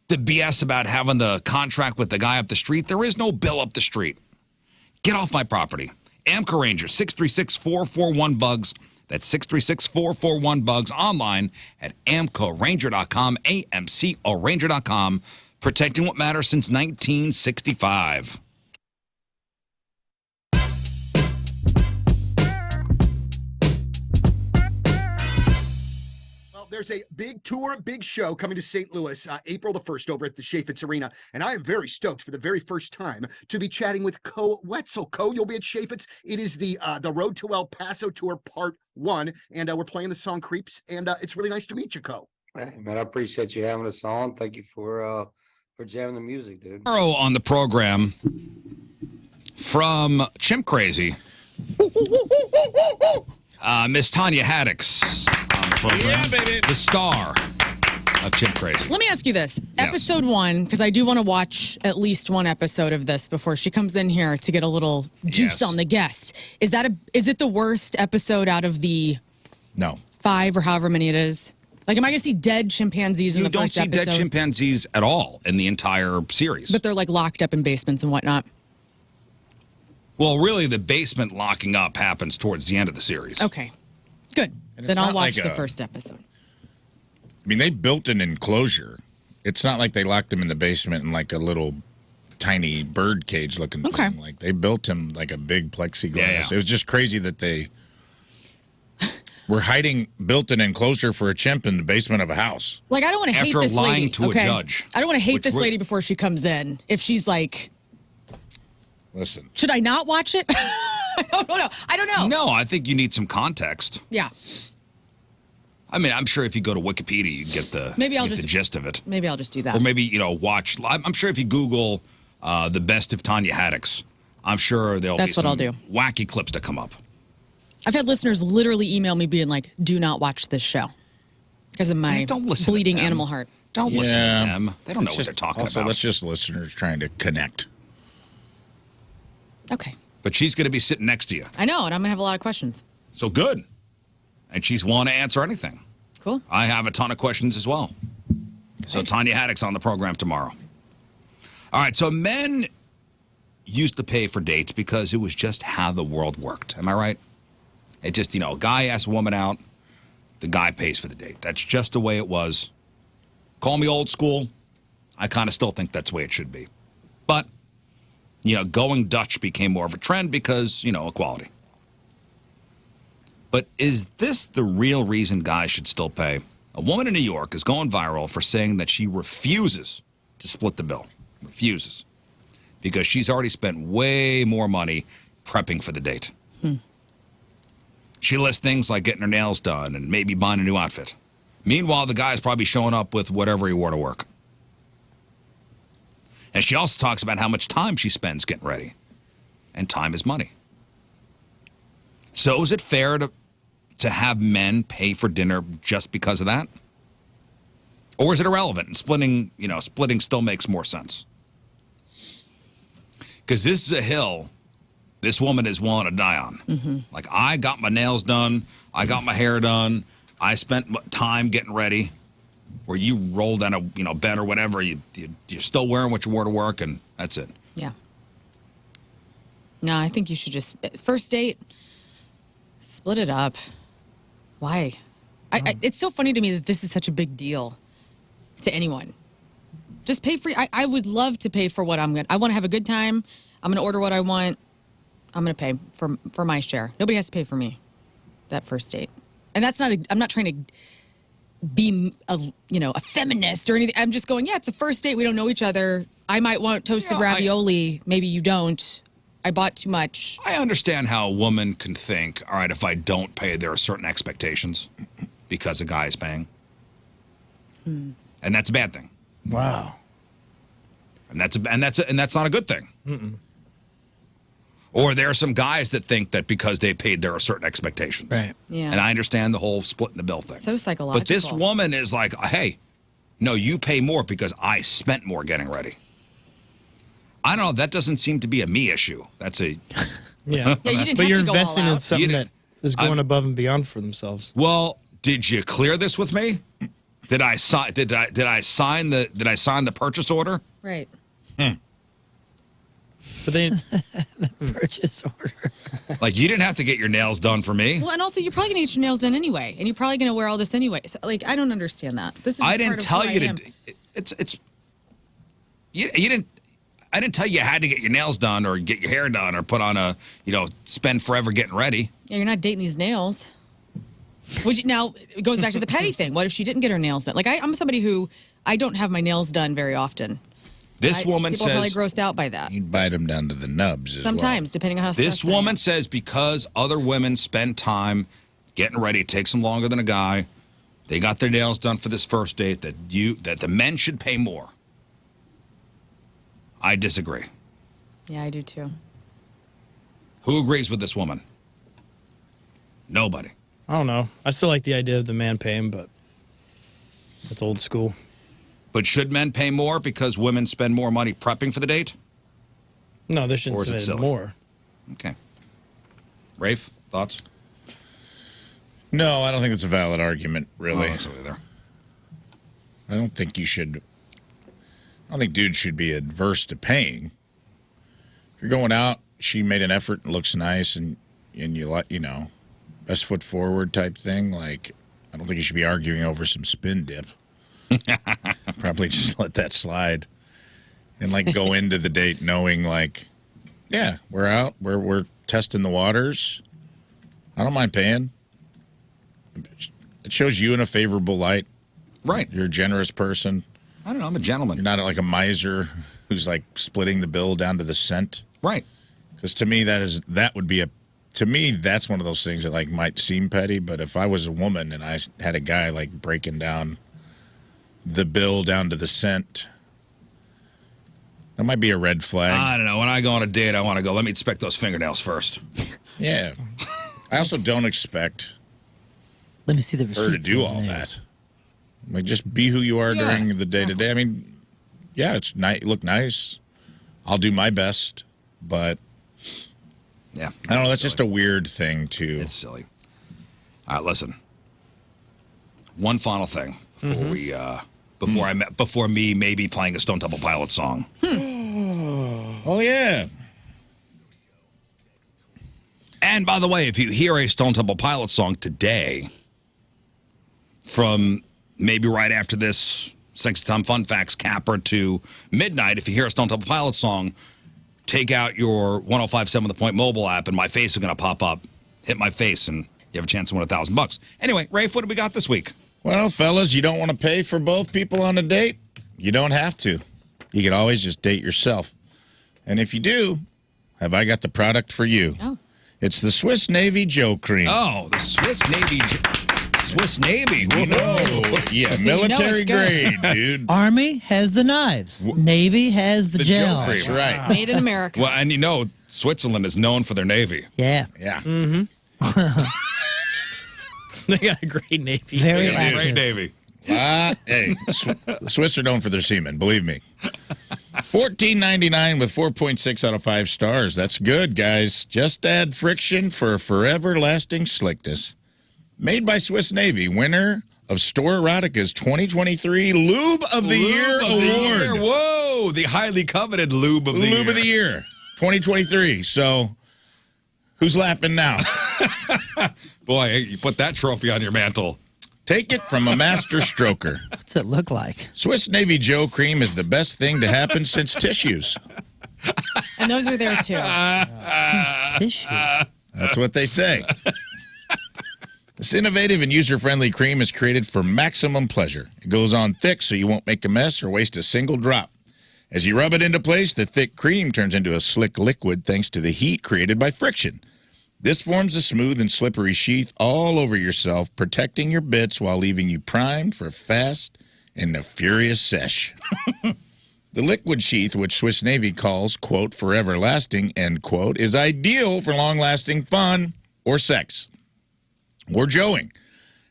the BS about having the contract with the guy up the street. There is no bill up the street. Get off my property. Amco Ranger, 636-441-BUGS. That's 636-441-BUGS. Online at amcoranger.com, amcoranger.com. Protecting what matters since 1965. There's a big tour, big show coming to St. Louis, April the 1st over at the Chaffetz Arena. And I am very stoked for the very first time to be chatting with Co Wetzel. Co, you'll be at Chaffetz. It is the Road to El Paso Tour Part 1. And we're playing the song Creeps. And it's really nice to meet you, Co. Hey, man, I appreciate you having us on. Thank you for jamming the music, dude. Tomorrow on the program from Chimp Crazy, Miss Tanya Haddix. Yeah, baby. The star of Chimp Crazy. Let me ask you this. Yes. Episode 1, because I do want to watch at least one episode of this before she comes in here to get a little juice on the guest. Is it the worst episode out of the 5 or however many it is? Like, am I going to see dead chimpanzees in the first episode? You don't see dead chimpanzees at all in the entire series. But they're like locked up in basements and whatnot. Well, really, the basement locking up happens towards the end of the series. Okay. Good. Then I'll watch the first episode. I mean, they built an enclosure. It's not like they locked him in the basement in like a little tiny bird cage looking thing. Like, they built him like a big plexiglass. Yeah. It was just crazy that they were built an enclosure for a chimp in the basement of a house. Like, I don't want to hate this lady. After lying to a judge. I don't want to hate this lady before she comes in. If she's like... Listen. Should I not watch it? I don't know. No, I think you need some context. Yeah. I mean, I'm sure if you go to Wikipedia, you get the gist of it. Maybe I'll just do that. Or maybe, watch. I'm sure if you Google the best of Tanya Haddix, I'm sure there'll be some wacky clips that come up. I've had listeners literally email me being like, do not watch this show because of my bleeding animal heart. Don't listen to them. They don't know what they're talking about. Also, that's just listeners trying to connect. Okay. But she's going to be sitting next to you. I know, and I'm going to have a lot of questions. So good. And she's willing to answer anything. Cool. I have a ton of questions as well. So Tanya Haddix on the program tomorrow. All right, so men used to pay for dates because it was just how the world worked. Am I right? It just, a guy asks a woman out, the guy pays for the date. That's just the way it was. Call me old school. I kind of still think that's the way it should be. But, going Dutch became more of a trend because, equality. But is this the real reason guys should still pay? A woman in New York is going viral for saying that she refuses to split the bill. Refuses. Because she's already spent way more money prepping for the date. She lists things like getting her nails done and maybe buying a new outfit. Meanwhile, the guy's probably showing up with whatever he wore to work. And she also talks about how much time she spends getting ready. And time is money. So is it fair to have men pay for dinner just because of that? Or is it irrelevant and splitting still makes more sense? Because this is a hill this woman is willing to die on. Mm-hmm. Like, I got my nails done. I got my hair done. I spent time getting ready. Where you roll down a bed or whatever, you're still wearing what you wore to work, and that's it. Yeah. No, I think you should just, first date, split it up. Why? It's so funny to me that this is such a big deal to anyone. Just pay for. I would love to pay for what I'm gonna. I want to have a good time. I'm gonna order what I want. I'm gonna pay for my share. Nobody has to pay for me that first date. And that's not. I'm not trying to be a feminist or anything. I'm just going. Yeah, it's the first date. We don't know each other. I might want toasted ravioli. Maybe you don't. I bought too much. I understand how a woman can think, all right, if I don't pay, there are certain expectations because a guy is paying. And that's a bad thing. Wow. And that's not a good thing. Mm-mm. Or there are some guys that think that because they paid, there are certain expectations. Right. Yeah. And I understand the whole splitting the bill thing. So psychological. But this woman is like, hey, no, you pay more because I spent more getting ready. I don't know. That doesn't seem to be a me issue. That's a... Yeah, Yeah. you didn't But have you're to go all investing in out. something that is going above and beyond for themselves. Well, did you clear this with me? Did I sign the purchase order? Right. But they The purchase order. Like, you didn't have to get your nails done for me. Well, and also you're probably gonna get your nails done anyway, and you're probably gonna wear all this anyway. So, like, I don't understand that. This is. I part didn't of tell who you I am. to. You didn't. I didn't tell you had to get your nails done or get your hair done or put on spend forever getting ready. Yeah, you're not dating these nails. Now it goes back to the petty thing. What if she didn't get her nails done? Like I'm somebody who I don't have my nails done very often. This woman people are probably says grossed out by that. You'd bite them down to the nubs as Sometimes, depending on how. this stressed I am. woman says because other women spend time getting ready, it takes them longer than a guy. They got their nails done for this first date. That the men should pay more. I disagree. Yeah, I do too. Who agrees with this woman? Nobody. I don't know. I still like the idea of the man paying, but that's old school. But should men pay more because women spend more money prepping for the date? No, they shouldn't Or is it spend silly? more. Okay. Rafe, thoughts? No, I don't think it's a valid argument, really. I don't think so either. I don't think you should. I don't think dudes should be adverse to paying. If you're going out, she made an effort and looks nice, and you like, best foot forward type thing. Like, I don't think you should be arguing over some spin dip. Probably just let that slide, and like go into the date knowing, like, yeah, we're out, we're testing the waters. I don't mind paying. It shows you in a favorable light. Right. You're a generous person. I don't know. I'm a gentleman. You're not like a miser who's like splitting the bill down to the cent. Right. Because to me, to me, that's one of those things that like might seem petty. But if I was a woman and I had a guy like breaking down the bill down to the cent, that might be a red flag. I don't know. When I go on a date, I want to go, let me inspect those fingernails first. Yeah. I also don't expect Let me see the receipt. her to do all that. Like, just be who you are during the day-to-day. I mean, yeah, it's nice. Look nice. I'll do my best, but Yeah. I don't know. That's just a weird thing too. It's silly. All right, listen. One final thing before me maybe playing a Stone Temple Pilots song. Oh yeah. And by the way, if you hear a Stone Temple Pilots song today, from maybe right after this 60-time Fun Facts capper to midnight, if you hear a Stone Temple Pilots song, take out your 105.7 The Point mobile app, and my face is going to pop up, hit my face, and you have a chance to win $1,000. Anyway, Rafe, what do we got this week? Well, fellas, you don't want to pay for both people on a date? You don't have to. You can always just date yourself. And if you do, have I got the product for you? Oh. It's the Swiss Navy Joe Cream. Oh, the Swiss Navy. Swiss Navy. We know. Yeah, So you know military it's good. grade, dude. Army has the knives. Navy has the, The gel. Joe Cream. That's right. Made in America. Well, and Switzerland is known for their Navy. Yeah. Yeah. They got a great Navy. Very They got a active. great Navy. Hey, the Swiss are known for their semen, believe me. $14.99 with 4.6 out of 5 stars. That's good, guys. Just add friction for forever lasting slickness. Made by Swiss Navy, winner of Store Erotica's 2023 Lube of the Year Award. Whoa, the highly coveted Lube of the Year. Lube of the Year 2023. So, who's laughing now? Boy, you put that trophy on your mantle. Take it from a master stroker. What's it look like? Swiss Navy Joe cream is the best thing to happen since tissues. And those are there too. Tissues. That's what they say. This innovative and user-friendly cream is created for maximum pleasure. It goes on thick so you won't make a mess or waste a single drop. As you rub it into place, the thick cream turns into a slick liquid thanks to the heat created by friction. This forms a smooth and slippery sheath all over yourself, protecting your bits while leaving you primed for a fast and a furious sesh. The liquid sheath, which Swiss Navy calls, quote, forever lasting, end quote, is ideal for long-lasting fun or sex or joeing,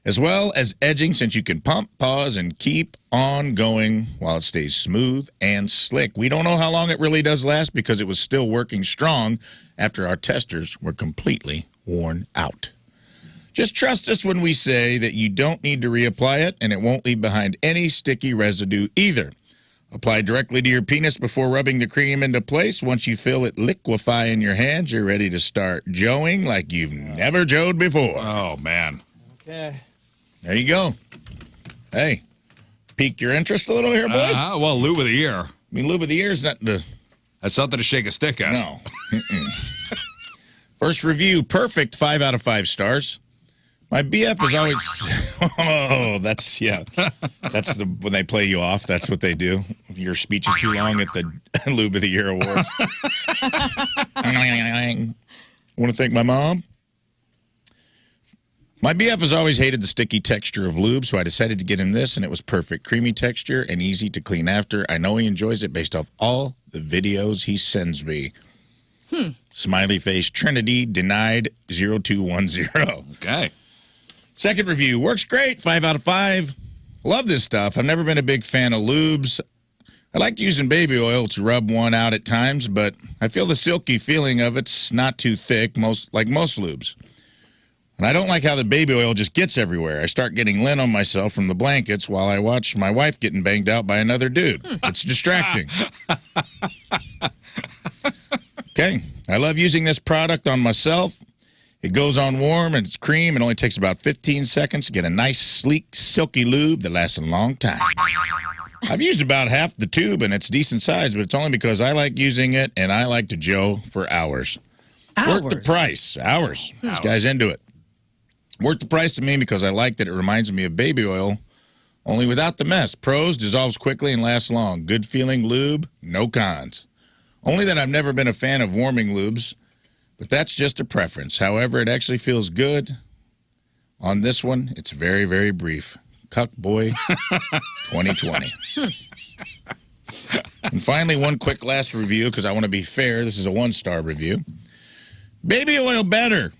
as well as edging, since you can pump, pause, and keep on going while it stays smooth and slick. We don't know how long it really does last because it was still working strong after our testers were completely worn out. Just trust us when we say that you don't need to reapply it, and it won't leave behind any sticky residue either. Apply directly to your penis before rubbing the cream into place. Once you feel it liquefy in your hands, you're ready to start joeing like you've never joed before. Oh, man. Okay. There you go. Hey, piqued your interest a little here, boys? Well, lube of the year. I mean, lube of the year is not the... That's something to shake a stick at. No. First review, perfect, 5 out of 5 stars. My BF is always... Oh, that's, yeah. That's the when they play you off, that's what they do. If your speech is too long at the Lube of the Year Awards. I want to thank my mom. My BF has always hated the sticky texture of lube, so I decided to get him this, and it was perfect. Creamy texture and easy to clean after. I know he enjoys it based off all the videos he sends me. Smiley face Trinity denied 0210. Okay. Second review, works great, 5 out of 5. Love this stuff. I've never been a big fan of lubes. I like using baby oil to rub one out at times, but I feel the silky feeling of it's not too thick, like most lubes. And I don't like how the baby oil just gets everywhere. I start getting lint on myself from the blankets while I watch my wife getting banged out by another dude. It's distracting. Okay, I love using this product on myself. It goes on warm and it's cream. It only takes about 15 seconds to get a nice, sleek, silky lube that lasts a long time. I've used about half the tube and it's decent size, but it's only because I like using it and I like to joe for hours. Worth the price. Hours. This guy's into it. Worth the price to me because I like that it reminds me of baby oil, only without the mess. Pros, dissolves quickly and lasts long. Good feeling lube, no cons. Only that I've never been a fan of warming lubes, but that's just a preference. However, it actually feels good. On this one, it's very, very brief. Cuck Boy 2020. And finally, one quick last review, because I want to be fair. This is a 1-star review. Baby oil better.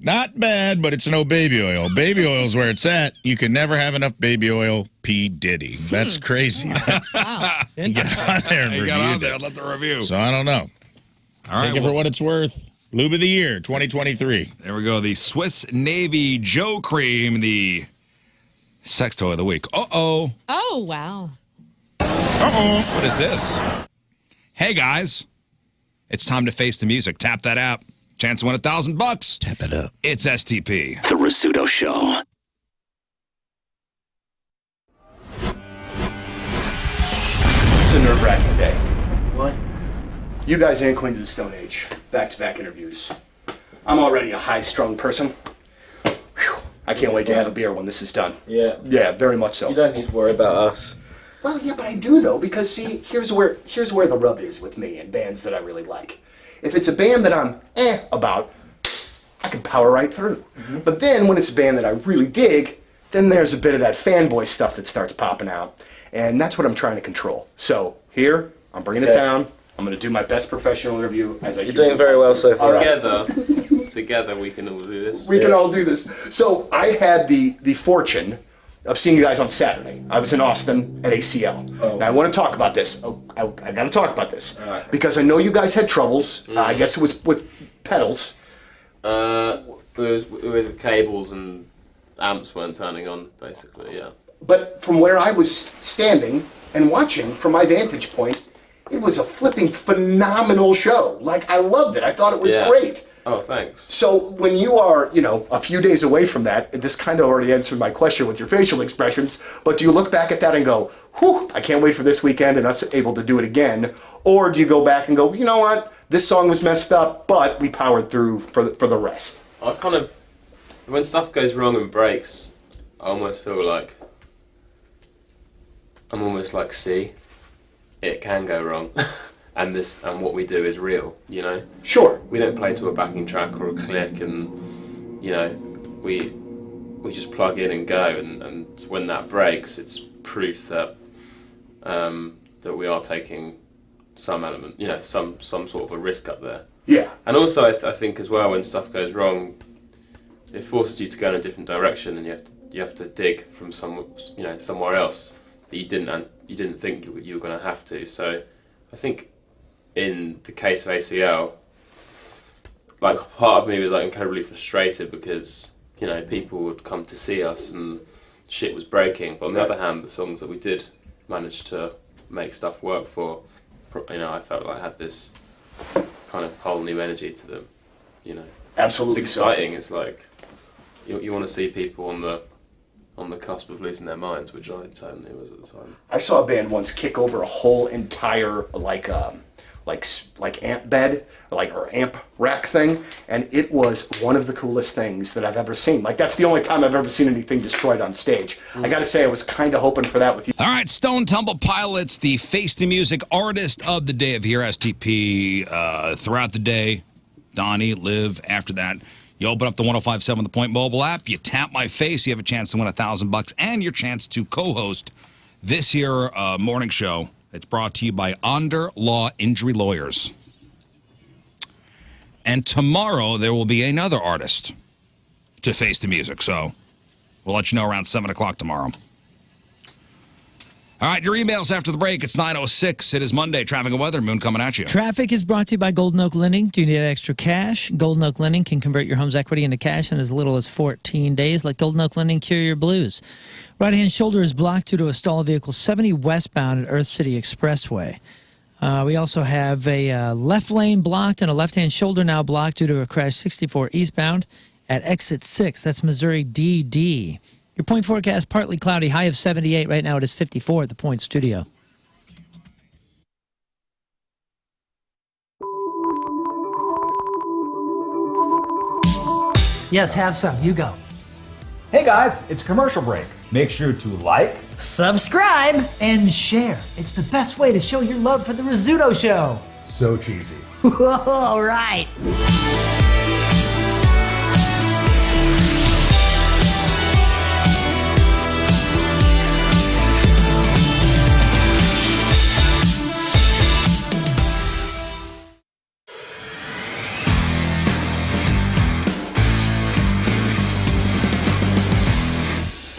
Not bad, but it's no baby oil. Baby oil's where it's at. You can never have enough baby oil. P. Diddy. That's crazy. Wow. He got on there and He got on reviewed there. it. Let the review. So I don't know. All right. Take it for what it's worth. Lube of the Year 2023. There we go. The Swiss Navy Joe Cream, the sex toy of the week. Uh-oh. Oh, wow. Uh-oh. What is this? Hey, guys. It's time to face the music. Tap that app. Chance to win $1,000. Tap it up. It's STP. The Rizzuto Show. It's a nerve-wracking day. What? You guys and Queens of the Stone Age. Back-to-back interviews. I'm already a high-strung person. Whew. I can't wait to have a beer when this is done. Yeah. Yeah, very much so. You don't need to worry about us. Well, yeah, but I do, though, because, see, here's where the rub is with me and bands that I really like. If it's a band that I'm about, I can power right through. Mm-hmm. But then when it's a band that I really dig, then there's a bit of that fanboy stuff that starts popping out. And that's what I'm trying to control. So here, I'm bringing it down. I'm going to do my best professional interview as I You're doing very well so far. Together we can all do this. We can all do this. So I had the fortune of seeing you guys on Saturday. I was in Austin at ACL. Oh. And I want to talk about this. I got to talk about this. Right. Because I know you guys had troubles. I guess it was with pedals. With cables and amps weren't turning on, basically, yeah. But from where I was standing and watching from my vantage point, it was a flipping phenomenal show. Like, I loved it. I thought it was great. Oh, thanks. So when you are, a few days away from that, this kind of already answered my question with your facial expressions, but do you look back at that and go, whew, I can't wait for this weekend and us able to do it again? Or do you go back and go, you know what, this song was messed up, but we powered through for the rest? I kind of, when stuff goes wrong and breaks, I almost feel like, I'm almost like, see, it can go wrong. And what we do is real, Sure. We don't play to a backing track or a click, and we just plug in and go. And when that breaks, it's proof that that we are taking some element, some sort of a risk up there. Yeah. And also, I think as well, when stuff goes wrong, it forces you to go in a different direction, and you have to dig from somewhere else that you didn't think you were going to have to. So I think, in the case of ACL, like, part of me was like incredibly frustrated because people would come to see us and shit was breaking. But on the other hand, the songs that we did manage to make stuff work for, I felt like I had this kind of whole new energy to them. Absolutely. It's exciting. It's like you want to see people on the cusp of losing their minds, which I certainly was at the time. I saw a band once kick over a whole entire like amp bed, or amp rack thing, and it was one of the coolest things that I've ever seen. Like, that's the only time I've ever seen anything destroyed on stage. I gotta say, I was kind of hoping for that with you. All right, Stone Temple Pilots, the Face the Music Artist of the Day of Here, STP, throughout the day. Donnie, Liv, after that. You open up the 105.7 The Point mobile app, you tap my face, you have a chance to win $1,000 and your chance to co-host this here morning show. It's brought to you by Onder Law Injury Lawyers. And tomorrow there will be another artist to face the music, so we'll let you know around 7 o'clock tomorrow. All right, your emails after the break. It's 9:06. It is Monday. Traffic and weather. Moon coming at you. Traffic is brought to you by Golden Oak Lending. Do you need extra cash? Golden Oak Lending can convert your home's equity into cash in as little as 14 days. Let Golden Oak Lending cure your blues. Right-hand shoulder is blocked due to a stalled vehicle 70 westbound at Earth City Expressway. We also have a left lane blocked and a left-hand shoulder now blocked due to a crash 64 eastbound at exit 6. That's Missouri DD. Your point forecast, partly cloudy, high of 78. Right now it is 54 at the Point Studio. Yes, have some. You go. Hey guys, it's commercial break. Make sure to like, subscribe, and share. It's the best way to show your love for the Rizzuto Show. So cheesy. All right.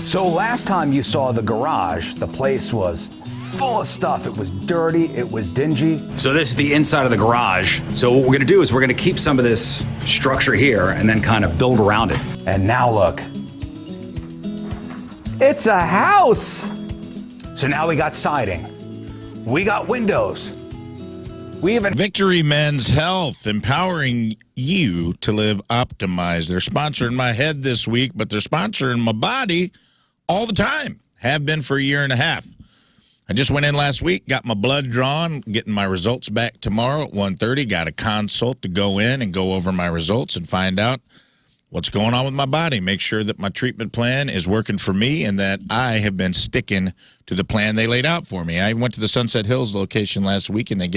So last time you saw the garage, the place was full of stuff. It was dirty, it was dingy. So this is the inside of the garage. So what we're gonna do is we're gonna keep some of this structure here and then kind of build around it. And now look. It's a house! So now we got siding. We got windows. We even... Victory Men's Health, empowering you to live optimized. They're sponsoring my head this week, but they're sponsoring my body all the time. Have been for a year and a half. I just went in last week, got my blood drawn, getting my results back tomorrow at 1:30. Got a consult to go in and go over my results and find out what's going on with my body. Make sure that my treatment plan is working for me and that I have been sticking to the plan they laid out for me. I went to the Sunset Hills location last week and they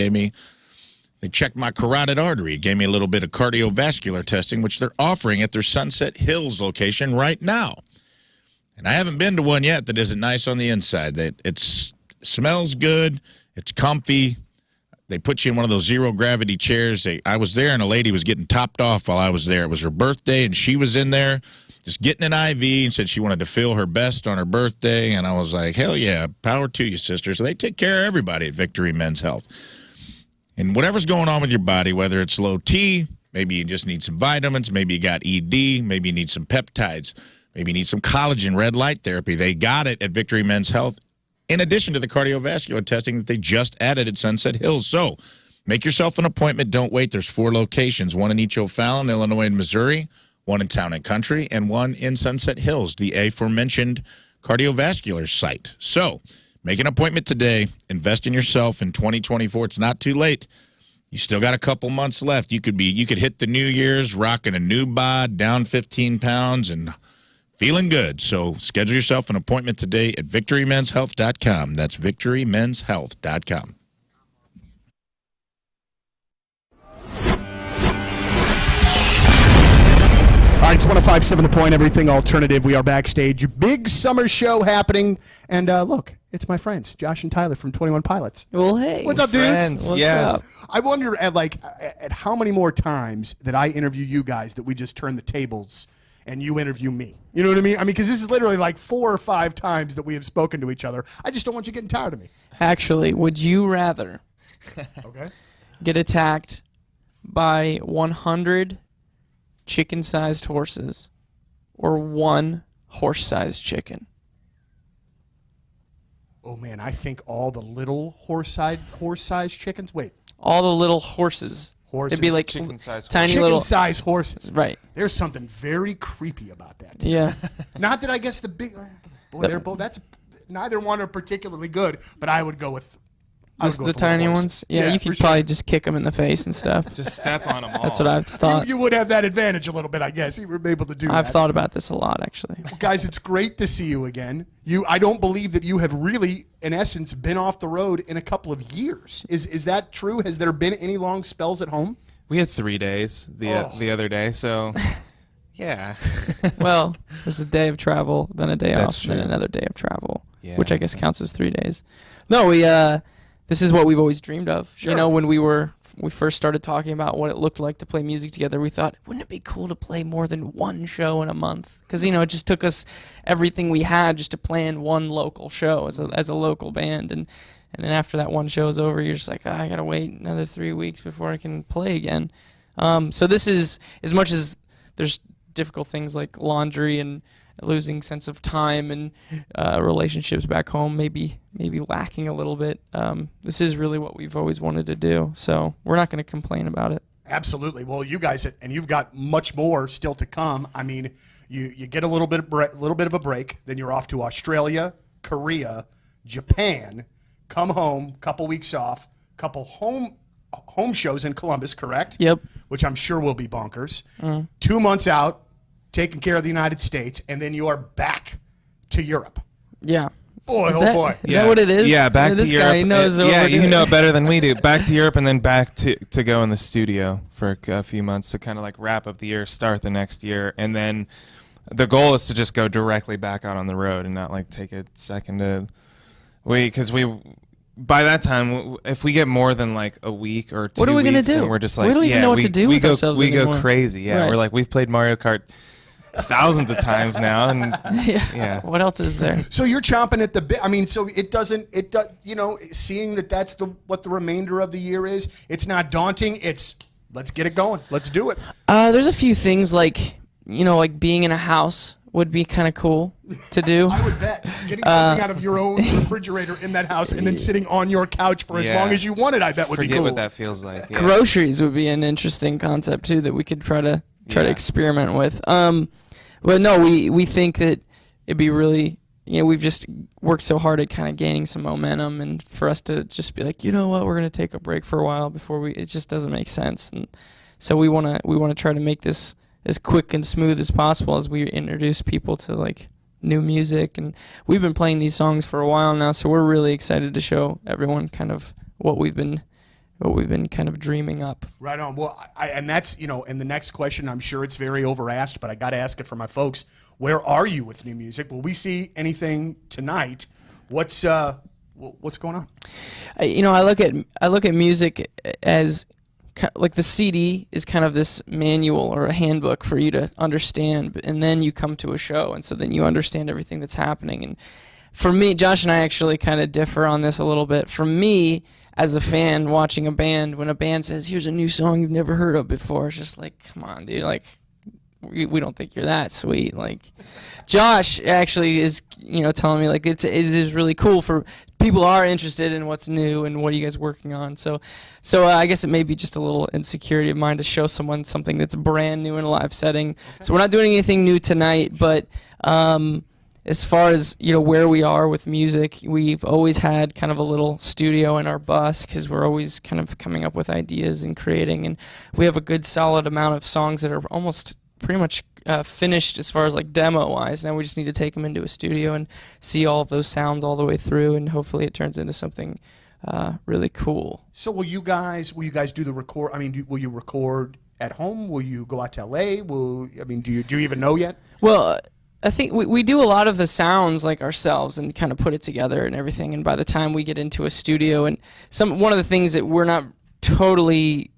checked my carotid artery, gave me a little bit of cardiovascular testing, which they're offering at their Sunset Hills location right now. And I haven't been to one yet that isn't nice on the inside. It smells good. It's comfy. They put you in one of those zero-gravity chairs. I was there, and a lady was getting topped off while I was there. It was her birthday, and she was in there just getting an IV and said she wanted to feel her best on her birthday. And I was like, hell yeah, power to you, sister. So they take care of everybody at Victory Men's Health. And whatever's going on with your body, whether it's low T, maybe you just need some vitamins, maybe you got ED, maybe you need some peptides, maybe you need some collagen, red light therapy. They got it at Victory Men's Health, in addition to the cardiovascular testing that they just added at Sunset Hills. So Make yourself an appointment. Don't wait. There's 4 locations, one in each O'Fallon, Illinois, and Missouri, one in Town and Country, and one in Sunset Hills, the aforementioned cardiovascular site. So make an appointment today. Invest in yourself in 2024. It's not too late. You still got a couple months left. You could hit the New Year's rocking a new bod, down 15 pounds, and feeling good. So schedule yourself an appointment today at victorymenshealth.com. That's victorymenshealth.com. All right, it's 105.7 The Point, Everything Alternative. We are backstage. Big summer show happening. And look, it's my friends, Josh and Tyler from 21 Pilots. Well, hey. What's up, dudes? What's up? I wonder at how many more times that I interview you guys that we just turn the tables and you interview me. You know what I mean? Because this is literally like 4 or 5 times that we have spoken to each other. I just don't want you getting tired of me. Actually, would you rather Okay. get attacked by 100 chicken-sized horses or 1 horse-sized chicken? Oh, man, I think all the little horse-sized chickens. Wait. All the little horses. Horses. It'd be like chicken-sized tiny little chicken-sized horses. Right. There's something very creepy about that. Yeah. Not that I guess the big boy, they're both. That's neither one are particularly good, but I would go with The tiny ones? Yeah, you could probably just kick them in the face and stuff. Just step on them all. That's what I've thought. You would have that advantage a little bit, I guess. You were able to do that. I've thought about this a lot, actually. Well, guys, it's great to see you again. I don't believe that you have really, in essence, been off the road in a couple of years. Is that true? Has there been any long spells at home? We had 3 days the other day, so yeah. Well, there's a day of travel, then a day That's off, true. and then another day of travel, Yeah, which I guess so- counts as 3 days. No, this is what we've always dreamed of. Sure. You know, when we first started talking about what it looked like to play music together, we thought, wouldn't it be cool to play more than 1 show in a month? Because, it just took us everything we had just to plan 1 local show as a local band. And then after that 1 show is over, you're just like, I got to wait another 3 weeks before I can play again. So this is, as much as there's difficult things like laundry and losing sense of time and relationships back home maybe lacking a little bit, this is really what we've always wanted to do. So we're not going to complain about it. Absolutely. Well, you guys, and you've got much more still to come. I mean, you get a little bit of a break, then you're off to Australia, Korea, Japan, come home, couple weeks off, couple home shows in Columbus, correct? Yep. Which I'm sure will be bonkers. 2 months out, taking care of the United States, and then you are back to Europe. Yeah. Boy, Is oh boy. Is that what it is? Yeah, back this to Europe. guy knows what yeah, we're you doing. know it better than we do. Back to Europe and then back to go in the studio for a few months to kind of like wrap up the year, start the next year, and then the goal is to just go directly back out on the road and not like take a second to wait, because by that time, if we get more than like a week or 2 What are we gonna weeks, do? and we're just We like, don't even know what to do with ourselves we anymore. go crazy. Yeah, Right. we're like, we've played Mario Kart thousands of times now, and yeah. What else is there? So you're chomping at the bit. I mean, so it does, seeing that's what the remainder of the year is, it's not daunting. It's, let's get it going. Let's do it. There's a few things like being in a house would be kind of cool to do. I would bet. Getting something out of your own refrigerator in that house and then sitting on your couch for as Yeah. long as you wanted, I bet would be Forget cool. what that feels like. Yeah. Groceries would be an interesting concept too that we could try to Yeah. experiment with. But no, we think that it'd be really, we've just worked so hard at kind of gaining some momentum, and for us to just be like, you know what, we're gonna take a break for a while before it just doesn't make sense. And so we wanna try to make this as quick and smooth as possible as we introduce people to like new music. And we've been playing these songs for a while now, so we're really excited to show everyone kind of what we've been kind of dreaming up. Right on. Well, and that's, and the next question, I'm sure it's very overasked, but I got to ask it for my folks. Where are you with new music? Will we see anything tonight? What's going on? I look at music as like the CD is kind of this manual or a handbook for you to understand, and then you come to a show, and so then you understand everything that's happening. And for me, Josh and I actually kind of differ on this a little bit. For me, as a fan watching a band, when a band says, here's a new song you've never heard of before, it's just like, come on, dude, like, we don't think you're that sweet. Like, Josh actually is, telling me like it is really cool for people are interested in what's new and what are you guys working on. So I guess it may be just a little insecurity of mine to show someone something that's brand new in a live setting. Okay. So we're not doing anything new tonight, but as far as where we are with music, we've always had kind of a little studio in our bus because we're always kind of coming up with ideas and creating, and we have a good solid amount of songs that are almost pretty much finished as far as like demo wise. Now we just need to take them into a studio and see all of those sounds all the way through, and hopefully it turns into something really cool. So will you guys do the record? I mean, will you record at home? Will you go out to LA? Do you even know yet? Well, I think we do a lot of the sounds like ourselves and kind of put it together and everything. And by the time we get into a studio, and one of the things that we're not totally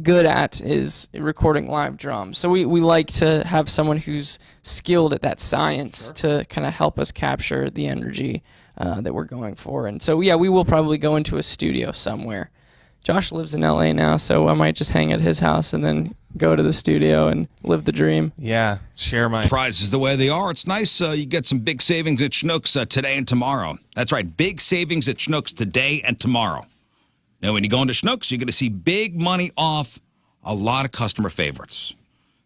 good at is recording live drums. So we like to have someone who's skilled at that science to kind of help us capture the energy that we're going for. And so, yeah, we will probably go into a studio somewhere. Josh lives in LA now, so I might just hang at his house and then go to the studio and live the dream. Yeah, share my prices the way they are. It's nice. You get some big savings at Schnucks today and tomorrow. That's right, big savings at Schnucks today and tomorrow. Now, when you go into Schnucks, you're going to see big money off a lot of customer favorites.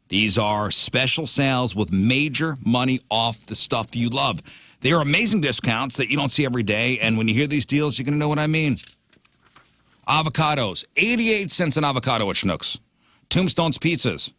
These are special sales with major money off the stuff you love. They are amazing discounts that you don't see every day, and when you hear these deals, you're going to know what I mean. Avocados, 88 cents an avocado at Schnucks. Tombstone's Pizzas,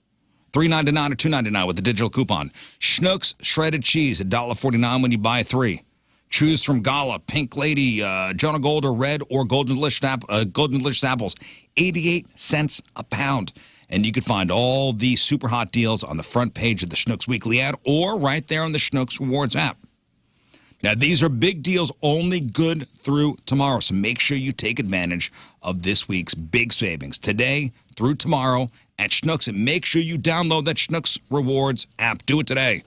$3.99 or $2.99 with a digital coupon. Schnucks shredded cheese, $1.49 when you buy 3. Choose from Gala, Pink Lady, Jonah Gold, or Red, or Golden Delicious apples, 88 cents a pound. And you can find all these super hot deals on the front page of the Schnucks Weekly ad or right there on the Schnucks Rewards app. Now, these are big deals only good through tomorrow, so make sure you take advantage of this week's big savings today through tomorrow at Schnucks, and make sure you download that Schnucks Rewards app. Do it today.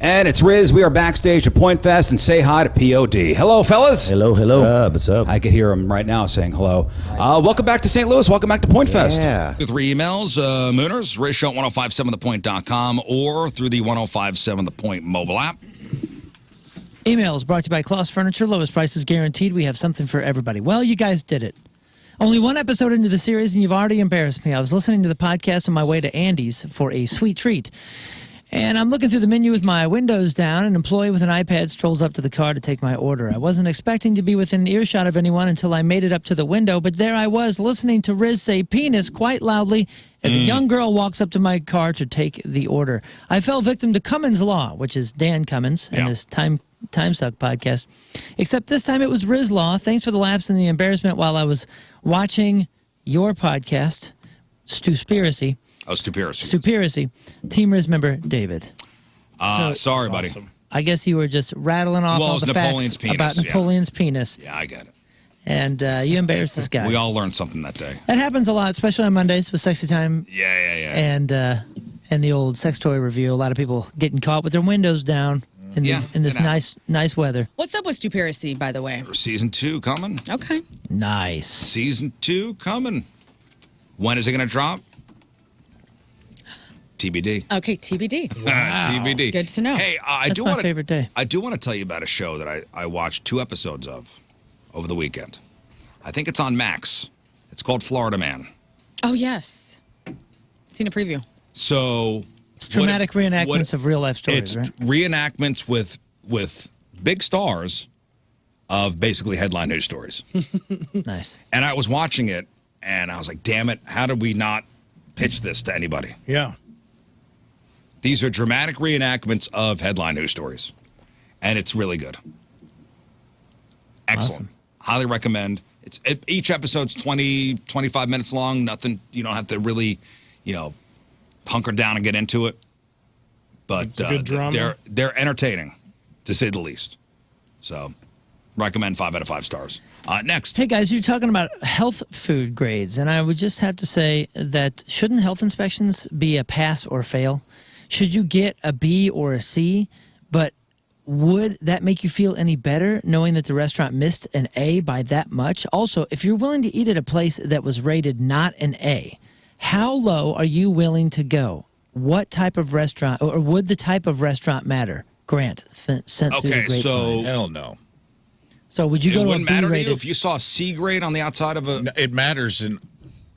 And it's Rizz. We are backstage at Point Fest, and say hi to POD. Hello, fellas. Hello. What's up? I could hear him right now saying hello. Welcome back to St. Louis. Welcome back to Point Fest. Yeah. Through emails, Mooners, RizzShow at 1057thepoint.com or through the 1057 The Point mobile app. Emails brought to you by Klaus Furniture. Lowest prices guaranteed. We have something for everybody. Well, you guys did it. Only one episode into the series, and you've already embarrassed me. I was listening to the podcast on my way to Andy's for a sweet treat. And I'm looking through the menu with my windows down. An employee with an iPad strolls up to the car to take my order. I wasn't expecting to be within earshot of anyone until I made it up to the window, but there I was listening to Rizz say penis quite loudly as a young girl walks up to my car to take the order. I fell victim to Cummins Law, which is Dan Cummins and his Time Suck podcast. Except this time it was Rizz Law. Thanks for the laughs and the embarrassment while I was watching your podcast, Stewspiracy. Oh, Stupiracy. Stupiracy. Team Rizz member David. Sorry, buddy. Awesome. I guess you were just rattling off all the Napoleon's facts penis, about Napoleon's penis. Yeah, I get it. And you embarrassed this guy. We all learned something that day. That happens a lot, especially on Mondays with Sexy Time. Yeah. And the old sex toy review. A lot of people getting caught with their windows down in this nice weather. What's up with Stupiracy, by the way? Season 2 coming. Okay. Nice. Season 2 coming. When is it going to drop? TBD. Okay, TBD. Wow. TBD. Good to know. Hey, That's my favorite day. I do want to tell you about a show that I watched 2 episodes of over the weekend. I think it's on Max. It's called Florida Man. Oh, yes. Seen a preview. So it's dramatic reenactments of real life stories, right? Reenactments with big stars of basically headline news stories. Nice. And I was watching it, and I was like, damn it, how did we not pitch this to anybody? Yeah. These are dramatic reenactments of headline news stories, and it's really good. Excellent. Awesome. Highly recommend. Each episode's 20, 25 minutes long. Nothing, you don't have to really, hunker down and get into it. But it's a good drama. They're entertaining, to say the least. So, recommend 5 out of 5 stars. Next. Hey, guys, you're talking about health food grades, and I would just have to say that shouldn't health inspections be a pass or fail? Should you get a B or a C? But would that make you feel any better knowing that the restaurant missed an A by that much? Also, if you're willing to eat at a place that was rated not an A, how low are you willing to go? What type of restaurant, or would the type of restaurant matter? Grant, sent through the Okay, so grapevine. Hell no. So would you go it to a wouldn't matter to B-rated? you if you saw a C grade on the outside of a. No, it matters. In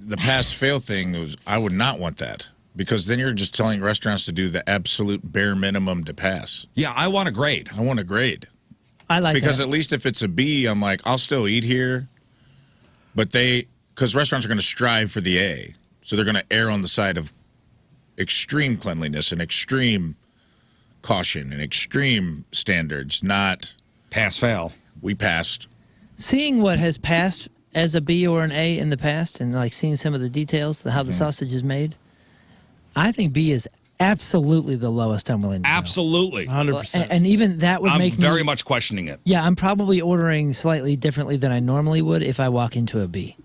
the pass fail thing, I would not want that. Because then you're just telling restaurants to do the absolute bare minimum to pass. Yeah, I want a grade. I want a grade. I like Because that. at least if it's a B, I'm like, I'll still eat here. But because restaurants are going to strive for the A. So they're going to err on the side of extreme cleanliness and extreme caution and extreme standards, not Pass fail. we passed. Seeing what has passed as a B or an A in the past, and like seeing some of the details, how the sausage is made, I think B is absolutely the lowest I'm willing to go. Absolutely. 100%. And even that would I'm make very me, much questioning it. Yeah, I'm probably ordering slightly differently than I normally would if I walk into a B.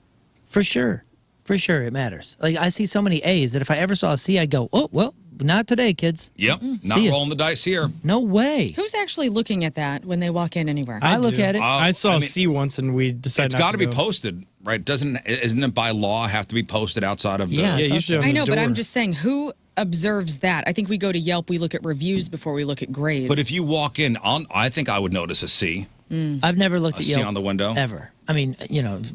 For sure. For sure, it matters. Like, I see so many A's that if I ever saw a C, I'd go, oh, well, not today, kids. Yep. Not See ya. rolling the dice here. No way. Who's actually looking at that when they walk in anywhere? I look do. at it. I saw I a mean, C once, and we decided It's not got to be go. posted, right? Isn't it by law have to be posted outside of the. Yeah, Yeah, usually on I the know, but I'm door. just saying, who observes that? I think we go to Yelp, we look at reviews before we look at grades. But if you walk in, I think I would notice a C. I've never looked A at C Yelp on the window? ever. I mean,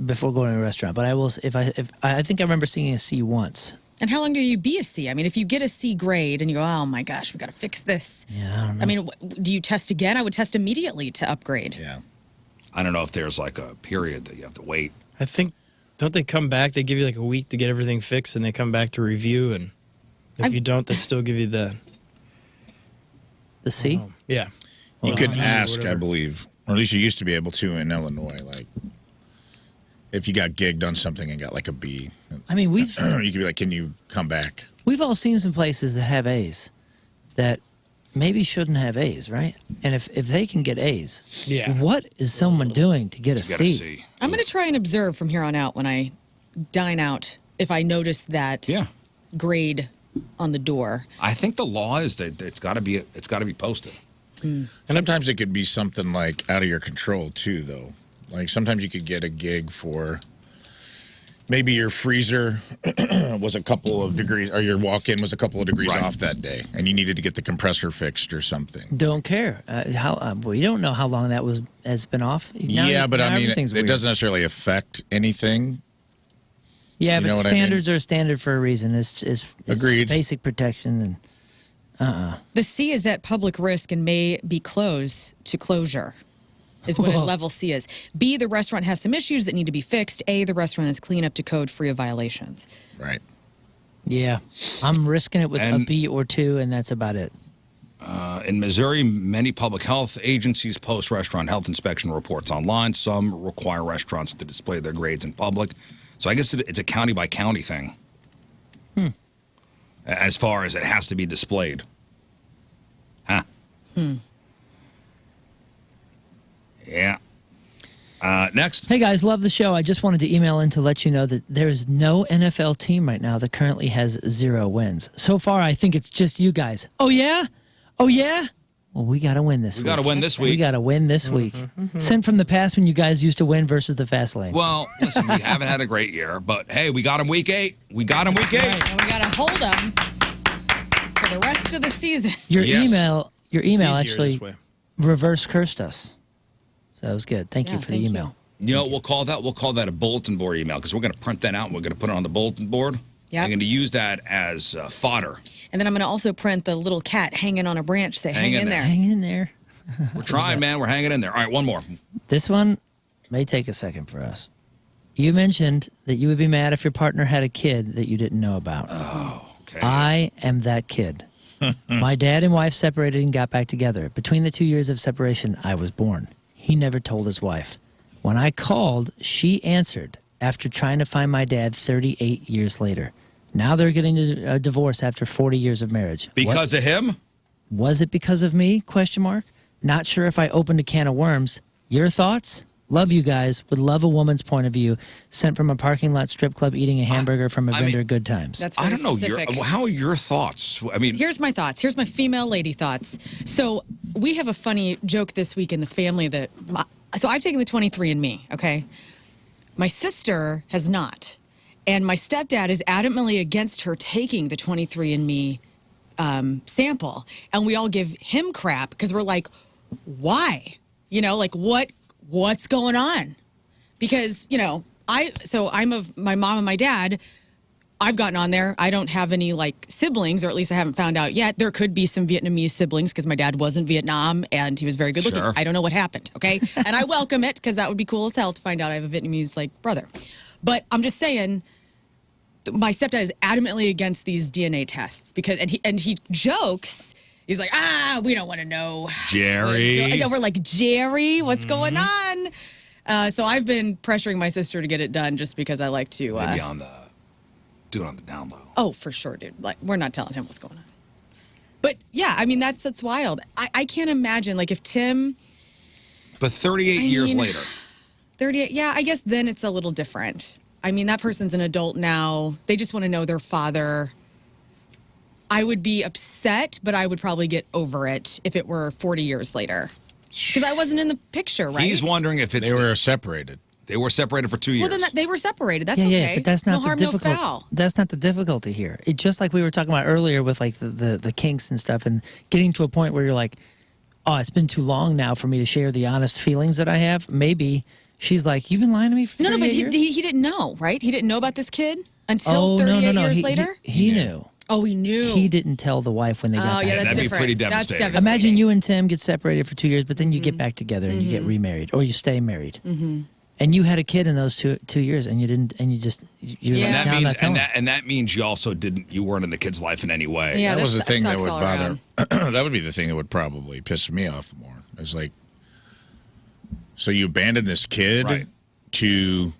before going to a restaurant. But I will. If I think I remember seeing a C once. And how long do you be a C? I mean, if you get a C grade and you go, oh my gosh, we got to fix this. Yeah, I don't know. I mean, do you test again? I would test immediately to upgrade. Yeah. I don't know if there's like a period that you have to wait. I think, don't they come back? They give you like a week to get everything fixed, and they come back to review. And if you don't, they still give you the C. yeah. You Well, could D or ask, I whatever. believe, or at least you used to be able to in Illinois, like if you got gigged on something and got like a B, I mean, you could be like, can you come back? we've all seen some places that have A's that maybe shouldn't have A's, right? And if they can get A's, Yeah. what is someone doing to get a You got to C? see. I'm going to try and observe from here on out when I dine out if I notice that Yeah. grade on the door. I think the law is that it's got to be posted. Sometimes it could be something like out of your control too, though. Like sometimes you could get a gig for maybe your freezer was a couple of degrees, or your walk-in was a couple of degrees Right. off that day, and you needed to get the compressor fixed or something. Don't care. Well, you don't know how long that has been off. Now- yeah, but now I mean, everything's it weird. doesn't necessarily affect anything. Yeah, you but know what I mean? standards are a standard for a reason. It's Agreed. basic protection and The C is at public risk and may be closed to closure, is what a Whoa. level C is. B, the restaurant has some issues that need to be fixed. A, the restaurant is clean up to code, free of violations. Right. yeah, I'm risking it with a And- B or two, and that's about it. In Missouri, many public health agencies post restaurant health inspection reports online. Some require restaurants to display their grades in public. So I guess it's a county by county thing. As far as it has to be displayed. Huh. Yeah. Next. Hey guys, love the show. I just wanted to email in to let you know that there is no NFL team right now that currently has 0 wins. So far, I think it's just you guys. Oh yeah? Oh yeah? Well, we got to win this week. We got to win this We week. got to win this week. Sent from the past when you guys used to win versus the fast lane. Well, listen, we haven't had a great year, but hey, we got him week 8. We got him week 8. And we got to hold them for the rest of the season. Your Yes. email It's easier actually this way. reverse cursed us. So that was good. Thank you Yeah, for the thank email. You know, we'll call that a bulletin board email because we're going to print that out and we're going to put it on the bulletin board. Yep. I'm going to use that as fodder. And then I'm going to also print the little cat hanging on a branch, say, hang in there. Hang in there. We're trying, man. We're hanging in there. All right, one more. This one may take a second for us. You mentioned that you would be mad if your partner had a kid that you didn't know about. Oh, okay. I am that kid. My dad and wife separated and got back together. Between the 2 years of separation, I was born. He never told his wife. When I called, she answered after trying to find my dad 38 years later. Now they're getting a divorce after 40 years of marriage. Because of him? Was it because of me? Question mark. Not sure if I opened a can of worms. Your thoughts? Love you guys. Would love a woman's point of view. Sent from a parking lot strip club eating a hamburger from a vendor. Good times. That's I very don't know. specific. How are your thoughts? I mean, Here's my thoughts. Here's my female lady thoughts. So we have a funny joke this week in the family that, so I've taken the 23andMe, okay? My sister has not. And my stepdad is adamantly against her taking the 23andMe sample. And we all give him crap because we're like, why? You know, like what's going on? Because, you know, I'm of my mom and my dad. I've gotten on there. I don't have any like siblings, or at least I haven't found out yet. There could be some Vietnamese siblings because my dad was in Vietnam and he was very good looking. Sure. I don't know what happened, okay? And I welcome it because that would be cool as hell to find out I have a Vietnamese like brother. But I'm just saying, my stepdad is adamantly against these DNA tests because, and he jokes. He's like, we don't want to know. Jerry. I know, we're like, Jerry, what's going on? So I've been pressuring my sister to get it done just because I like to. Maybe do it on the down low. Oh, for sure, dude. Like, we're not telling him what's going on. But yeah, I mean, that's wild. I can't imagine, like, if Tim. But 38 years later. 38, yeah, I guess then it's a little different. I mean, that person's an adult now. They just want to know their father. I would be upset, but I would probably get over it if it were 40 years later. Because I wasn't in the picture, right? He's wondering if They were separated. They were separated for 2 years. Well, then they were separated. That's yeah, okay. Yeah, but that's not no harm, no difficult. foul. That's not the difficulty here. It just like we were talking about earlier with like the kinks and stuff, and getting to a point where you're like, oh, it's been too long now for me to share the honest feelings that I have. Maybe she's like, you've been lying to me for 38 years? He didn't know, right? He didn't know about this kid until 38 years later? He knew. Oh, he knew. He didn't tell the wife when they got back. Yeah, that's That'd be different. pretty That's devastating. Imagine you and Tim get separated for 2 years, but then you get back together and you get remarried, or you stay married. Mm-hmm. And you had a kid in those two years, and you didn't, and you just you're Yeah. like, And "No, I'm not that means, telling." that means you also you weren't in the kid's life in any way. Yeah, That was the thing that sucks would all bother. around. That would be the thing that would probably piss me off more. It's like, so you abandoned this kid Right. to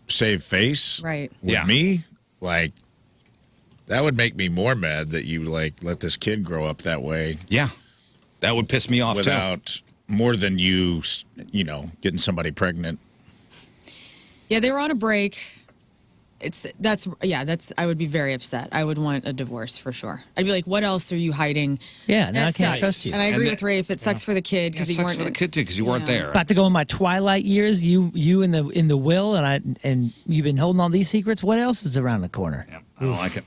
save face Right. with Yeah. me? Like, that would make me more mad that you like let this kid grow up that way Yeah. That would piss me off without more than you getting somebody pregnant. Yeah, they were on a break. I would be very upset. I would want a divorce for sure. I'd be like, what else are you hiding? Yeah, And now I it can't sucks. trust you. And I agree And with Rafe. It sucks for the kid because It he sucks weren't. for the kid too because you weren't there. About to go in my twilight years, you in the will, and you've been holding all these secrets. What else is around the corner? Yeah, I don't like it.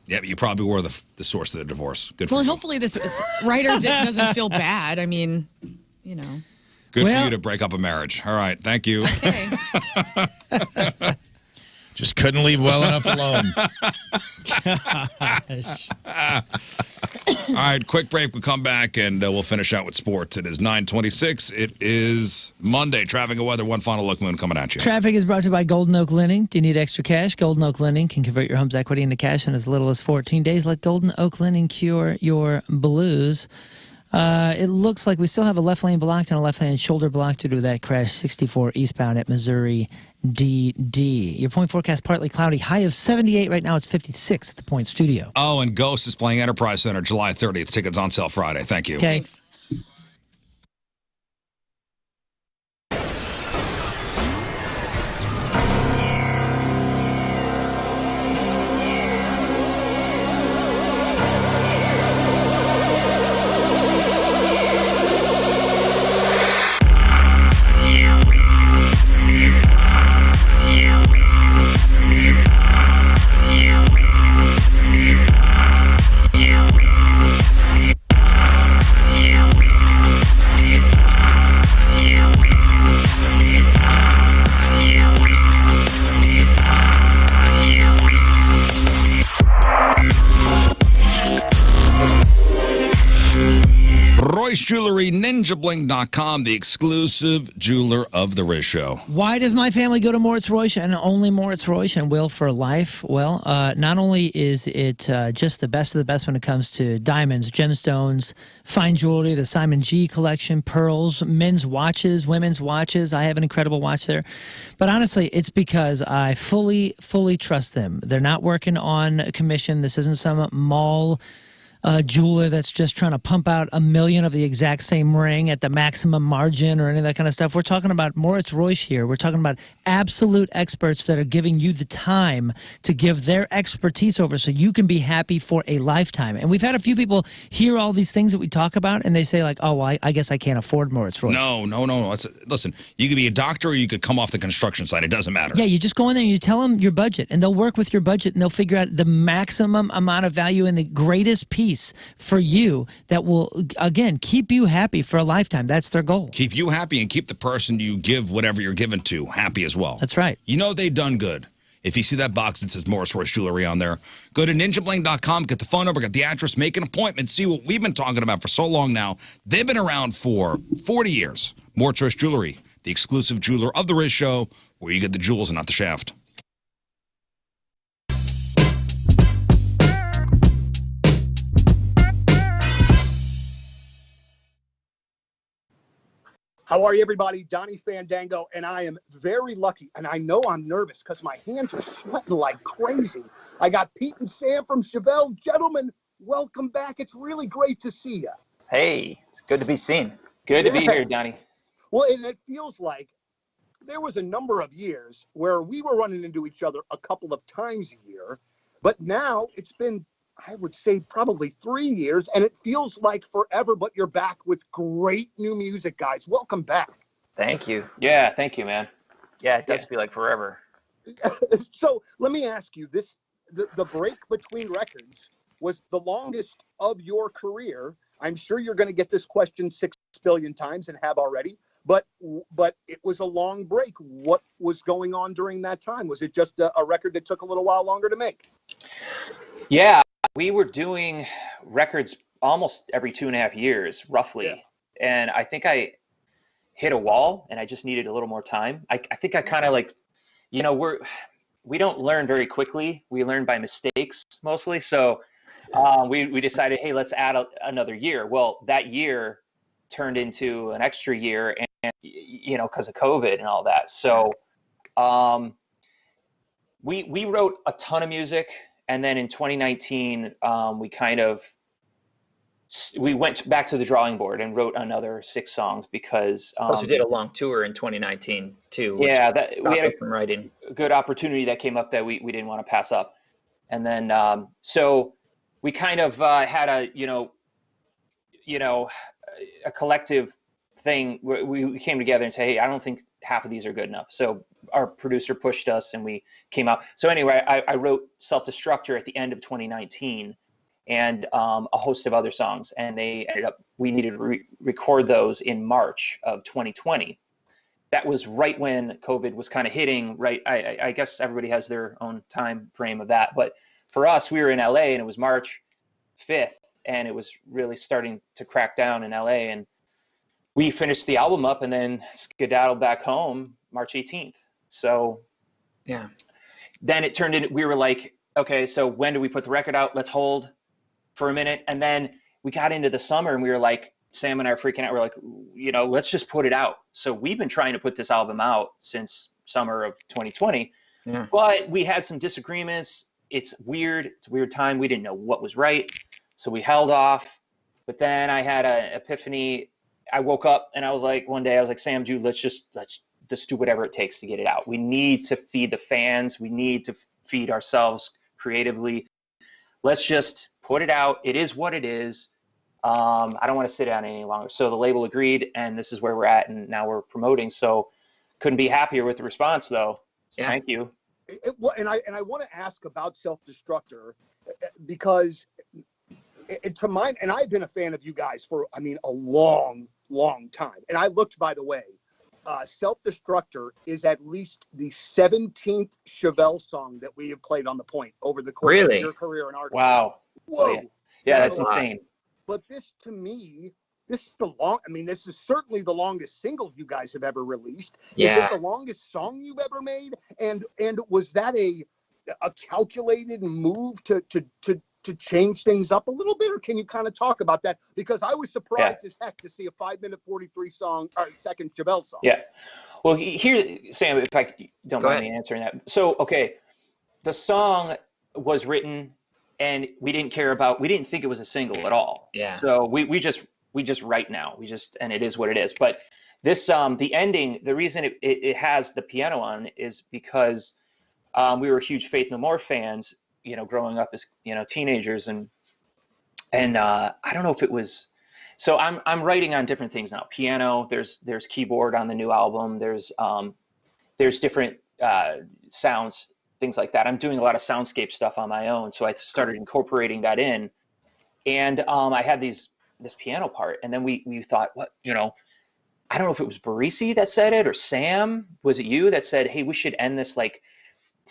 Yeah, but you probably were the source of the divorce. Good for Well, and you. hopefully this writer doesn't feel bad. I mean, you know. Good for Well- you to break up a marriage. All right, thank you. Okay. Just couldn't leave well enough alone. All right, quick break. We'll come back and we'll finish out with sports. It is 9:26. It is Monday. Traffic and weather. One final look, Moon, coming at you. Traffic is brought to you by Golden Oak Lending. Do you need extra cash? Golden Oak Lending can convert your home's equity into cash in as little as 14 days. Let Golden Oak Lending cure your blues. It looks like we still have a left lane blocked and a left lane shoulder blocked due to that crash 64 eastbound at Missouri DD. Your point forecast partly cloudy. High of 78 right now. It's 56 at the Point Studio. Oh, and Ghost is playing Enterprise Center July 30th. Tickets on sale Friday. Thank you. Okay. Thanks. Royce Jewelry, ninjabling.com, the exclusive jeweler of the Rizz Show. Why does my family go to Moritz Royce and only Moritz Royce and will for life? Well, not only is it just the best of the best when it comes to diamonds, gemstones, fine jewelry, the Simon G collection, pearls, men's watches, women's watches. I have an incredible watch there. But honestly, it's because I fully trust them. They're not working on commission. This isn't some mall jeweler that's just trying to pump out 1 million of the exact same ring at the maximum margin or any of that kind of stuff. We're talking about Moritz Royce here. We're talking about absolute experts that are giving you the time to give their expertise over so you can be happy for a lifetime. And we've had a few people hear all these things that we talk about, and they say like, oh, well, I guess I can't afford Moritz Royce. No. Listen, you could be a doctor or you could come off the construction site. It doesn't matter. Yeah, you just go in there and you tell them your budget, and they'll work with your budget, and they'll figure out the maximum amount of value and the greatest piece for you that will, again, keep you happy for a lifetime. That's their goal. Keep you happy and keep the person you give whatever you're given to happy as well. That's right. You know they've done good. If you see that box that says Moritz Royce Jewelry on there, go to ninjabling.com, get the phone number, get the address, make an appointment, see what we've been talking about for so long now. They've been around for 40 years. Moritz Royce Jewelry, the exclusive jeweler of the Rizz Show, where you get the jewels and not the shaft. How are you, everybody? Donnie Fandango, and I am very lucky, and I know I'm nervous because my hands are sweating like crazy. I got Pete and Sam from Chevelle. Gentlemen, welcome back. It's really great to see you. Hey, it's good to be seen. Good to be here, Donnie. Well, and it feels like there was a number of years where we were running into each other a couple of times a year, but now it's been, I would say, probably 3 years, and it feels like forever, but you're back with great new music, guys. Welcome back. Thank you. Yeah, thank you, man. Yeah, it does feel like forever. So let me ask you this, the break between records was the longest of your career. I'm sure you're going to get this question 6 billion times and have already, but it was a long break. What was going on during that time? Was it just a record that took a little while longer to make? Yeah, we were doing records almost every 2.5 years, roughly. Yeah. And I think I hit a wall and I just needed a little more time. I think I kind of like, you know, we don't learn very quickly. We learn by mistakes mostly. So we decided, hey, let's add another year. Well, that year turned into an extra year, and you know, because of COVID and all that. So we wrote a ton of music, and then in 2019 we went back to the drawing board and wrote another 6 songs because we did a long tour in 2019 too. Yeah, we had from writing. A good opportunity that came up that we didn't want to pass up, and then so we kind of had a a collective thing. We came together and say, hey, I don't think half of these are good enough. So our producer pushed us and we came out. So anyway, I wrote Self-Destructor at the end of 2019 and a host of other songs. And we needed to record those in March of 2020. That was right when COVID was kind of hitting, right? I guess everybody has their own time frame of that. But for us, we were in LA and it was March 5th. And it was really starting to crack down in LA. And we finished the album up and then skedaddled back home March 18th. So yeah, then it turned in, we were like, okay, so when do we put the record out? Let's hold for a minute. And then we got into the summer and we were like, Sam and I are freaking out. We're like, you know, let's just put it out. So we've been trying to put this album out since summer of 2020, but we had some disagreements. It's weird. It's a weird time. We didn't know what was right. So we held off, but then I had an epiphany. I woke up and I was like, one day I was like, Sam, dude, let's just do whatever it takes to get it out. We need to feed the fans. We need to feed ourselves creatively. Let's just put it out. It is what it is. I don't want to sit down any longer. So the label agreed, and this is where we're at, and now we're promoting. So couldn't be happier with the response, though. So thank you. And I want to ask about Self-Destructor because to mine, and I've been a fan of you guys for, I mean, a long time. And I looked, by the way, Self-Destructor is at least the 17th Chevelle song that we have played on the point over the course of your career in our career. Wow. Whoa. Yeah, that's insane. But this, to me, this is certainly the longest single you guys have ever released. Yeah. Is it the longest song you've ever made? And was that a calculated move to change things up a little bit, or can you kind of talk about that? Because I was surprised as heck to see a 5-minute 43-second Chevelle song. Yeah. Well, here, Sam, if I don't mind me answering that. So, okay, the song was written and we didn't think it was a single at all. Yeah. So we just write now. And it is what it is. But this, the ending, the reason it has the piano on is because we were huge Faith No More fans, growing up as, teenagers, and I don't know if it was, so I'm writing on different things now. Piano, there's keyboard on the new album. There's different sounds, things like that. I'm doing a lot of soundscape stuff on my own. So I started incorporating that in, and I had this piano part, and then we thought, what, I don't know if it was Barisi that said it or Sam, was it you that said, hey, we should end this like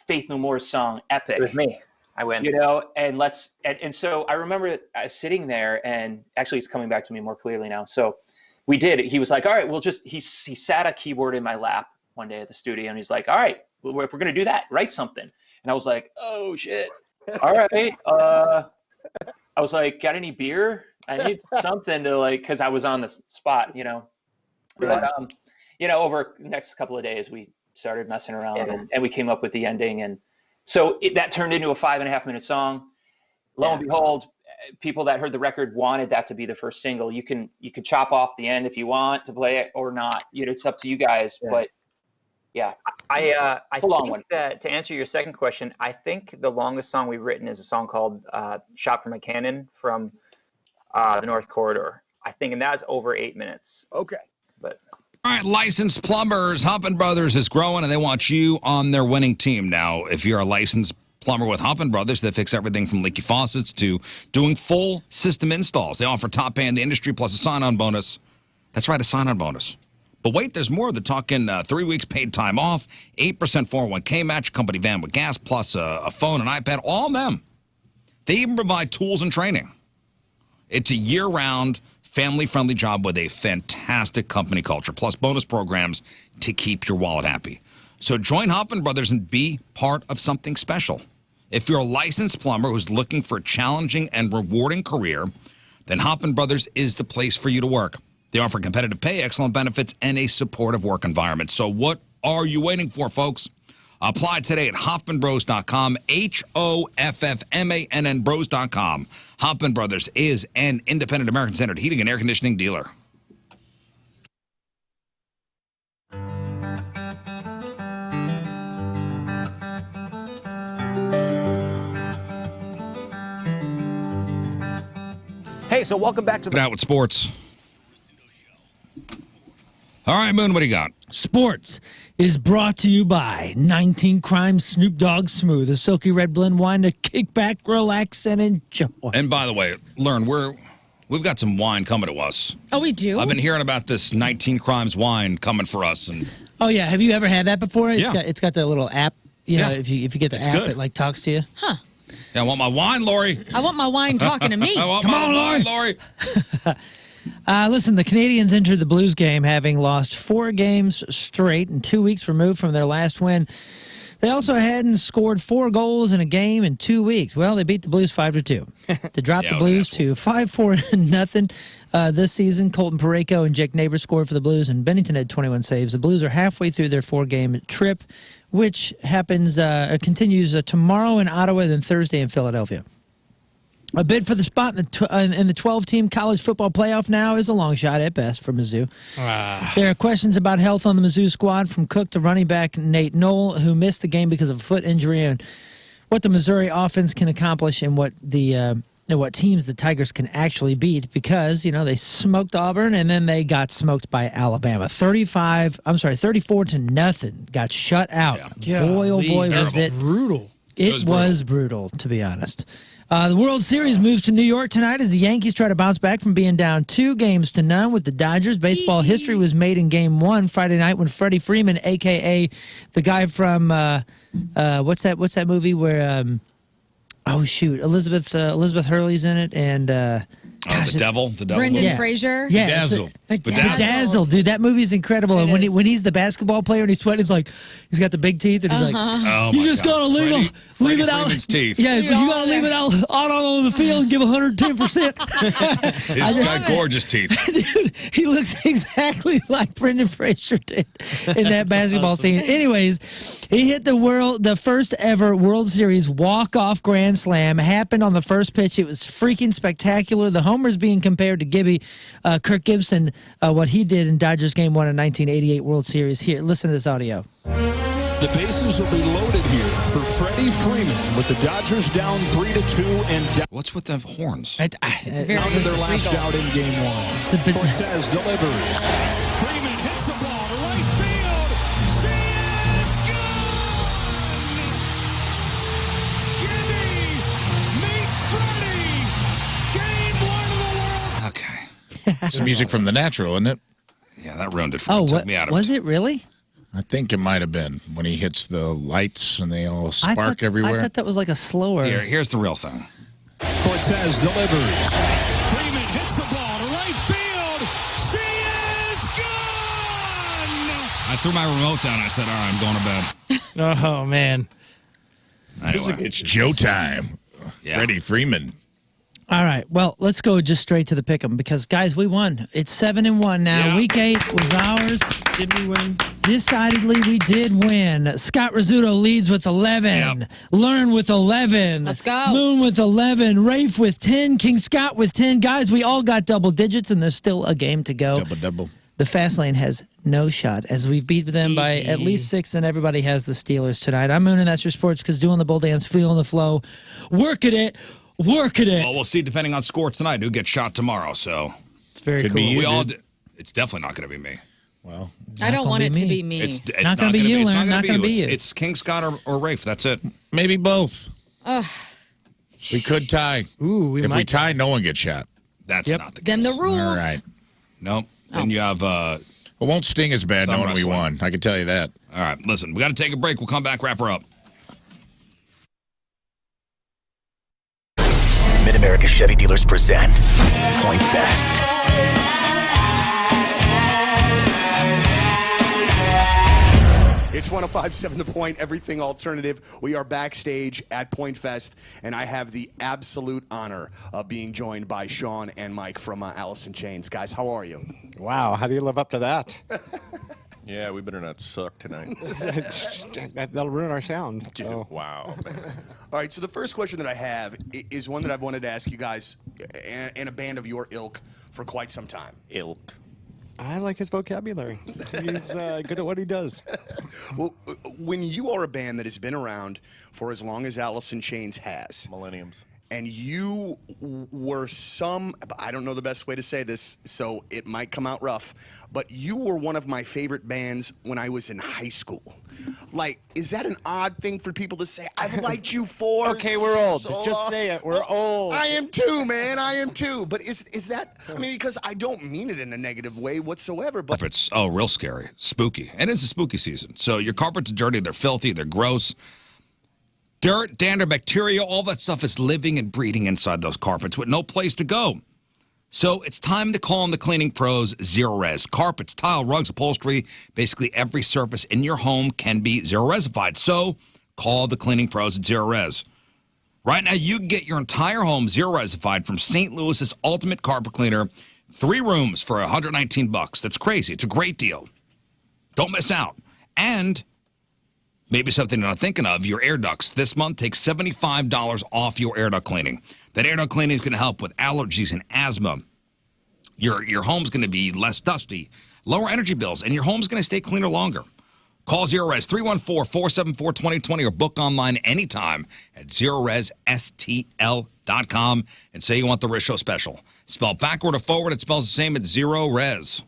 Faith No More song epic? It was me. I went. And so I remember sitting there, and actually it's coming back to me more clearly now. So we did. He was like, all right, he sat a keyboard in my lap one day at the studio, and he's like, all right, well, if we're going to do that, write something. And I was like, oh shit. All right. I was like, got any beer? I need something to cause I was on the spot, But, over the next couple of days, we started messing around and we came up with the ending. And so that turned into a 5.5-minute song. Lo and behold, people that heard the record wanted that to be the first single. You can chop off the end if you want to play it or not. It's up to you guys. Yeah. But yeah, I it's a long one. That, to answer your second question, I think the longest song we've written is a song called "Shot from a Cannon" from the North Corridor. I think, and that's over 8 minutes. Okay. But all right, licensed plumbers, Humpin' Brothers is growing, and they want you on their winning team. Now, if you're a licensed plumber with Humpin' Brothers, they fix everything from leaky faucets to doing full system installs. They offer top pay in the industry plus a sign-on bonus. That's right, a sign-on bonus. But wait, there's more. They're talking 3 weeks paid time off, 8% 401k match, company van with gas, plus a phone and iPad, all them. They even provide tools and training. It's a year-round, family-friendly job with a fantastic company culture, plus bonus programs to keep your wallet happy. So join Humpin' Brothers and be part of something special. If you're a licensed plumber who's looking for a challenging and rewarding career, then Humpin' Brothers is the place for you to work. They offer competitive pay, excellent benefits, and a supportive work environment. So what are you waiting for, folks? Apply today at hoffmanbros.com, HOFFMANN bros.com. Humpin' Brothers is an independent American-centered heating and air conditioning dealer. Hey, so welcome back to the... Out with sports. All right, Moon, what do you got? Sports is brought to you by 19 Crimes Snoop Dogg Smooth, a silky red blend wine to kick back, relax, and enjoy. And by the way, Lern, we've got some wine coming to us. Oh, we do? I've been hearing about this 19 Crimes wine coming for us. And oh, yeah. Have you ever had that before? Yeah. It's got the little app. You know, if you get the app, good. it like talks to you. Huh. Yeah, I want my wine, Lori. I want my wine talking to me. Come on, Lori. Listen, the Canadians entered the Blues game having lost 4 games straight and 2 weeks removed from their last win. They also hadn't scored 4 goals in a game in 2 weeks. Well, they beat the Blues 5-2 to drop the Blues to 5-4-0 this season. Colton Parayko and Jake Neighbors scored for the Blues, and Bennington had 21 saves. The Blues are halfway through their 4-game trip, which continues tomorrow in Ottawa, then Thursday in Philadelphia. A bid for the spot in the 12-team college football playoff now is a long shot at best for Mizzou. There are questions about health on the Mizzou squad, from Cook to running back Nate Knoll, who missed the game because of a foot injury, and what the Missouri offense can accomplish and what teams the Tigers can actually beat, because they smoked Auburn and then they got smoked by Alabama. 34-0. Got shut out. Yeah. Boy, oh boy, Terrible. was it Brutal. It was brutal, to be honest. The World Series moves to New York tonight as the Yankees try to bounce back from being down 2-0 with the Dodgers. Baseball history was made in Game 1 Friday night when Freddie Freeman, a.k.a. the guy from, what's that movie where, Elizabeth Hurley's in it, and... the devil. Brendan Fraser. Yeah, Bedazzled, dude. That movie's incredible. And when he's the basketball player and he's sweating, he's like, he's got the big teeth, and he's like, Oh you my just God. got leave it out. Freeman's teeth. Yeah, you got to leave it out on the field and give 110%. He's got gorgeous teeth. Dude, he looks exactly like Brendan Fraser did in that basketball team. Anyways, he hit the first ever World Series walk-off grand slam. Happened on the first pitch. It was freaking spectacular. The homers being compared to Kirk Gibson, what he did in Dodgers Game 1 of 1988 World Series. Here, listen to this audio. The bases will be loaded here for Freddie Freeman with the Dodgers down 3-2 and What's with the horns? It's very down to their last legal. out in Game 1. Cortez delivers. Freeman hits the ball to right field. She is gone. Gibby, meet Freddie. Game 1 of the World. Okay. It's music from The Natural, isn't it? Yeah, that ruined it for me. Took me out of was it really? I think it might have been when he hits the lights and they all spark everywhere. I thought that was like a slower. Here's the real thing. Cortez delivers. Freeman hits the ball to right field. She is gone. I threw my remote down. I said, all right, I'm going to bed. Oh, man. Anyway. It's Joe time. Yeah. Freddie Freeman. All right. Well, let's go just straight to the pick'em because, guys, we won. It's 7-1 now. Yeah. Week 8 was ours. Did we win? Decidedly, we did win. Scott Rizzuto leads with 11. Yep. Lern with 11. Let's go. Moon with 11. Rafe with 10. King Scott with 10. Guys, we all got double digits, and there's still a game to go. Double. The fast lane has no shot as we've beat them by at least 6, and everybody has the Steelers tonight. I'm Moon, and that's your sports because doing the bull dance, feeling the flow, working it. Well, we'll see depending on score tonight who gets shot tomorrow. So It's very Could cool. be you, we all. dude. It's definitely not going to be me. Well, I don't want it to me. be me. It's Not gonna be you, it's Lern. not Not going gonna to be be you. It's King Scott or Rafe. That's it. maybe both. We could tie. Ooh, we If we might. tie, no one gets shot. That's Yep. not the case. Them the rules. All right. Nope. Then you have. It won't sting as bad Thumb knowing we wrestling. won. I can tell you that. All right. Listen, we got to take a break. We'll come back. Wrap her up. Mid-America Chevy Dealers present Point Fest. It's 105.7 The Point, everything alternative. We are backstage at Point Fest, and I have the absolute honor of being joined by Sean and Mike from Alice in Chains. Guys, how are you? Wow, how do you live up to that? Yeah, we better not suck tonight. That'll ruin our sound. So. Wow. All right, so the first question that I have is one that I've wanted to ask you guys and a band of your ilk for quite some time. Ilk. I like his vocabulary. He's good at what he does. Well, when you are a band that has been around for as long as Alice in Chains has, Millenniums. and you were I don't know the best way to say this, so it might come out rough, but you were one of my favorite bands when I was in high school. Like, is that an odd thing for people to say? I've liked you for Okay, we're old. so Just long." say it. We're old. I am too, man. I am too. But is that, I mean, because I don't mean it in a negative way whatsoever, but It's real scary, spooky, and it's a spooky season. So your carpets are dirty, they're filthy, they're gross. Dirt, dander, bacteria, all that stuff is living and breeding inside those carpets with no place to go. So it's time to call on the cleaning pros, Zero Res. Carpets, tile, rugs, upholstery, basically every surface in your home can be Zero Resified. So call the cleaning pros at Zero Res. Right now, you can get your entire home Zero Resified from St. Louis's ultimate carpet cleaner. 3 rooms for $119. That's crazy. It's a great deal. Don't miss out. And maybe something you're not thinking of, your air ducts. This month, take $75 off your air duct cleaning. That air duct cleaning is going to help with allergies and asthma. Your home's going to be less dusty, lower energy bills, and your home's going to stay cleaner longer. Call Zero Res 314-474-2020 or book online anytime at ZeroResSTL.com and say you want the RizzShow special. Spelled backward or forward, it spells the same at Zero Res.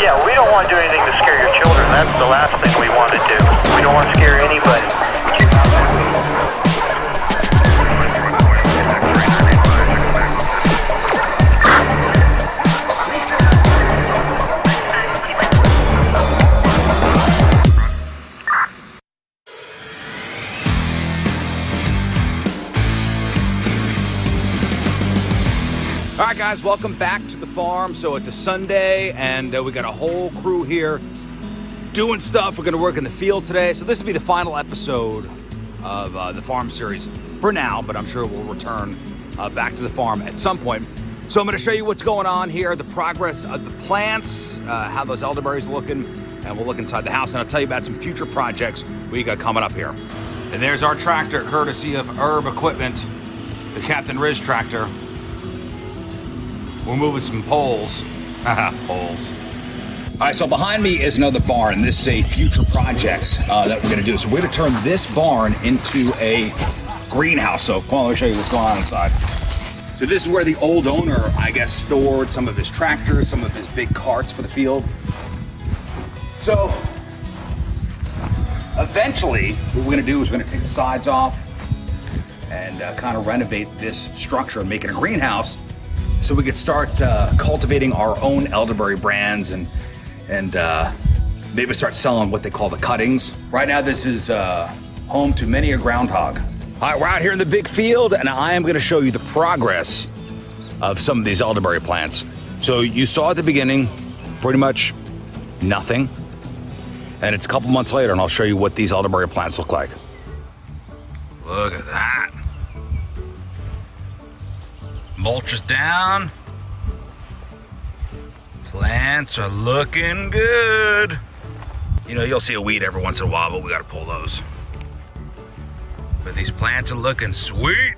Yeah, we don't want to do anything to scare your children. That's the last thing we want to do. We don't want to scare anybody. All right, guys, welcome back to the farm. So it's a Sunday, and we got a whole crew here doing stuff. We're going to work in the field today. So this will be the final episode of the farm series for now, but I'm sure we'll return back to the farm at some point. So I'm going to show you what's going on here, the progress of the plants, how those elderberries are looking, and we'll look inside the house, and I'll tell you about some future projects we got coming up here. And there's our tractor, courtesy of Herb Equipment, the Captain Rizz tractor. We're moving some poles. Poles. All right, so behind me is another barn. This is a future project that we're going to do. So we're going to turn this barn into a greenhouse. So come on, let me show you what's going on inside. So this is where the old owner, I guess, stored some of his tractors, some of his big carts for the field. So eventually, what we're going to do is we're going to take the sides off and kind of renovate this structure and make it a greenhouse, so we could start cultivating our own elderberry brands and maybe start selling what they call the cuttings. Right now, this is home to many a groundhog. All right, we're out here in the big field, and I am going to show you the progress of some of these elderberry plants. So you saw at the beginning, pretty much nothing, and it's a couple months later, and I'll show you what these elderberry plants look like. Look at that. Mulch is down. Plants are looking good. You know, you'll see a weed every once in a while, but we gotta pull those. But these plants are looking sweet.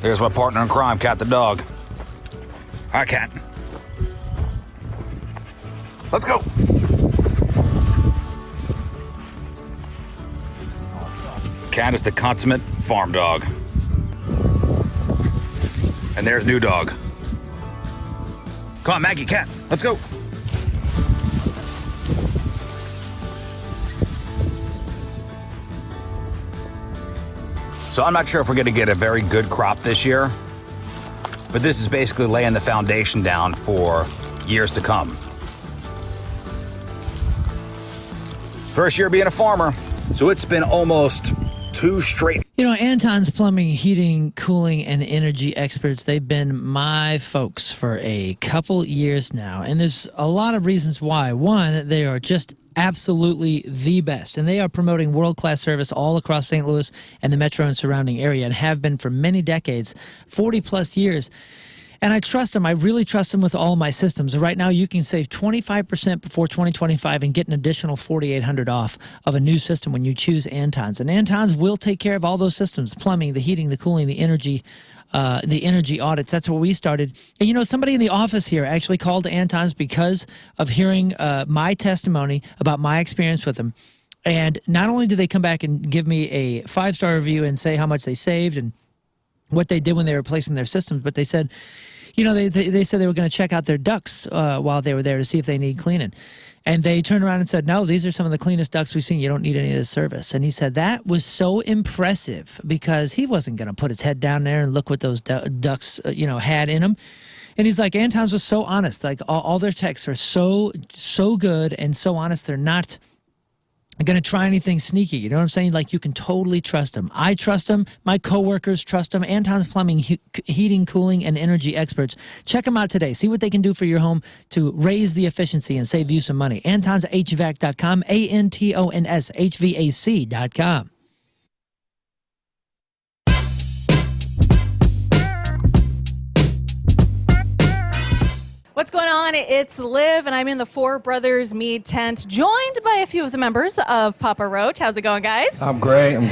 There's my partner in crime, Cat the dog. All right, Cat. Let's go. Cat is the consummate farm dog. And there's new dog. Come on, Maggie, Cat, let's go. So I'm not sure if we're gonna get a very good crop this year, but this is basically laying the foundation down for years to come. First year being a farmer, so it's been almost 2 straight. You know, Anton's Plumbing, Heating, Cooling, and Energy Experts, they've been my folks for a couple years now. And there's a lot of reasons why. One, they are just absolutely the best. And they are promoting world-class service all across St. Louis and the metro and surrounding area, and have been for many decades, 40-plus years. And I trust them. I really trust them with all my systems. Right now, you can save 25% before 2025 and get an additional $4,800 off of a new system when you choose Anton's. And Anton's will take care of all those systems: plumbing, the heating, the cooling, the energy audits. That's where we started. And, you know, somebody in the office here actually called to Anton's because of hearing my testimony about my experience with them. And not only did they come back and give me a 5-star review and say how much they saved and what they did when they were replacing their systems, but they said, you know, they said they were going to check out their ducts while they were there to see if they need cleaning. And they turned around and said, no, these are some of the cleanest ducts we've seen. You don't need any of this service. And he said that was so impressive because he wasn't going to put his head down there and look what those ducts, had in them. And he's like, Anton's was so honest. Like all their techs are so good and so honest. They're not going to try anything sneaky. You know what I'm saying? Like, you can totally trust them. I trust them. My coworkers trust them. Anton's Plumbing, Heating, Cooling, and Energy Experts. Check them out today. See what they can do for your home to raise the efficiency and save you some money. AntonsHVAC.com, ANTONSHVAC.com. What's going on? It's Liv, and I'm in the Four Brothers Mead tent, joined by a few of the members of Papa Roach. How's it going, guys? I'm great. I'm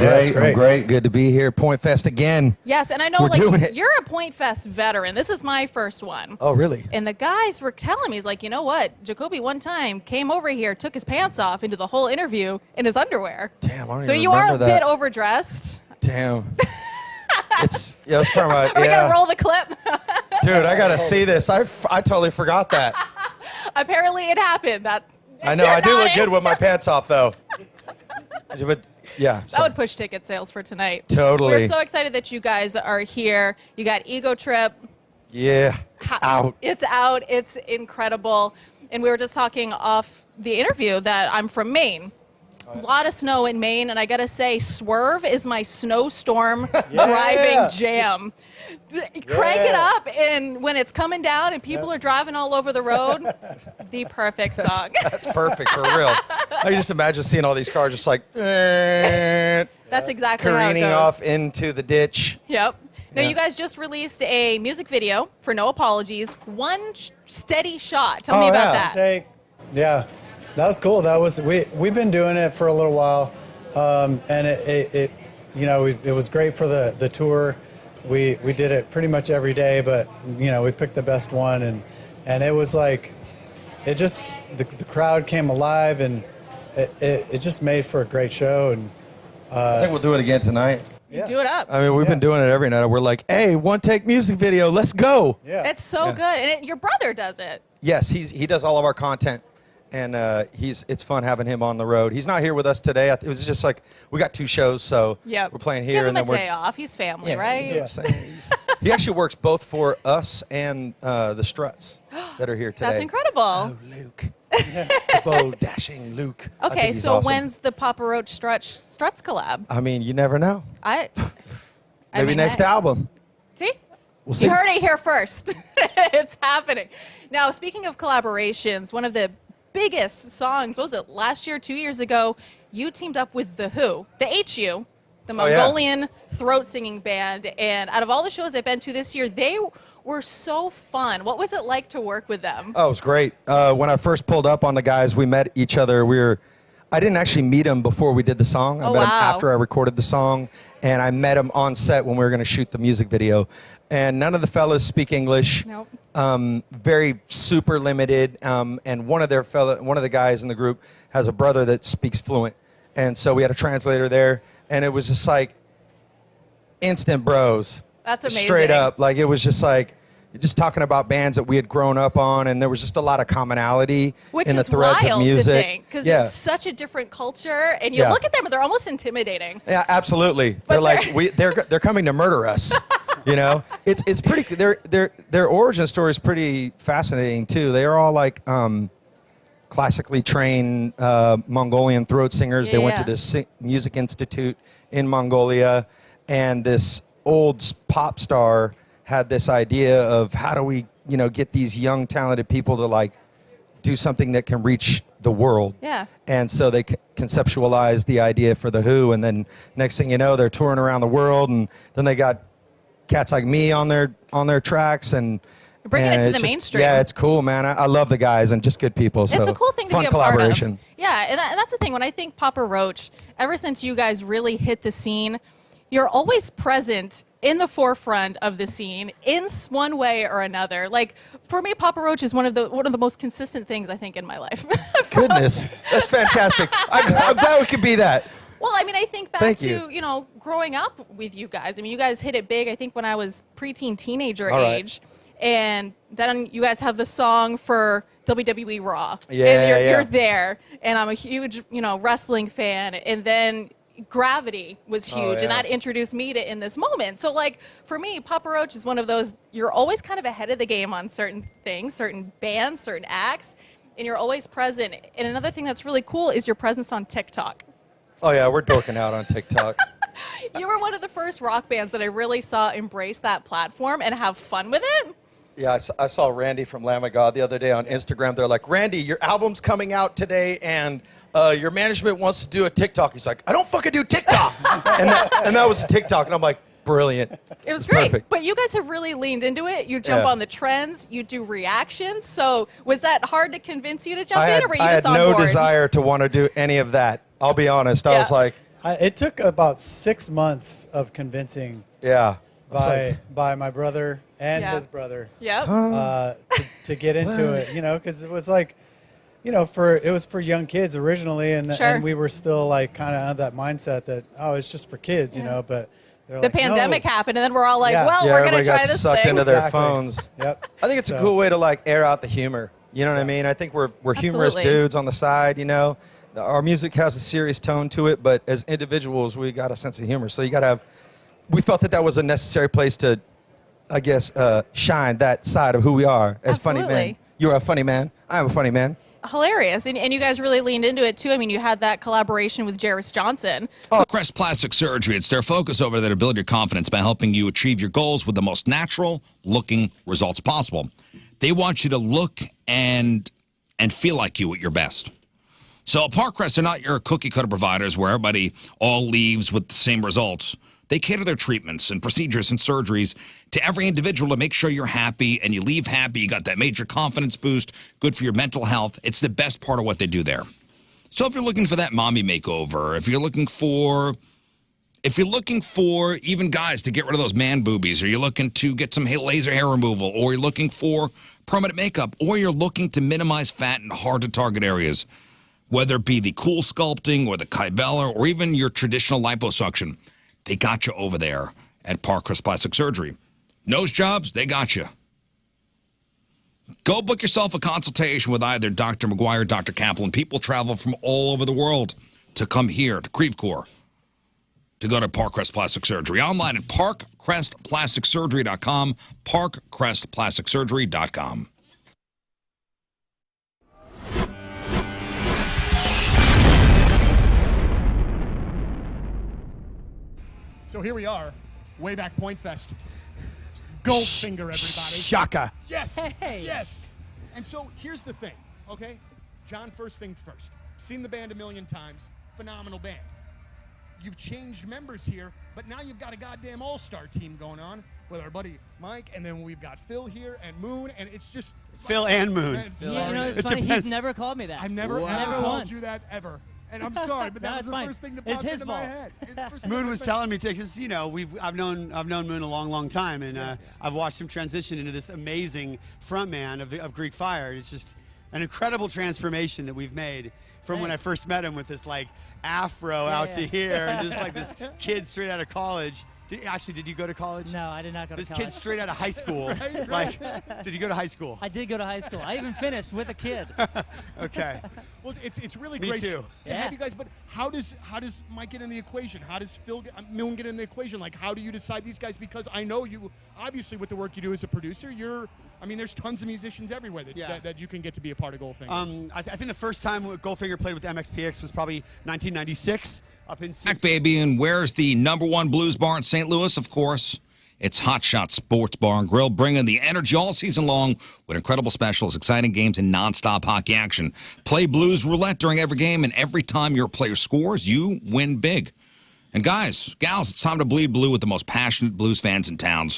great. Good to be here. Point Fest again. Yes, and I know you're a Point Fest veteran. This is my first one. Oh, really? And the guys were telling me, he's like, you know what? Jacoby one time came over here, took his pants off into the whole interview in his underwear. Damn, I don't so even you are a that. bit overdressed. Damn. It's part of my. Are we gonna roll the clip? Dude, I gotta see this. I totally forgot that. Apparently, it happened. I know. I do look good with my pants off, though. But yeah, that would push ticket sales for tonight. Totally. We're so excited that you guys are here. You got Ego Trip. Yeah, it's out. It's out. It's incredible. And we were just talking off the interview that I'm from Maine. A lot of snow in Maine, and I gotta say, Swerve is my snowstorm driving jam. Crank it up, and when it's coming down and people are driving all over the road, the perfect song. That's perfect for real. I just imagine seeing all these cars just like That's exactly how it careening goes. off into the ditch. Yep. Now, Yeah. you guys just released a music video for No Apologies. One steady shot. Tell Oh, me about that. Yeah, that was cool. That was we've been doing it for a little while, and it was great for the tour. We did it pretty much every day, but we picked the best one, and it was like it just the crowd came alive, and it just made for a great show. And I think we'll do it again tonight. Do it up. I mean, we've been doing it every night. We're like, hey, one take music video, let's go. It's so good. And your brother does it. Yes, he does all of our content, and it's fun having him on the road. He's not here with us today. It was just like we got 2 shows, so Yep. we're playing here, Give him and then a we're day off. He's family, Yeah, right? you know what I'm saying? He actually works both for us and the Struts that are here today. That's incredible. Oh, Luke. The bold, dashing Luke. I think Okay, he's so awesome. when's the Papa Roach Struts collab? I mean, you never know. Maybe mean, next hey. album. See? We'll see. You heard it here first. It's happening. Now, speaking of collaborations, one of the biggest songs, what was it, last year, 2 years ago, you teamed up with The Who, the HU, the Oh, yeah. Mongolian throat singing band. And out of all the shows I've been to this year, they were so fun. What was it like to work with them? Oh, it was great. When I first pulled up on the guys, we met each other. I didn't actually meet them before we did the song. I met them after I recorded the song, and I met them on set when we were going to shoot the music video. And none of the fellas speak English. Nope. Very super limited. And one of the guys in the group has a brother that speaks fluent, and so we had a translator there, and it was just like instant bros. That's amazing. Straight up, like it was just like. Just talking about bands that we had grown up on, and there was just a lot of commonality Which in the is threads wild of music. to think, because it's such a different culture, and you look at them and they're almost intimidating. Yeah, absolutely. They're like they're coming to murder us. It's pretty. Their origin story is pretty fascinating too. They are all like classically trained Mongolian throat singers. They went to this music institute in Mongolia, and this old pop star had this idea of how do we, get these young talented people to like do something that can reach the world. Yeah. And so they conceptualized the idea for The Who, and then next thing you know, they're touring around the world, and then they got cats like me on their tracks, and bringing it to the it's mainstream. Yeah, it's cool, man. I love the guys and just good people. So It's a cool thing to fun be a part collaboration. of. Yeah, and that's the thing. When I think Papa Roach, ever since you guys really hit the scene, you're always present in the forefront of the scene in one way or another. Like for me, Papa Roach is one of the most consistent things I think in my life. Goodness, that's fantastic. I'm glad we could be that. Well, I mean, I think back Thank to, you. Growing up with you guys. I mean, you guys hit it big, I think, when I was preteen, teenager All right. age. And then you guys have the song for WWE Raw. Yeah, and you're there. And I'm a huge, wrestling fan. And then Gravity was huge. And that introduced me to In This Moment. So, like, for me, Papa Roach is one of those, you're always kind of ahead of the game on certain things, certain bands, certain acts. And you're always present. And another thing that's really cool is your presence on TikTok. Oh yeah, we're dorking out on TikTok. You were one of the first rock bands that I really saw embrace that platform and have fun with it. Yeah, I saw Randy from Lamb of God the other day on Instagram. They're like, Randy, your album's coming out today, and your management wants to do a TikTok. He's like, I don't fucking do TikTok. and that was a TikTok, and I'm like, brilliant. It was great. Perfect. But you guys have really leaned into it. You jump on the trends. You do reactions. So was that hard to convince you to jump in, or were you I just had on no board? desire to want to do any of that. I'll be honest. I was like, it took about 6 months of convincing. yeah. By my brother and his brother. Yep. To get into it, because it was like, it was for young kids originally, and we were still like kind of on that mindset that it's just for kids, but they're the like, pandemic no. happened, and then we're all like, well, we're gonna try got this sucked thing. into their Exactly. phones. Yep. I think it's a cool way to like air out the humor. You know what I mean? I think we're humorous Absolutely. dudes on the side. Our music has a serious tone to it, but as individuals, we got a sense of humor. So you got to have. We felt that was a necessary place to, I guess, shine that side of who we are as funny men. Absolutely. You're a funny man. I'm a funny man. hilarious. And you guys really leaned into it, too. I mean, you had that collaboration with Jarvis Johnson. Crest Plastic Surgery. It's their focus over there to build your confidence by helping you achieve your goals with the most natural-looking results possible. They want you to look and feel like you at your best. So at Parkcrest, they're not your cookie-cutter providers where everybody all leaves with the same results. They cater their treatments and procedures and surgeries to every individual to make sure you're happy and you leave happy. You got that major confidence boost, good for your mental health. It's the best part of what they do there. So if you're looking for that mommy makeover, if you're looking for even guys to get rid of those man boobies, or you're looking to get some laser hair removal, or you're looking for permanent makeup, or you're looking to minimize fat in hard-to-target areas, whether it be the cool sculpting or the Kybella or even your traditional liposuction, they got you over there at Parkcrest Plastic Surgery. Nose jobs, they got you. Go book yourself a consultation with either Dr. McGuire or Dr. Kaplan. People travel from all over the world to come here to Creve Coeur to go to Parkcrest Plastic Surgery. Online at parkcrestplasticsurgery.com, parkcrestplasticsurgery.com. So here we are, way back Point Fest. Goldfinger, everybody. Shaka. Yes. Hey. Yes. And so here's the thing, okay? John, first thing first. Seen the band a million times. Phenomenal band. You've changed members here, but now you've got a goddamn all-star team going on with our buddy Mike, and then we've got Phil here and Moon, and it's just... Phil and Moon. Yeah, you know, it's funny. He's never called me that. I've never Never called once. you that ever. And I'm sorry, but that was the first thing that popped into my head. Moon was telling me, because you know, I've known Moon a long time, and I've watched him transition into this amazing frontman of Greek Fire. It's just an incredible transformation that we've made from when I first met him with this like afro out to here, and just like this kid straight out of college. Did you go to college? No, I did not go to this college. This kid straight out of high school. Like, did you go to high school? I did go to high school. I even finished with a kid. Okay. Well, it's really Me great too. to have you guys. But how does Mike get in the equation? How does Moon get in the equation? Like, how do you decide these guys? Because I know you, obviously, with the work you do as a producer, there's tons of musicians everywhere that you can get to be a part of Goldfinger. I think the first time Goldfinger played with MXPX was probably 1996 up in Back, baby, and where's the #1 blues bar in St. Louis? Of course, it's Hot Shot Sports Bar and Grill, bringing the energy all season long with incredible specials, exciting games, and nonstop hockey action. Play blues roulette during every game, and every time your player scores, you win big. And guys, gals, it's time to bleed blue with the most passionate blues fans in town.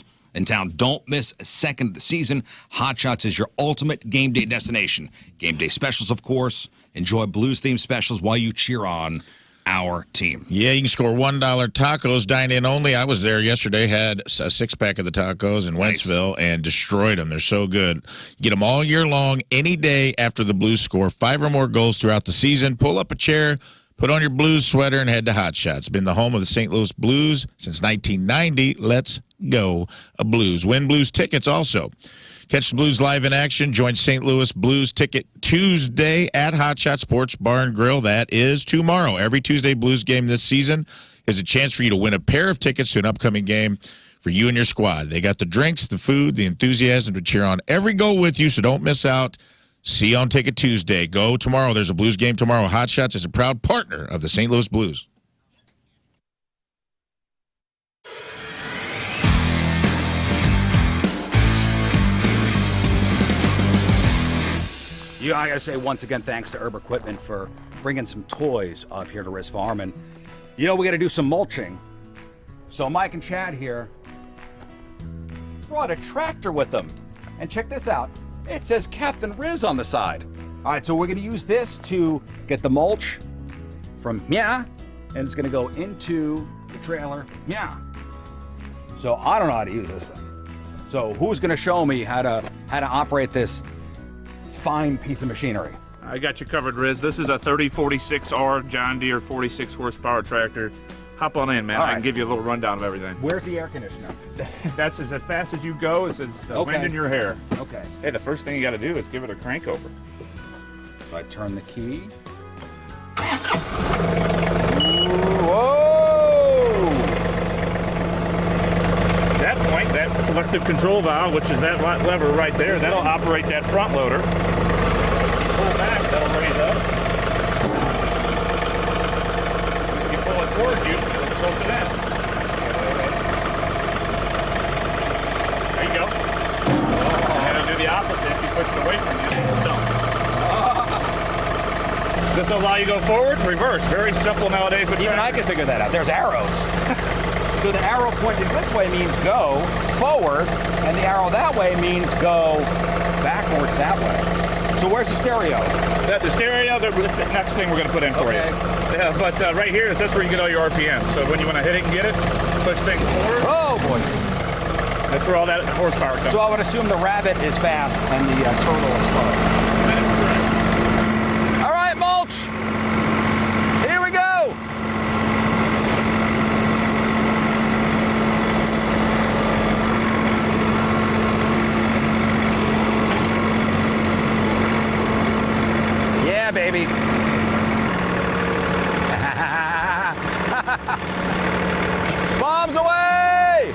Don't miss a second of the season. Hot Shots is your ultimate game day destination. Game day specials, of course. Enjoy blues-themed specials while you cheer on our team. Yeah, you can score $1 tacos, dine in only. I was there yesterday, had a six-pack of the tacos in Wentzville and destroyed them. They're so good. Get them all year long, any day after the Blues score 5 or more goals throughout the season. Pull up a chair, put on your Blues sweater, and head to Hot Shots. Been the home of the St. Louis Blues since 1990. Let's go Blues. Win Blues tickets also. Catch the Blues live in action. Join St. Louis Blues Ticket Tuesday at Hot Shot Sports Bar and Grill. That is tomorrow. Every Tuesday Blues game this season is a chance for you to win a pair of tickets to an upcoming game for you and your squad. They got the drinks, the food, the enthusiasm to cheer on every goal with you, so don't miss out. See you on Ticket Tuesday. Go tomorrow. There's a Blues game tomorrow. Hot Shots is a proud partner of the St. Louis Blues. Yeah, I gotta say once again, thanks to Herb Equipment for bringing some toys up here to Rizz Farm. And, we gotta do some mulching. So Mike and Chad here brought a tractor with them. And check this out. It says Captain Rizz on the side. All right, so we're gonna use this to get the mulch from and it's gonna go into the trailer. So I don't know how to use this thing. So who's gonna show me how to operate this fine piece of machinery? I got you covered, Rizz. This is a 3046R John Deere 46 horsepower tractor. Hop on in, man. I can give you a little rundown of everything. Where's the air conditioner? That's as fast as you go. It's as wind in your hair. Okay. Hey, the first thing you got to do is give it a crank over. If I turn the key. Whoa! At that point, that selective control valve, which is that lever right there, that'll operate that front loader. Pull back, up. If you pull it towards you, it'll tilt it in. There you go. And it'll do the opposite if you push it away from you. It'll dump. This will allow you to go forward, reverse. Very simple nowadays. With Even I can figure that out. There's arrows. So the arrow pointed this way means go forward, and the arrow that way means go backwards that way. So where's the stereo? The stereo, the next thing we're going to put in for you. Yeah, but right here, that's where you get all your RPMs. So when you want to hit it and get it, push things forward. Oh, boy. That's where all that horsepower comes. So I would assume the rabbit is fast and the turtle is slow. That is correct. All right, mulch. Here we go. Yeah, baby. Bombs away!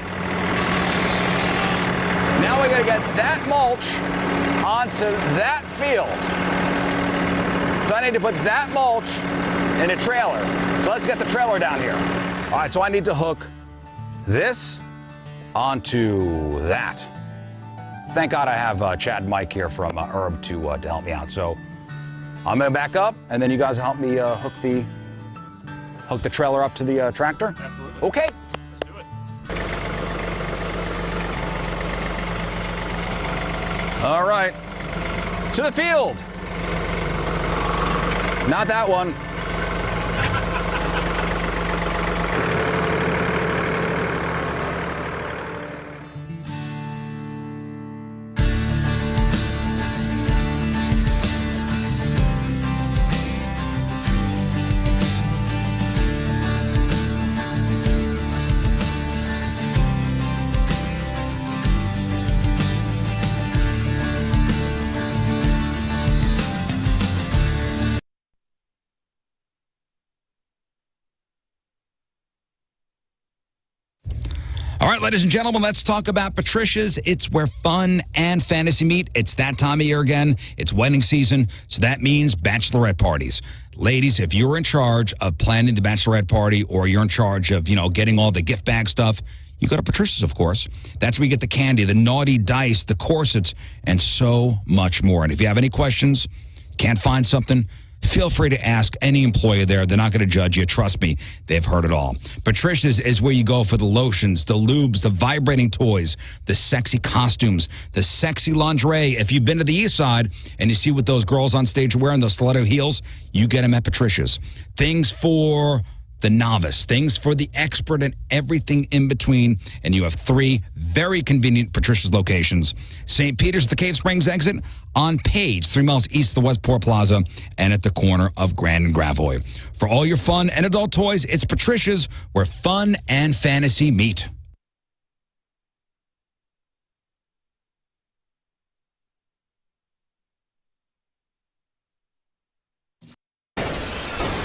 Now we gotta get that mulch onto that field. So I need to put that mulch in a trailer. So let's get the trailer down here. All right, so I need to hook this onto that. Thank God I have Chad Mike here from Herb to help me out. So I'm gonna back up, and then you guys help me hook the trailer up to the tractor. Absolutely. Okay. Let's do it. All right. To the field. Not that one. All right, ladies and gentlemen, let's talk about Patricia's. It's where fun and fantasy meet. It's that time of year again. It's wedding season, so that means bachelorette parties. Ladies, if you're in charge of planning the bachelorette party or you're in charge of, getting all the gift bag stuff, you go to Patricia's, of course. That's where you get the candy, the naughty dice, the corsets, and so much more. And if you have any questions, can't find something, feel free to ask any employee there. They're not going to judge you. Trust me, they've heard it all. Patricia's is where you go for the lotions, the lubes, the vibrating toys, the sexy costumes, the sexy lingerie. If you've been to the East Side and you see what those girls on stage are wearing, those stiletto heels, you get them at Patricia's. Things for the novice, things for the expert, and everything in between. And you have 3 very convenient Patricia's locations. St. Peter's at the Cave Springs exit, on Page, 3 miles east of the Westport Plaza, and at the corner of Grand and Gravois. For all your fun and adult toys, it's Patricia's, where fun and fantasy meet.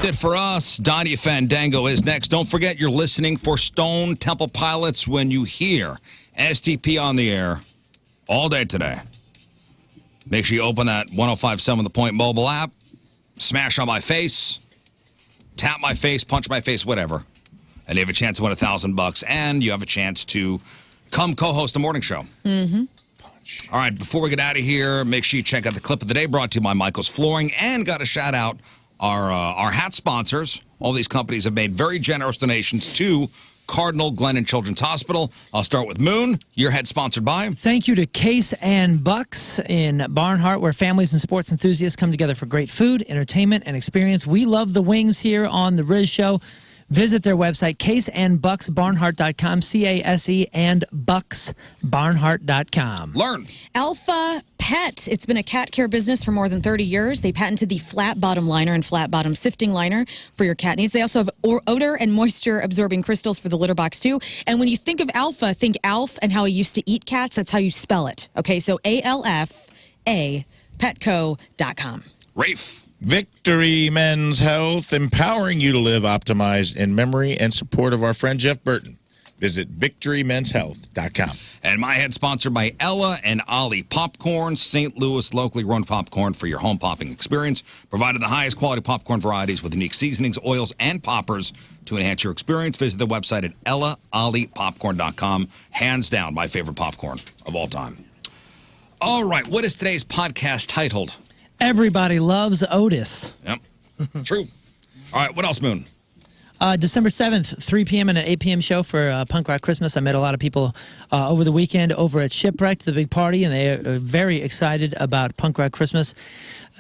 It for us. Donnie Fandango is next. Don't forget you're listening for Stone Temple Pilots when you hear STP on the air all day today. Make sure you open that 105.7 The Point mobile app, smash on my face, tap my face, punch my face, whatever. And you have a chance to win $1,000, and you have a chance to come co-host the morning show. Mm-hmm. All right, before we get out of here, make sure you check out the clip of the day brought to you by Michael's Flooring, and got to shout out our hat sponsors. All these companies have made very generous donations to Cardinal Glennon Children's Hospital. I'll start with Moon. Your head sponsored by? Thank you to Case and Bucks in Barnhart, where families and sports enthusiasts come together for great food, entertainment, and experience. We love the wings here on the Rizz Show. Visit their website, caseandbucksbarnhart.com, C-A-S-E, and bucksbarnhart.com. Lern. Alpha Pet. It's been a cat care business for more than 30 years. They patented the flat bottom liner and flat bottom sifting liner for your cat needs. They also have odor and moisture absorbing crystals for the litter box too. And when you think of Alpha, think Alf and how he used to eat cats. That's how you spell it. Okay, so A-L-F-A, petco.com. Rafe. Victory Men's Health, empowering you to live optimized in memory and support of our friend Jeff Burton. Visit victorymenshealth.com. And my head sponsored by Ella and Ollie Popcorn, St. Louis locally grown popcorn for your home popping experience. Provided the highest quality popcorn varieties with unique seasonings, oils, and poppers to enhance your experience. Visit the website at EllaOlliePopcorn.com. Hands down, my favorite popcorn of all time. All right, what is today's podcast titled? Everybody loves Otis. Yep, true. All right, what else, Moon? December 7th, 3 p.m. and an 8 p.m. show for Punk Rock Christmas. I met a lot of people over the weekend over at Shipwrecked, the big party, and they are very excited about Punk Rock Christmas.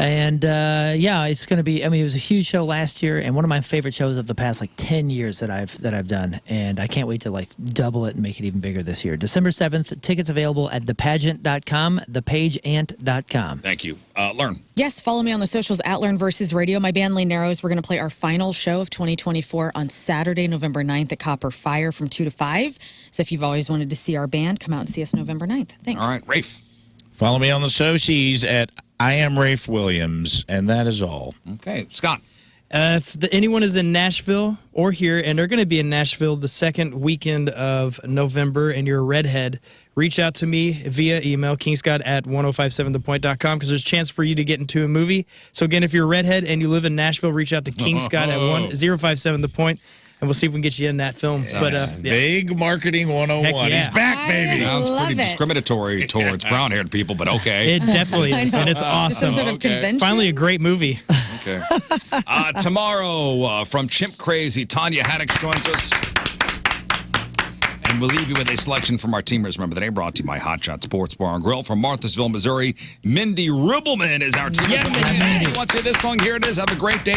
And, yeah, it's going to be, I mean, it was a huge show last year and one of my favorite shows of the past, 10 years that I've done. And I can't wait to, double it and make it even bigger this year. December 7th, tickets available at thepageant.com, thepageant.com. Thank you. Lern. Yes, follow me on the socials at Lern versus Radio. My band, Lane Narrows, we're going to play our final show of 2024 on Saturday, November 9th at Copper Fire from 2 to 5. So if you've always wanted to see our band, come out and see us November 9th. Thanks. All right, Rafe. Follow me on the socials at I am Rafe Williams, and that is all. Okay, Scott. If anyone is in Nashville or here, and they're going to be in Nashville the second weekend of November, and you're a redhead, reach out to me via email, kingscott@1057thepoint.com, because there's a chance for you to get into a movie. So again, if you're a redhead and you live in Nashville, reach out to kingscott@1057thepoint, and we'll see if we can get you in that film. But yeah. Big marketing 101. Heck yeah. He's back, baby. Sounds pretty discriminatory towards brown-haired people, but okay. It definitely is, and it's awesome. Some sort of convention. Finally, a great movie. Okay. Tomorrow, from Chimp Crazy, Tanya Haddix joins us. And we'll leave you with a selection from our teamers. Remember, today brought to you by Hot Shot Sports Bar and Grill from Marthasville, Missouri. Mindy Ribbleman is our team. Yeah, Mindy. Want to hear this song? Here it is. Have a great day.